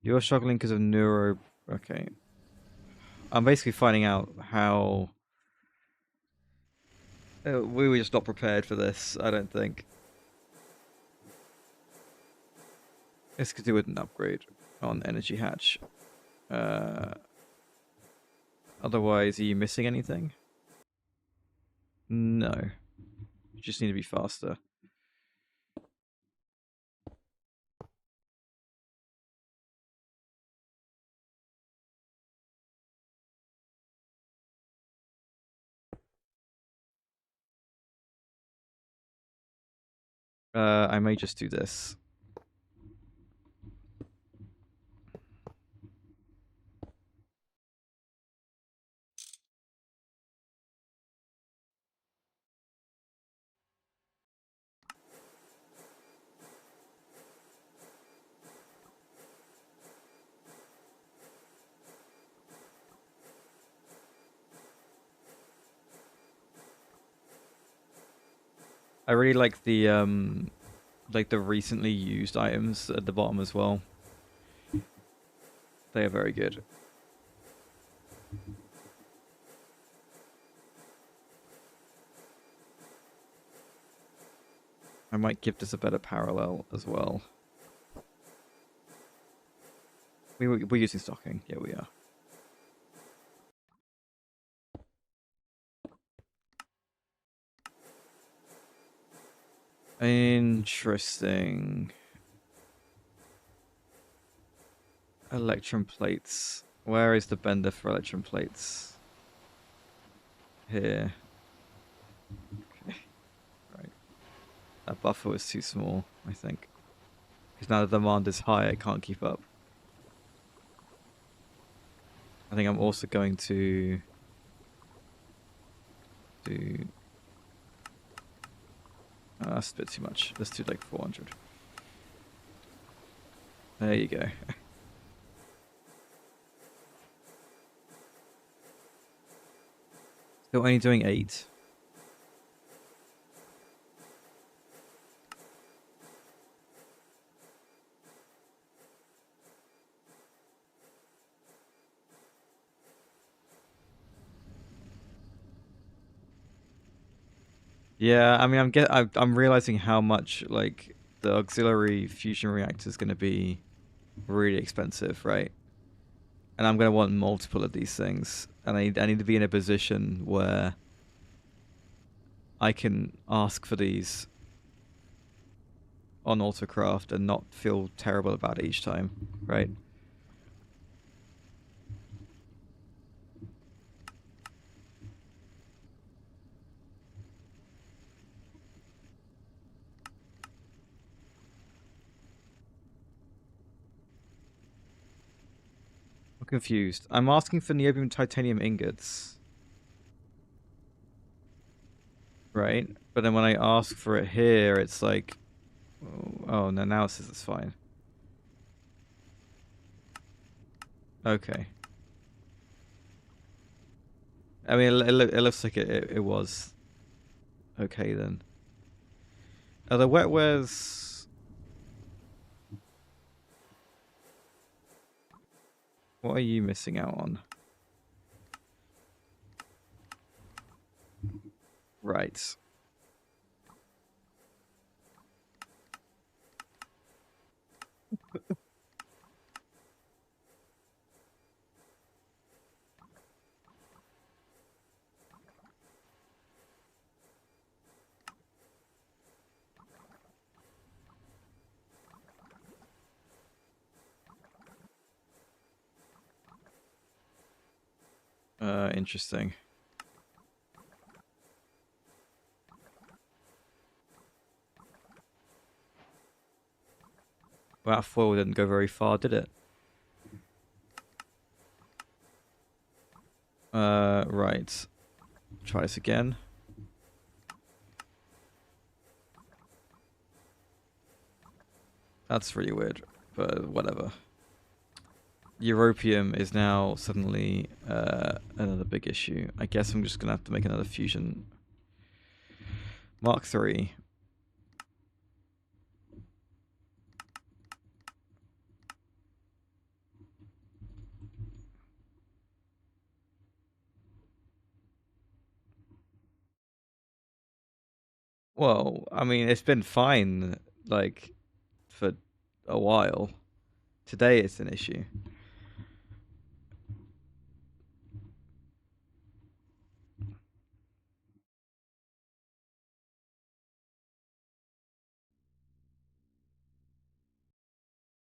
You're struggling because of neuro... Okay. I'm basically finding out how... we were just not prepared for this, I don't think. It's to do with an upgrade on Energy Hatch. Otherwise, are you missing anything? No. You just need to be faster. I may just do this. I really like the recently used items at the bottom as well. They are very good. I might give this a better parallel as well. We're using stocking. Yeah, we are. Interesting. Electron plates. Where is the bender for electron plates? Here. Okay. Right. That buffer was too small, I think. Because now the demand is high, I can't keep up. I think I'm also going to do Oh, that's a bit too much. Let's do like 400. There you go. Still only doing 8. Yeah, I mean, I'm realizing how much like the auxiliary fusion reactor is going to be really expensive, right? And I'm going to want multiple of these things, and I need to be in a position where I can ask for these on Autocraft and not feel terrible about it each time, right? I'm confused. I'm asking for niobium titanium ingots, right? But then when I ask for it here, it's like, oh no, now it says it's fine. Okay. I mean, it looks like it was okay then. Are the wetwares? What are you missing out on? Right. Interesting. Well, that foil didn't go very far, did it? Right. Try this again. That's really weird, but whatever. Europium is now suddenly another big issue. I guess I'm just gonna have to make another fusion. Mark 3. Well, I mean, it's been fine, like, for a while. Today it's an issue.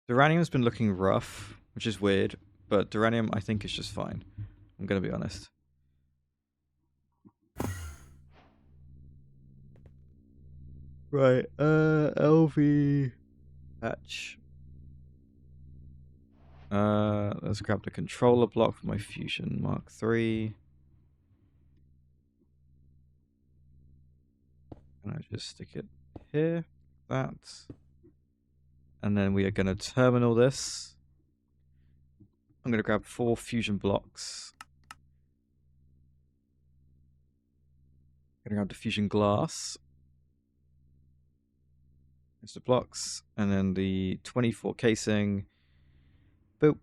Duranium's been looking rough, which is weird, but Duranium I think is just fine. I'm gonna be honest. Right, LV patch. Let's grab the controller block for my Fusion Mark 3. And I just stick it here, that. And then we are gonna terminal this. I'm gonna grab 4 fusion blocks. I'm gonna grab the fusion glass. There's the blocks, and then the 24 casing. Boop.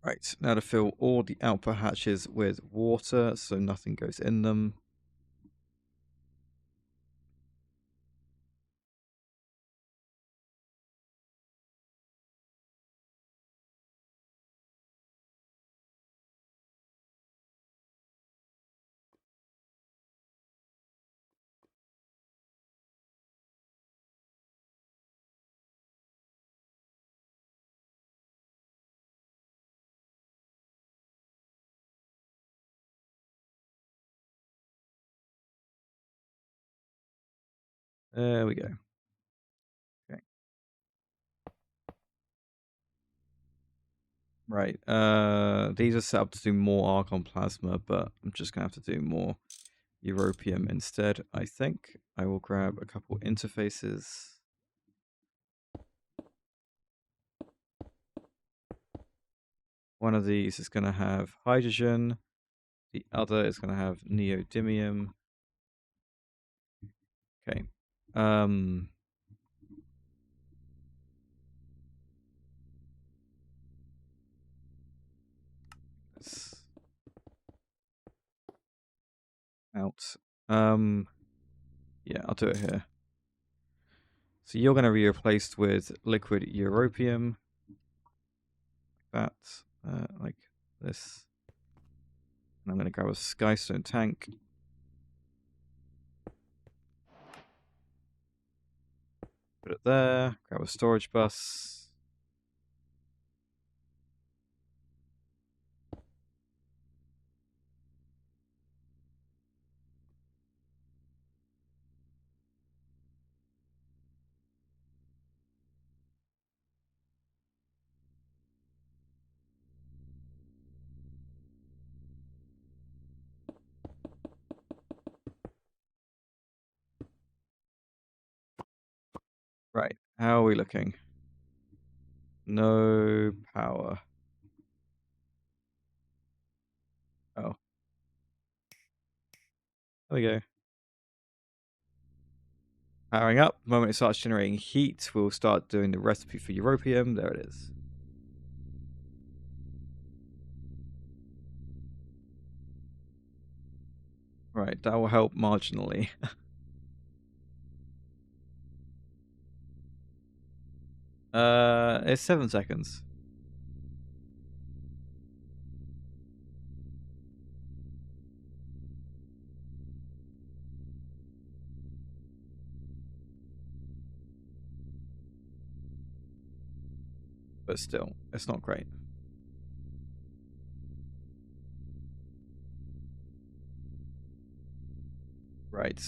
Right, now to fill all the output hatches with water so nothing goes in them. There we go. Okay. Right. These are set up to do more argon plasma, but I'm just gonna have to do more Europium instead, I think. I will grab a couple interfaces. One of these is going to have hydrogen. The other is going to have neodymium. Okay. Out. Yeah, I'll do it here. So you're going to be replaced with liquid europium. Like that. Like this. And I'm going to grab a skystone tank. Put it there. Grab a storage bus. Right. How are we looking? No power. Oh. There we go. Powering up. The moment it starts generating heat, we'll start doing the recipe for europium. There it is. Right, that will help marginally. It's 7 seconds. But still, it's not great. Right.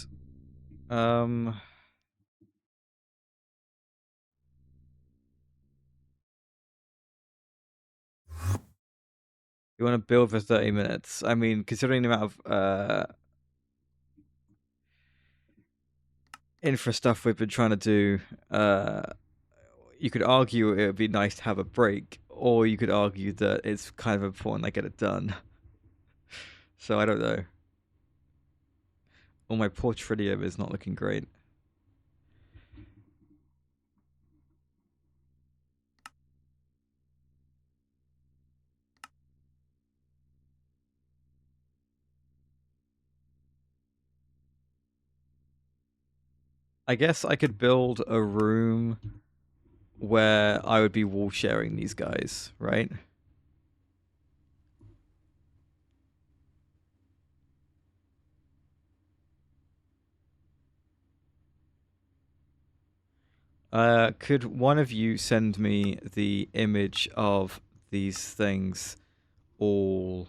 You want to build for 30 minutes. I mean, considering the amount of infra stuff we've been trying to do, you could argue it would be nice to have a break, or you could argue that it's kind of important I get it done. So I don't know. Oh, my poor tritium is not looking great. I guess I could build a room where I would be wall sharing these guys, right? Could one of you send me the image of these things all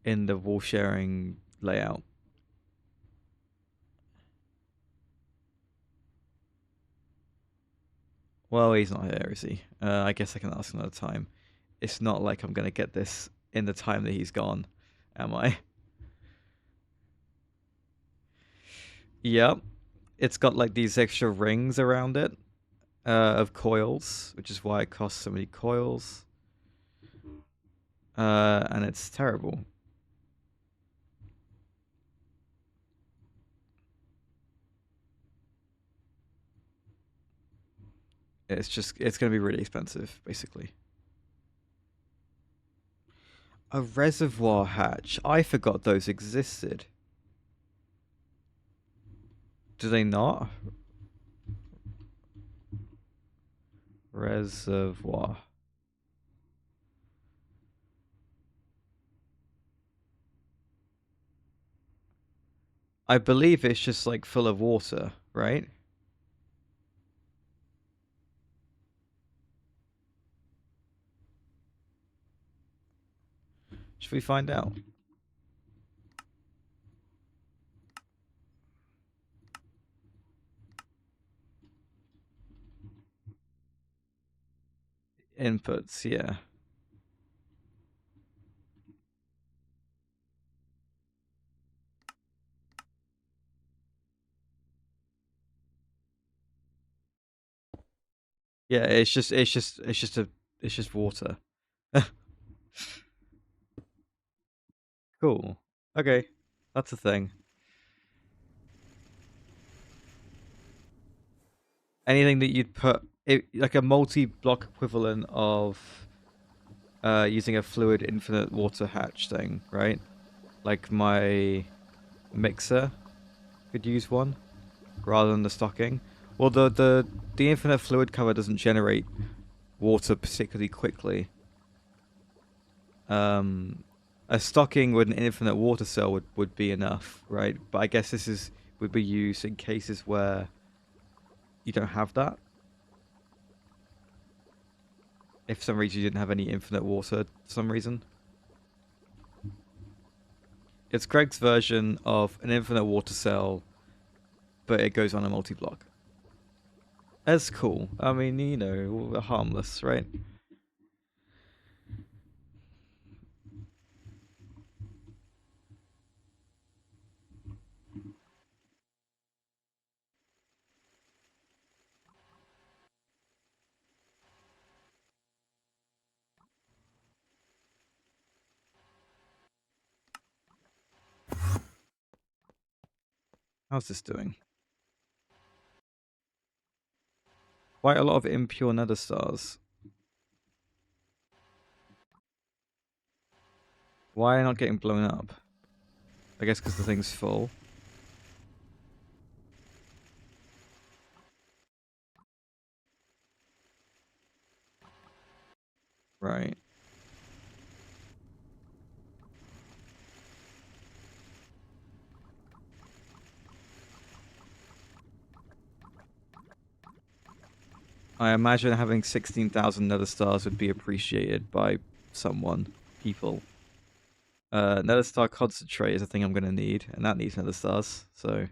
in the wall sharing layout? Well, he's not here, is he? I guess I can ask another time. It's not like I'm going to get this in the time that he's gone, am I? Yep. It's got like these extra rings around it of coils, which is why it costs so many coils. And it's terrible. It's going to be really expensive, basically. A reservoir hatch. I forgot those existed. Do they not? Reservoir. I believe it's just like full of water, right? Should we find out? Inputs, yeah. Yeah, it's just water. Cool. Okay, that's a thing. Anything that you'd put like a multi-block equivalent of using a fluid infinite water hatch thing, right? Like my mixer could use one rather than the stocking. Well, the infinite fluid cover doesn't generate water particularly quickly. A stocking with an infinite water cell would be enough, right? But I guess would be used in cases where you don't have that. If for some reason you didn't have any infinite water for some reason. It's Greg's version of an infinite water cell, but it goes on a multi-block. That's cool. I mean, you know, harmless, right? How's this doing? Quite a lot of impure nether stars. Why are they not getting blown up? I guess because the thing's full. Right. I imagine having 16,000 nether stars would be appreciated by someone, people. Nether star concentrate is a thing I'm going to need, and that needs nether stars, so...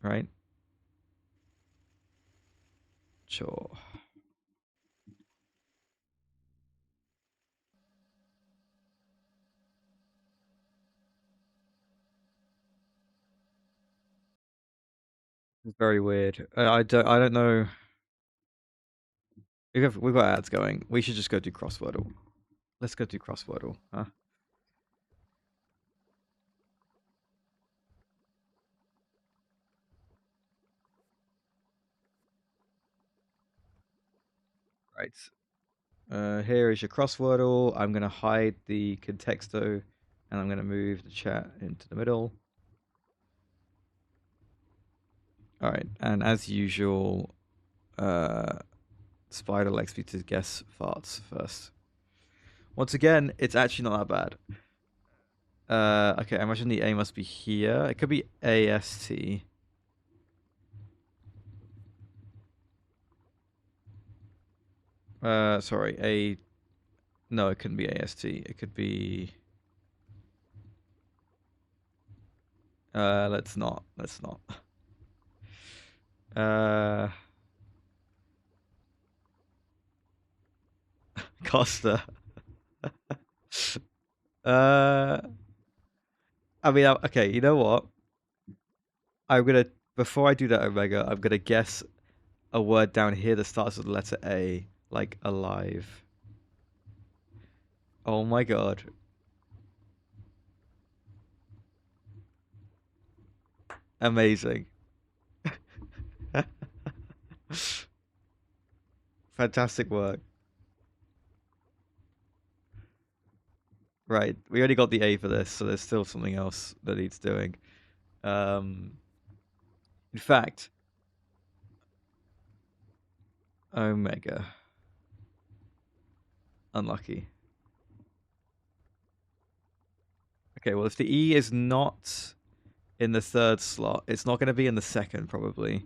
Right? Sure. It's very weird. I don't know. We've got ads going. We should just go do crosswordle. Let's go do crosswordle, huh? Right. Here is your crosswordle. I'm gonna hide the contexto, and I'm gonna move the chat into the middle. All right, and as usual, Spider likes me to guess farts first. Once again, it's actually not that bad. Okay, I imagine the A must be here. It could be AST. Sorry, A. No, it couldn't be AST. It could be. Let's not. Let's not. Costa. uh, I mean, okay. You know what? I'm gonna before I do that, Omega. I'm gonna guess a word down here that starts with the letter A, like alive. Oh my god. Amazing. Fantastic work. Right, we only got the A for this, so there's still something else that needs doing. In fact, Omega. Unlucky. Okay, well, if the E is not in the third slot, it's not going to be in the second, probably.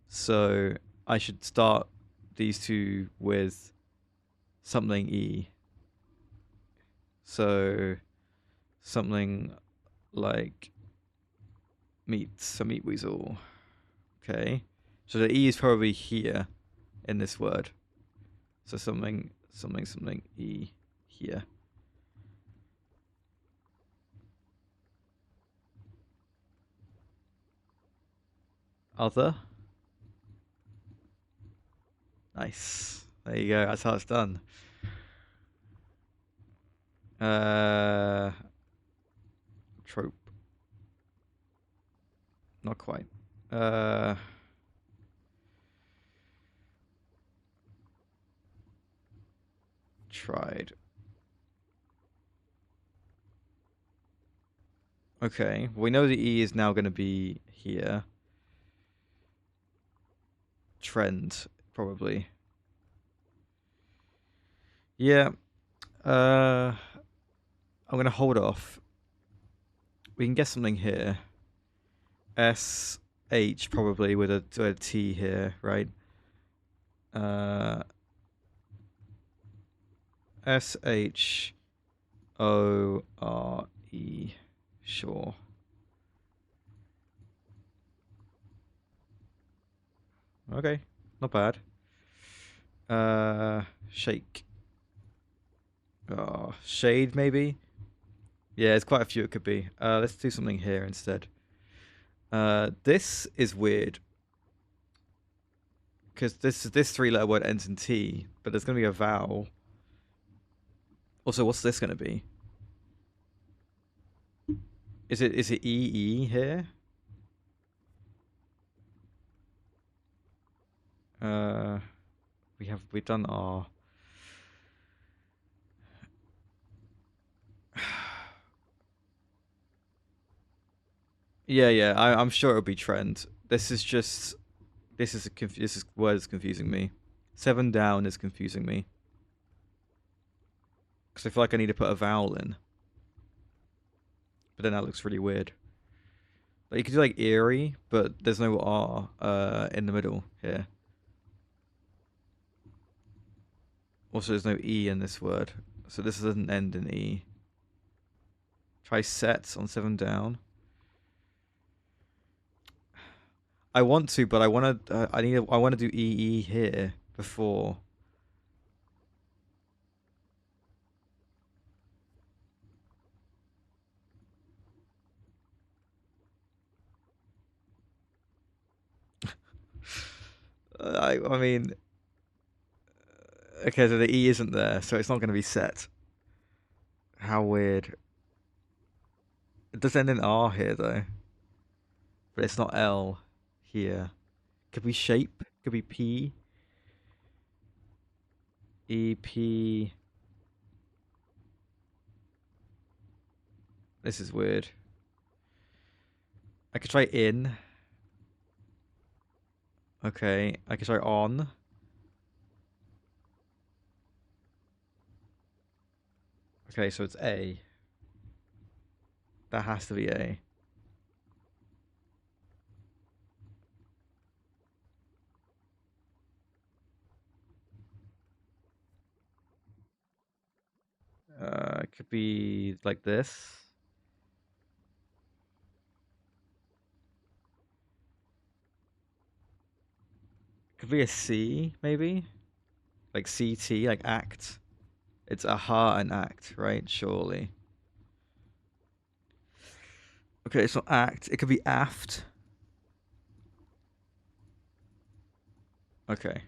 So I should start these two with something E. So something like meat, so meat weasel. Okay. So the E is probably here in this word. So something E here. Other. Nice. There you go. That's how it's done. Uh, trope. Not quite. Tried. Okay. We know the E is now going to be here. Trend, probably. Yeah. I'm going to hold off. We can get something here. SH probably with a T here, right? SHORE. Sure. Okay, not bad. Shake. Oh, shade maybe? Yeah, there's quite a few it could be. Let's do something here instead. This is weird. Because this three-letter word ends in T, but there's gonna be a vowel. Also, what's this gonna be? Is it EE here? We've done R. Yeah, I'm sure it'll be trend. This is word is confusing me. 7 down is confusing me. Because I feel like I need to put a vowel in. But then that looks really weird. Like you could do like eerie, but there's no R in the middle here. Also, there's no E in this word. So this doesn't end in E. Try set on 7 down. I want to, but I want to. I want to do EE here before. I mean, okay, so the E isn't there, so it's not going to be set. How weird. It does end in R here though, but it's not L here. Could be shape. Could be P. E P. This is weird. I could try in. Okay, I could try on. Okay, so it's A. That has to be A. It could be like this. Could be a C, maybe? Like CT, like act. It's aha and act, right? Surely. Okay, it's not act. It could be aft. Okay.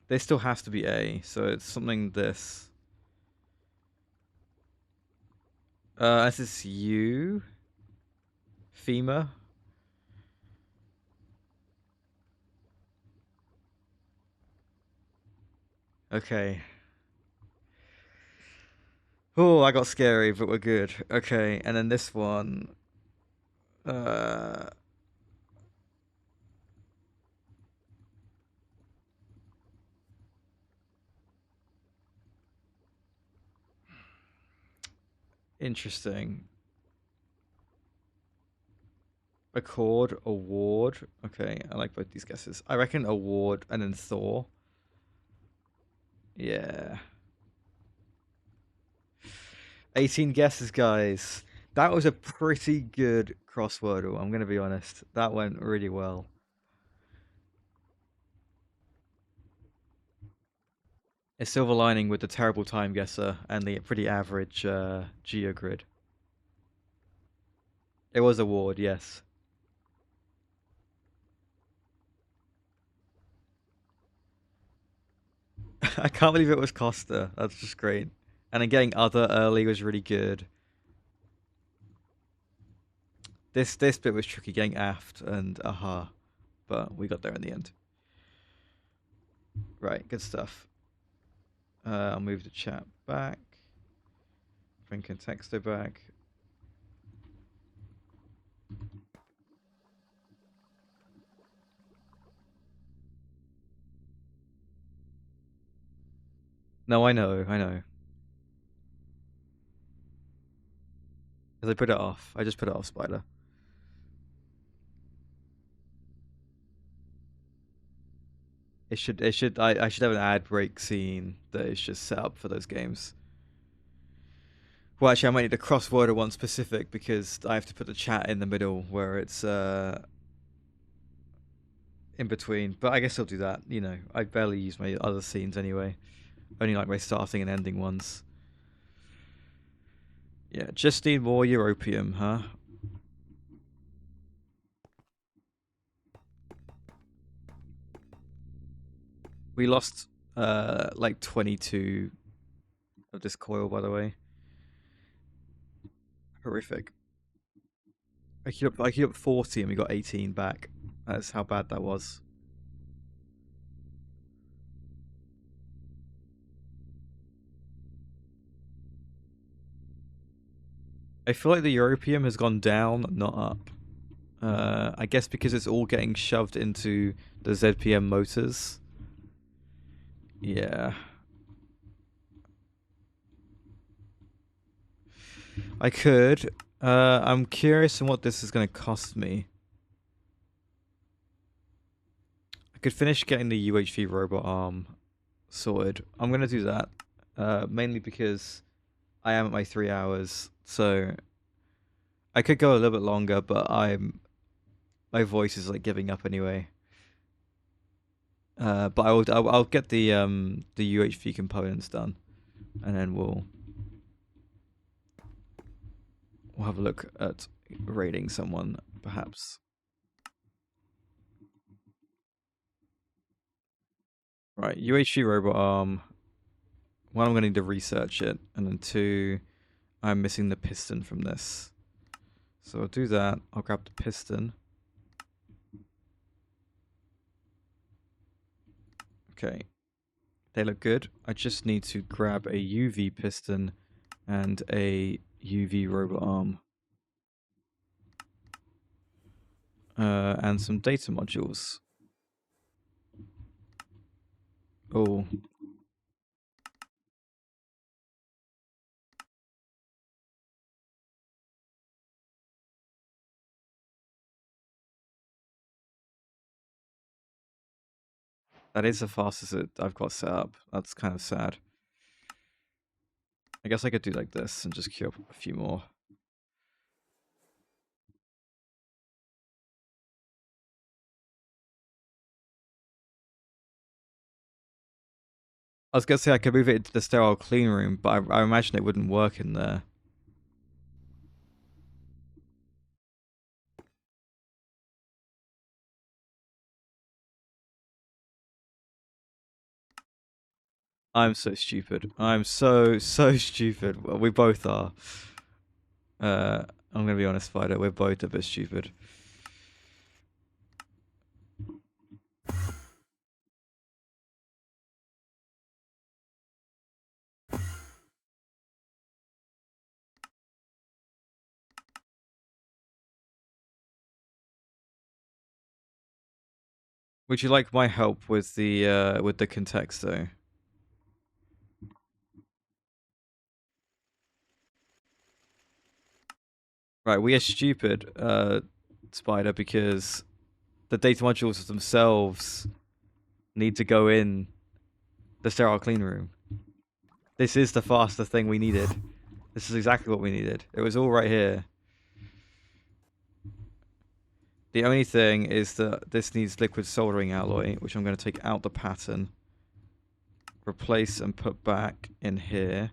This still has to be A, so it's something this. This is U. Femur. Okay. Oh, I got scary, but we're good. Okay, and then this one. Uh, Interesting. Accord, award. Okay, I like both these guesses. I reckon award and then Thor. Yeah. 18 guesses, guys. That was a pretty good crosswordle, I'm going to be honest. That went really well. A silver lining with the terrible time guesser and the pretty average geogrid. It was a ward, yes. I can't believe it was Costa. That's just great. And then getting other early was really good. This bit was tricky, getting aft and aha, but we got there in the end. Right, good stuff. I'll move the chat back. Bring Contexto back. No, I know. As I put it off. I just put it off, Spider. I should have an ad break scene that is just set up for those games. Well, actually, I might need a crossword one specific because I have to put the chat in the middle where it's in between. But I guess I'll do that. You know, I barely use my other scenes anyway. Only like my starting and ending ones. Yeah, just need more Europium, huh? We lost like 22 of this coil, by the way. Horrific. I queued up 40 and we got 18 back. That's how bad that was. I feel like the Europium has gone down, not up. I guess because it's all getting shoved into the ZPM motors. Yeah. I could. I'm curious on what this is going to cost me. I could finish getting the UHV robot arm sorted. I'm going to do that. Mainly because I am at my 3 hours. So I could go a little bit longer, but my voice is like giving up anyway. But I'll get the UHV components done, and then we'll have a look at raiding someone, perhaps. Right, UHV robot arm. One, I'm going to need to research it, and then two, I'm missing the piston from this. So I'll do that. I'll grab the piston. Okay, they look good. I just need to grab a UV piston and a UV robot arm. And some data modules. Oh. That is the fastest I've got set up. That's kind of sad. I guess I could do like this and just queue up a few more. I was gonna say I could move it into the sterile clean room, but I imagine it wouldn't work in there. I'm so stupid. I'm so stupid. Well, we both are. I'm gonna be honest, Spider. We're both a bit stupid. Would you like my help with the contexto? Right, we are stupid, Spider, because the data modules themselves need to go in the sterile clean room. This is the faster thing we needed. This is exactly what we needed. It was all right here. The only thing is that this needs liquid soldering alloy, which I'm going to take out the pattern, replace and put back in here.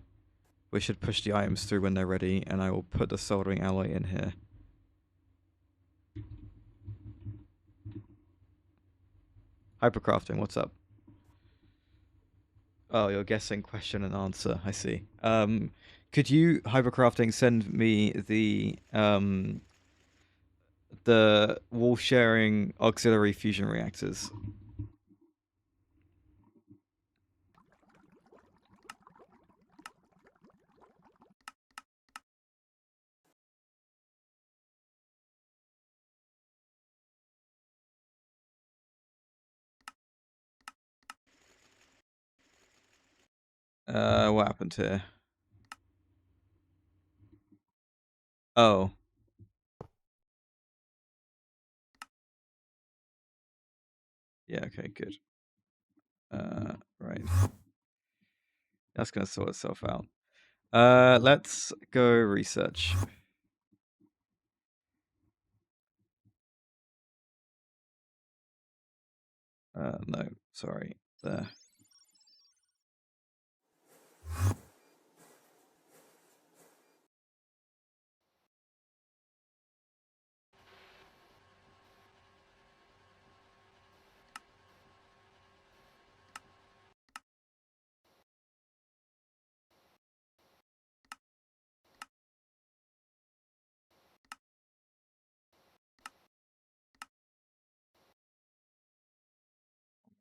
We should push the items through when they're ready, and I will put the soldering alloy in here. Hypercrafting, what's up? Oh, you're guessing question and answer. I see. Could you, Hypercrafting, send me the wall sharing auxiliary fusion reactors? What happened here? Oh. Yeah, okay, good. Right. That's gonna sort itself out. Let's go research. No, sorry. There.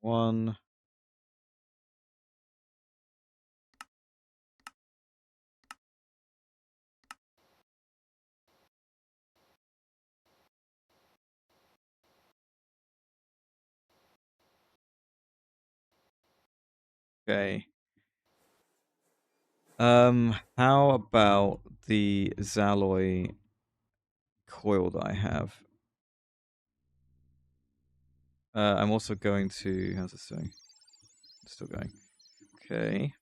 One. Okay. How about the Zalloy coil that I have? I'm also going to. How's this doing? Still going. Okay.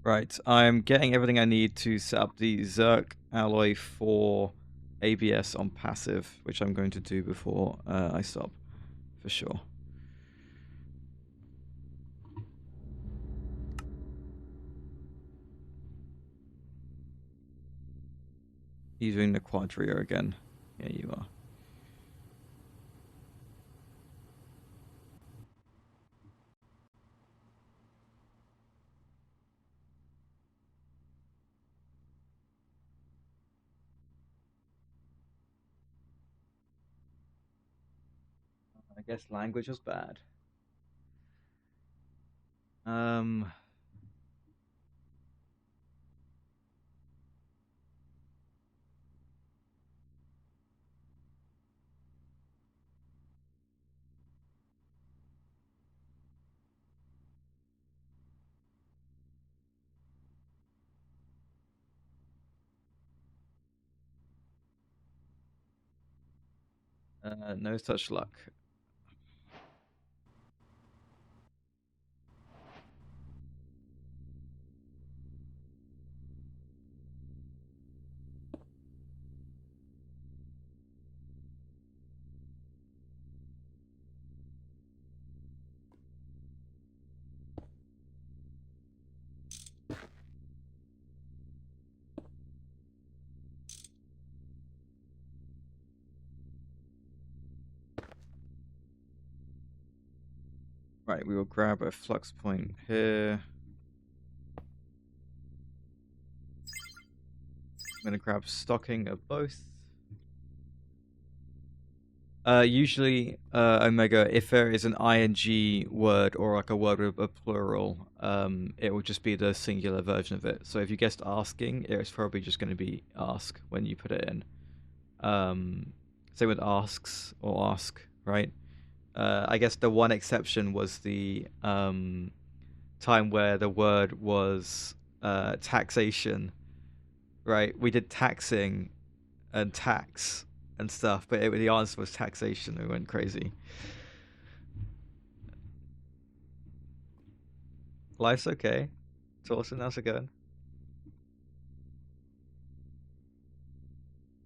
Right, I'm getting everything I need to set up the Zerk alloy for ABS on passive, which I'm going to do before I stop, for sure. You doing the Quadria again? Yeah, you are. I guess language was bad. No such luck. Right, we will grab a flux point here. I'm going to grab stocking of both. Usually, Omega, if there is an ing word or like a word with a plural, it will just be the singular version of it. So if you guessed asking, it's probably just going to be ask when you put it in. Same with asks or ask, right? I guess the one exception was the time where the word was taxation, right? We did taxing and tax and stuff, but the answer was taxation. We went crazy. Life's okay. Torsten, how's it going?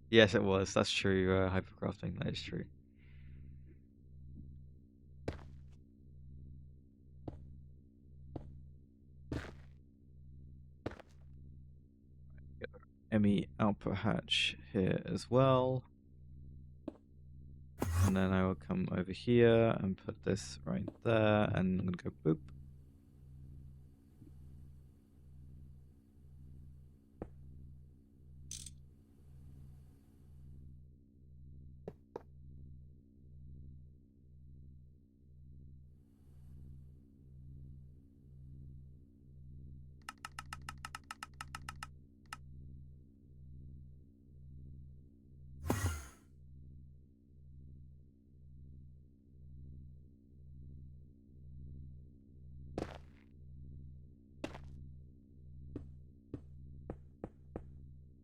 Yes, it was. That's true. Hypercrafting. That is true. ME output hatch here as well. And then I will come over here and put this right there, and I'm gonna go boop.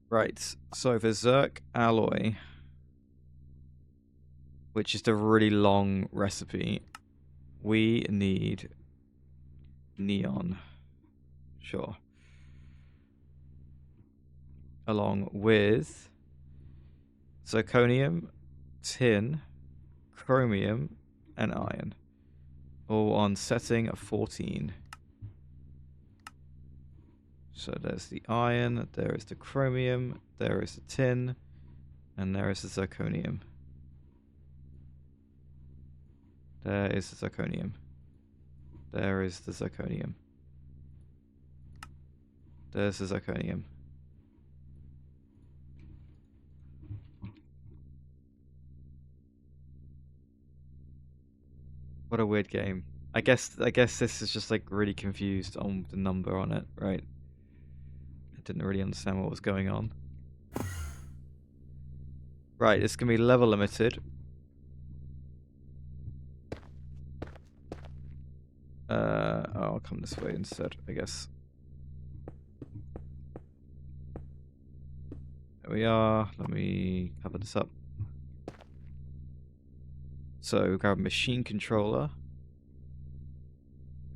Right, so for Zerk alloy, which is the really long recipe, we need neon. Sure. Along with zirconium, tin, chromium, and iron. All on setting of 14. So there's the iron, there is the chromium, there is the tin, and there is the zirconium. There is the zirconium. There is the zirconium. There's the zirconium. What a weird game. I guess this is just like really confused on the number on it, right? I didn't really understand what was going on. Right, it's gonna be level limited. I'll come this way instead, I guess. There we are. Let me cover this up. So grab a machine controller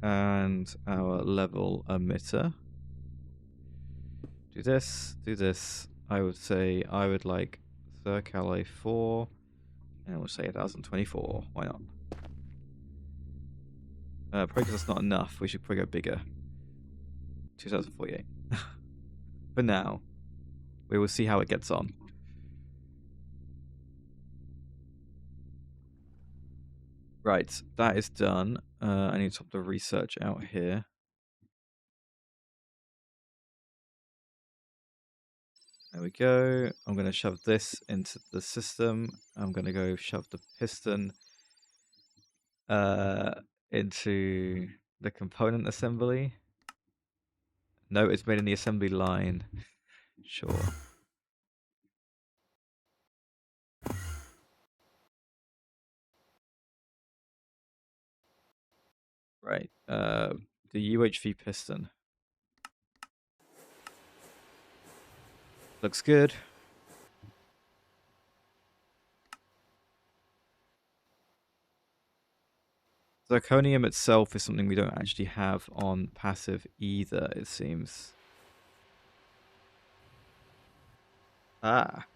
and our level emitter. Do this, do this. I would say I would like Zerk Alloy 4, and we'll say 1024. Why not? Probably because that's not enough. We should probably go bigger. 2048. For now, we will see how it gets on. Right, that is done. I need to pop the research out here. There we go. I'm going to shove this into the system. I'm going to go shove the piston into the component assembly. No, it's made in the assembly line. Sure. Right. The UHV piston. Looks good. Zirconium itself is something we don't actually have on passive either, it seems. Ah.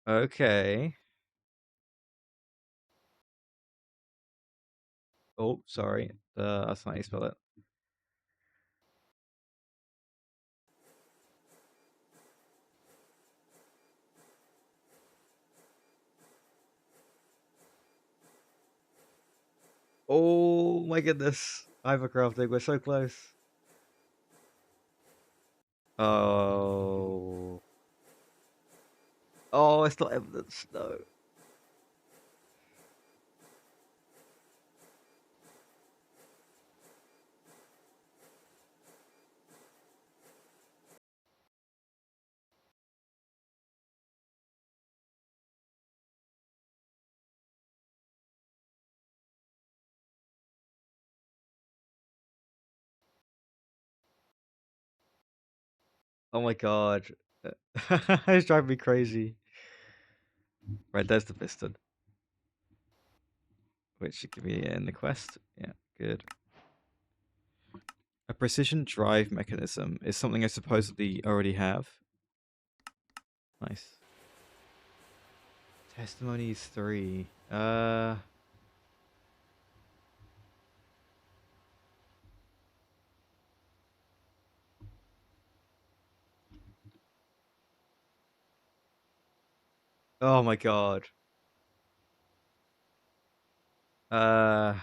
Okay. Oh, sorry. That's not how you spell it. Oh my goodness. Hypercrafting, we're so close. Oh. Oh, it's not evidence. No. Oh my god. It's driving me crazy. Right, there's the piston. Which should give me in the quest. Yeah, good. A precision drive mechanism is something I supposedly already have. Nice. Testimonies 3. Oh my god. Uh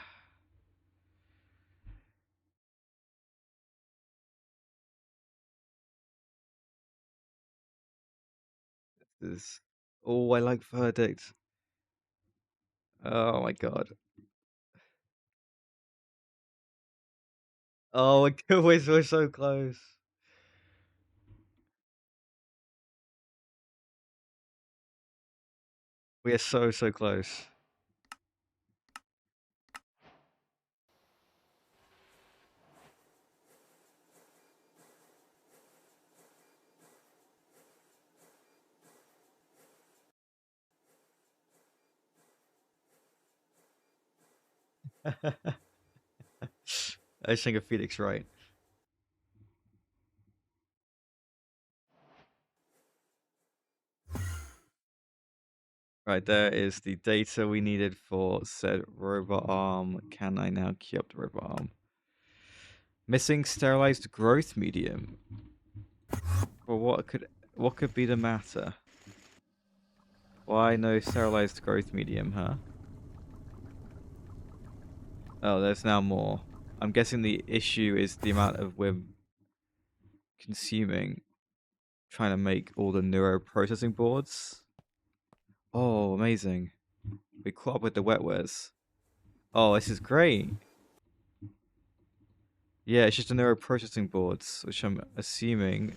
this. Oh, I like verdict. Oh my god. Oh my god, we're so close. We are so close. I just think of Felix right. Right, there is the data we needed for said robot arm. Can I now queue up the robot arm? Missing sterilized growth medium. Well, what could be the matter? Why no sterilized growth medium, huh? Oh, there's now more. I'm guessing the issue is the amount of we're consuming, trying to make all the neuro processing boards. Oh, amazing. We caught up with the wetwares. Oh, this is great. Yeah, it's just the neuro processing boards, which I'm assuming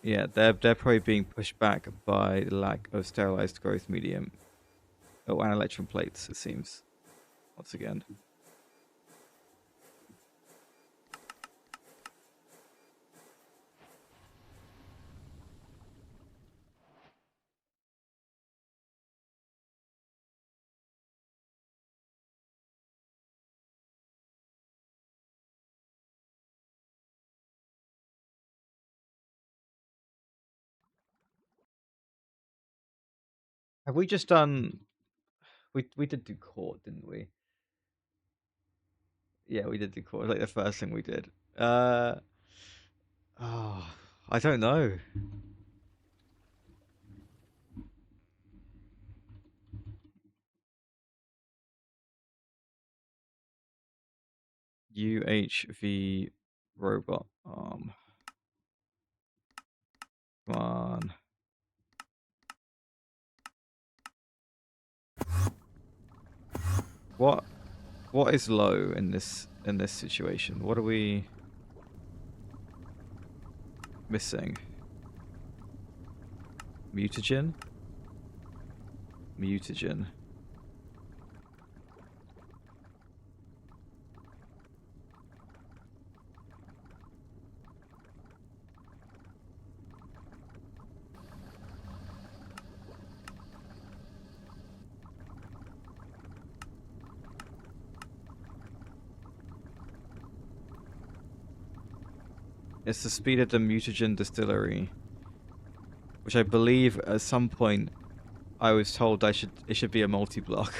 yeah, they're probably being pushed back by the lack of sterilized growth medium. Oh, and electron plates, it seems. Once again. Have we just done? We did do court, didn't we? Yeah, we did do court. Like the first thing we did. Uh oh, I don't know. UHV robot arm. Come on. What is low in this situation? What are we missing? Mutagen? Mutagen. It's the speed of the mutagen distillery, which I believe at some point I was told it should be a multi-block.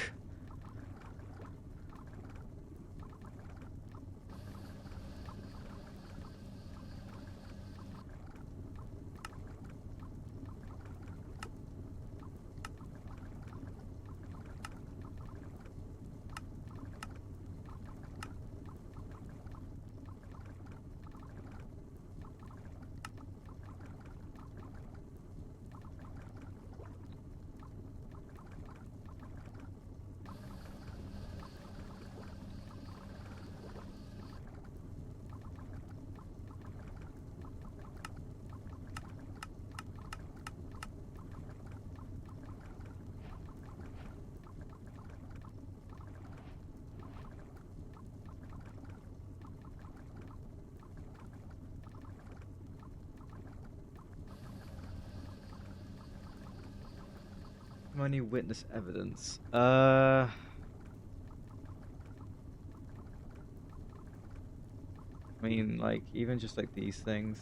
Testimony, witness, evidence. I mean, like, even just like these things.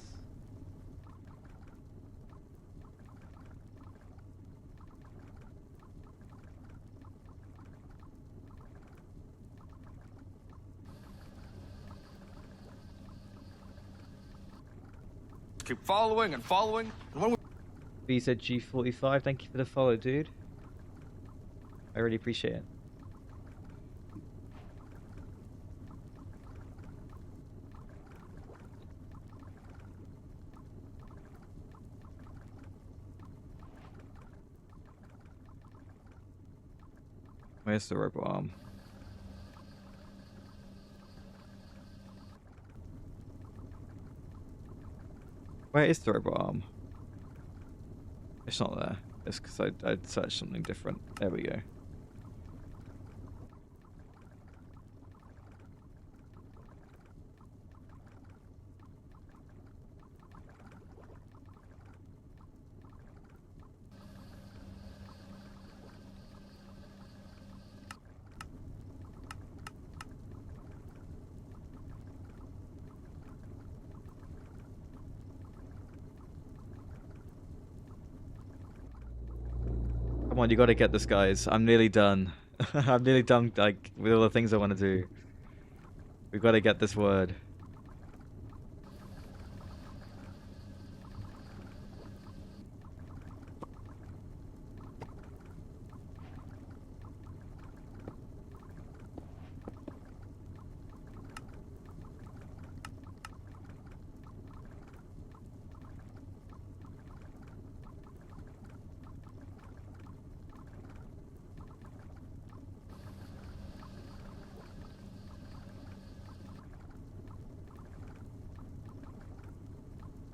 Keep following and following, and when we... B said G45. Thank you for the follow, dude. I really appreciate it. Where's the robot arm? Where is the robot arm? It's not there. It's because I'd searched something different. There we go. Come on, you gotta get this, guys. I'm nearly done. I'm nearly done, like, with all the things I want to do. We've got to get this word.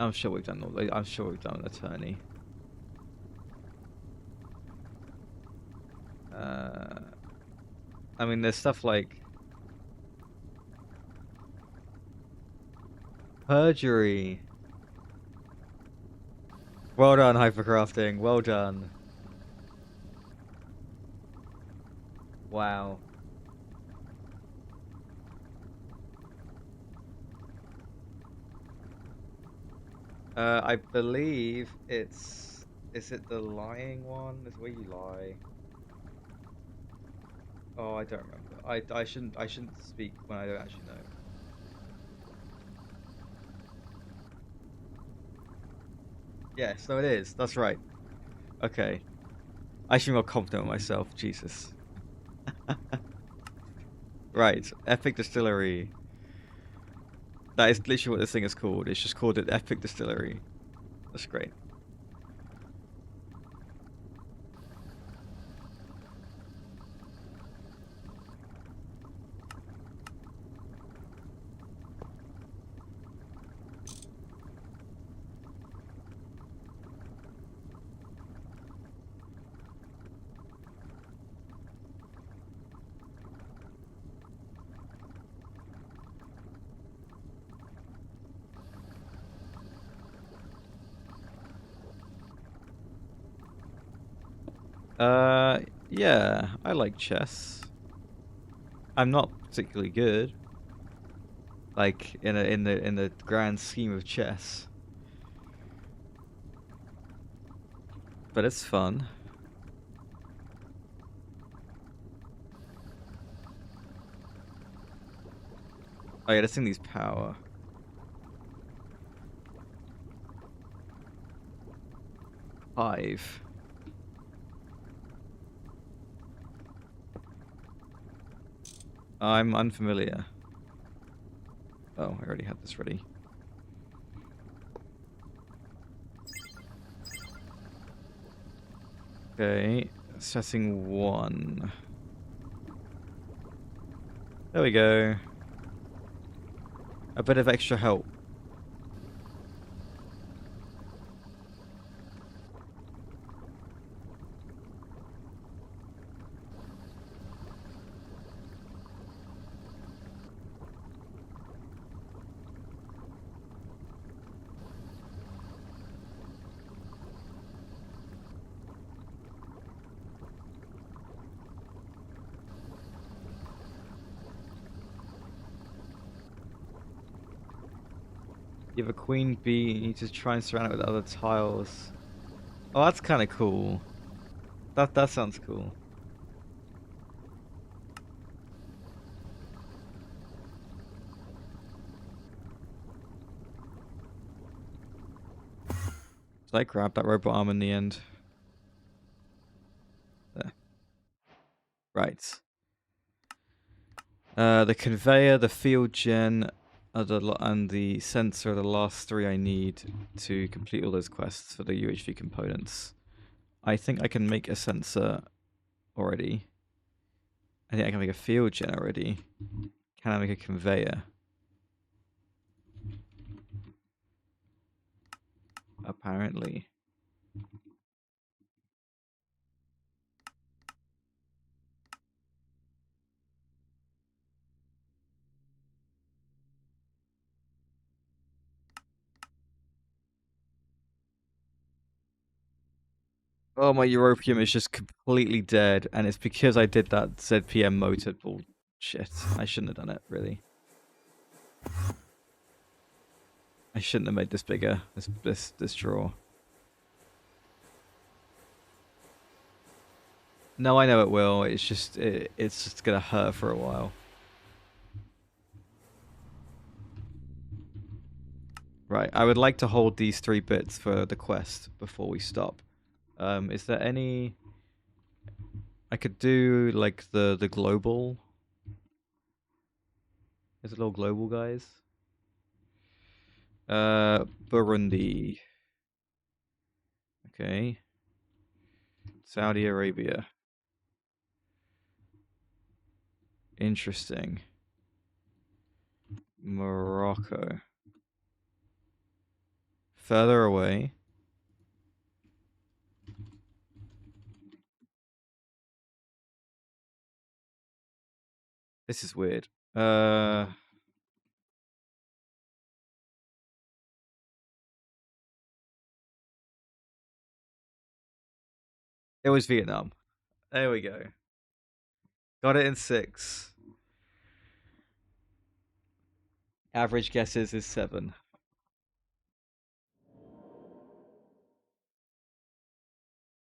I'm sure we've done all. I'm sure we've done an attorney. I mean, there's stuff like perjury. Well done, hypercrafting. Well done. Wow. I believe it's... Is it the lying one? Is where you lie? Oh, I don't remember. I shouldn't speak when I don't actually know. Yes, no, it is. That's right. Okay. I should be more confident with myself. Jesus. Right. Epic Distillery. That is literally what this thing is called. It's just called an Epic Distillery. That's great. Yeah, I like chess. I'm not particularly good. Like in the grand scheme of chess. But it's fun. Oh yeah, this thing needs power. Five. I'm unfamiliar. Oh, I already had this ready. Okay, setting 1. There we go. A bit of extra help. You have a queen bee, and you just try and surround it with other tiles. Oh, that's kind of cool. That sounds cool. Did I grab that robot arm in the end? There. Right. The conveyor, the field gen, and the sensor are the last three I need to complete all those quests for the UHV components. I think I can make a sensor already. I think I can make a field gen already. Can I make a conveyor? Apparently. Oh, my Europium is just completely dead, and it's because I did that ZPM motor bullshit. I shouldn't have done it, really. I shouldn't have made this bigger, this draw. No, I know it will. It's just it's just gonna hurt for a while. Right, I would like to hold these 3 bits for the quest before we stop. Is there any... I could do, like, the global... Is it all global, guys? Burundi. Okay. Saudi Arabia. Interesting. Morocco. Further away. This is weird. It was Vietnam. There we go. Got it in 6. Average guesses is 7.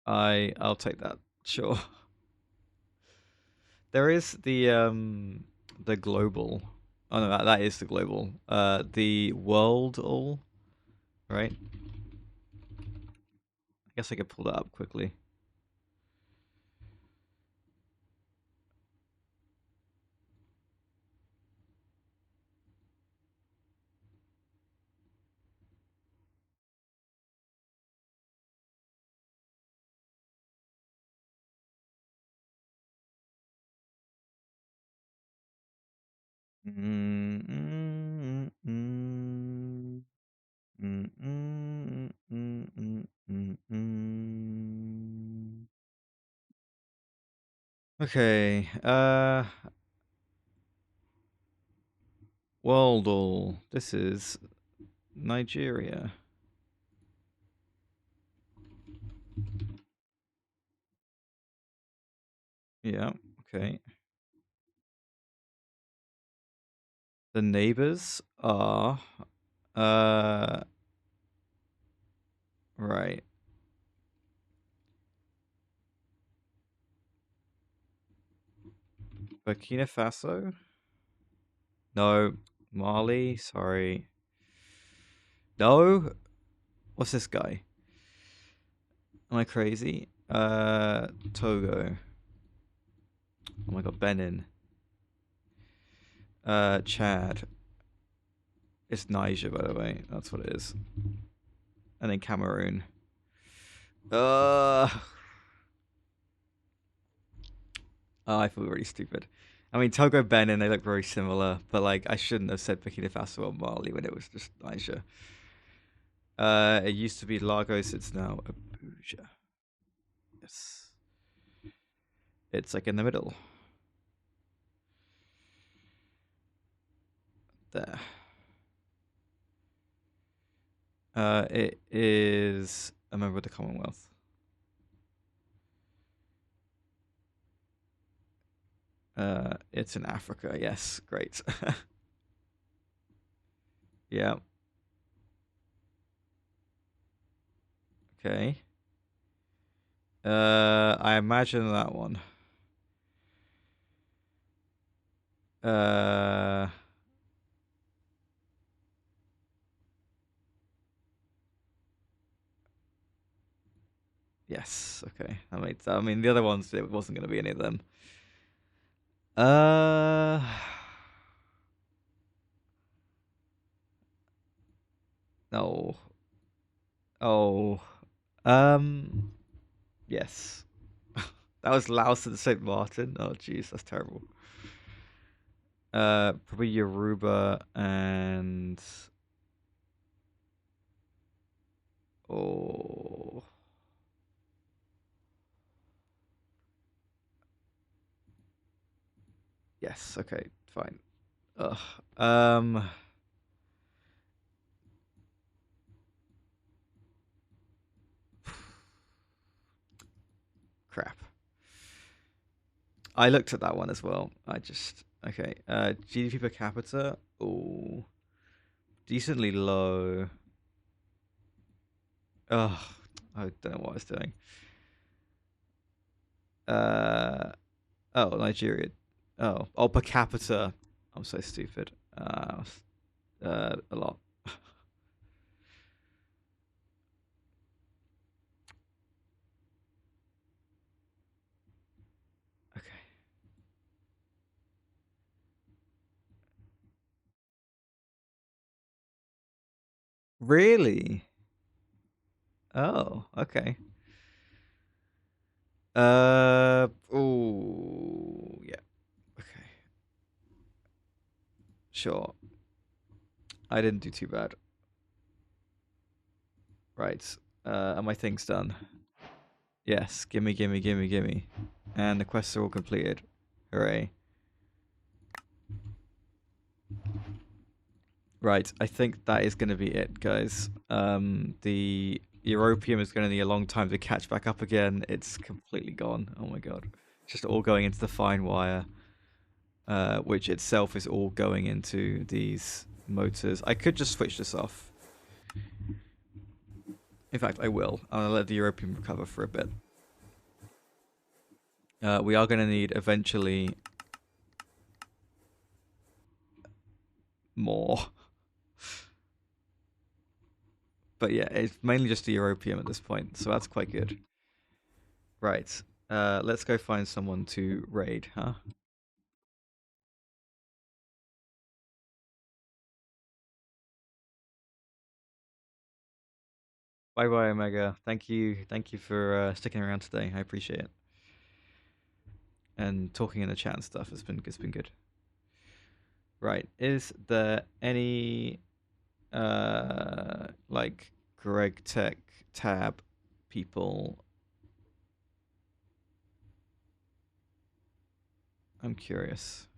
I'll take that. Sure. There is the global. Oh no, that is the global. The world all, right? I guess I could pull that up quickly. Okay. World all. This is Nigeria. Yeah. Okay. The neighbors are right. Burkina Faso? No. Mali? Sorry. No? What's this guy? Am I crazy? Togo. Oh my god, Benin. Chad. It's Niger, by the way. That's what it is. And then Cameroon. Oh, I feel really stupid. I mean, Togo, Benin, they look very similar, but like, I shouldn't have said Burkina Faso or Mali when it was just Niger. It used to be Lagos, it's now Abuja. Yes. It's like in the middle. There. It is a member of the Commonwealth. It's in Africa. Yes, great. Yeah. Okay. I imagine that one. Yes. Okay. That makes. I mean, the other ones, it wasn't going to be any of them. No. Oh. Yes. That was Laos and St. Martin. Oh, jeez, that's terrible. Probably Yoruba and oh. Yes. Okay. Fine. Ugh. Crap. I looked at that one as well. I just okay. GDP per capita. Oh, decently low. Ugh. I don't know what I was doing. Oh, Nigeria. Oh, per capita. I'm so stupid. A lot. Okay. Really? Oh, okay. Oh, yeah. Okay. Sure. I didn't do too bad. Right. Are my things done? Yes. Gimme, gimme, gimme, gimme. And the quests are all completed. Hooray. Right. I think that is going to be it, guys. The Europium is going to need a long time to catch back up again. It's completely gone. Oh my god. Just all going into the fine wire. Which itself is all going into these motors. I could just switch this off. In fact, I will. I'll let the European recover for a bit. We are going to need eventually more. But yeah, it's mainly just the European at this point, so that's quite good. Right. Let's go find someone to raid, huh? Bye bye, Omega. Thank you for sticking around today. I appreciate it. And talking in the chat and stuff. It's been good. Right. Is there any like GregTech tab people? I'm curious.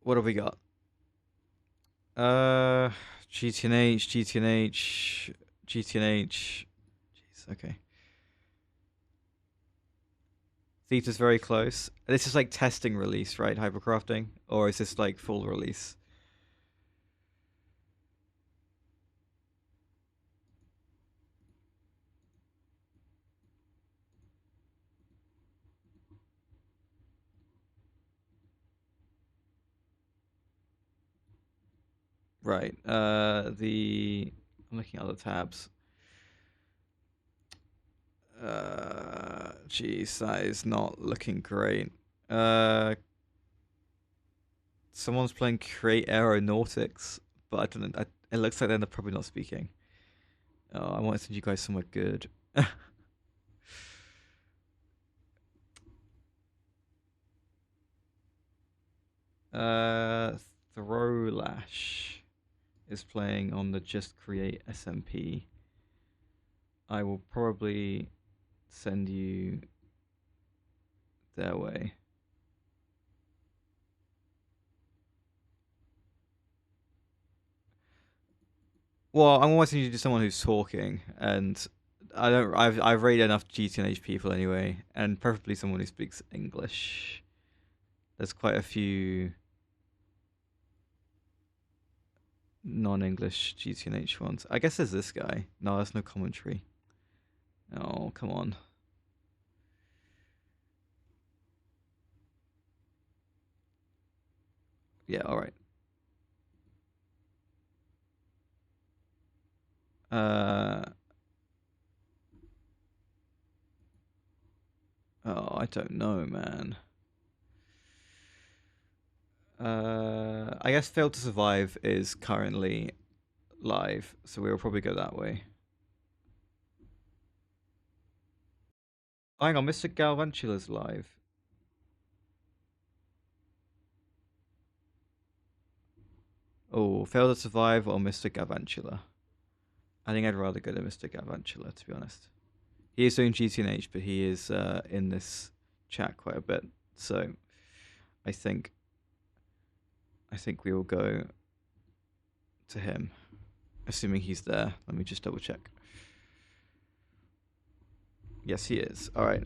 What have we got? GTNH, GTNH, GTNH. Jeez, okay. Theta's very close. This is like testing release, right? Hypercrafting? Or is this like full release? Right. I'm looking at other tabs. Jeez, that is not looking great. Someone's playing Create Aeronautics, but I don't know. It looks like they're probably not speaking. Oh, I want to send you guys somewhere good. Throwlash is playing on the Just Create SMP. I will probably send you their way. Well, I'm wanting you to do someone who's talking, and I've rated enough GTNH people anyway, and preferably someone who speaks English. There's quite a few non-English GTNH ones. I guess there's this guy. No, there's no commentary. Oh, come on. Yeah, all right. Oh, I don't know, man. I guess Failed to Survive is currently live, so we'll probably go that way. Hang on, Mr. Galvantula's live. Oh, Failed to Survive or Mr. Galvantula? I think I'd rather go to Mr. Galvantula, to be honest. He is doing GTNH, but he is in this chat quite a bit, so I think we will go to him, assuming he's there. Let me just double check. Yes, he is. All right.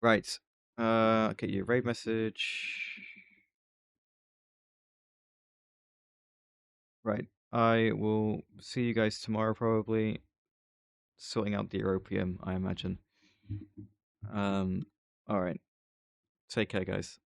Right. Okay, your raid message. Right. I will see you guys tomorrow, probably sorting out the European, I imagine. All right. Take care, guys.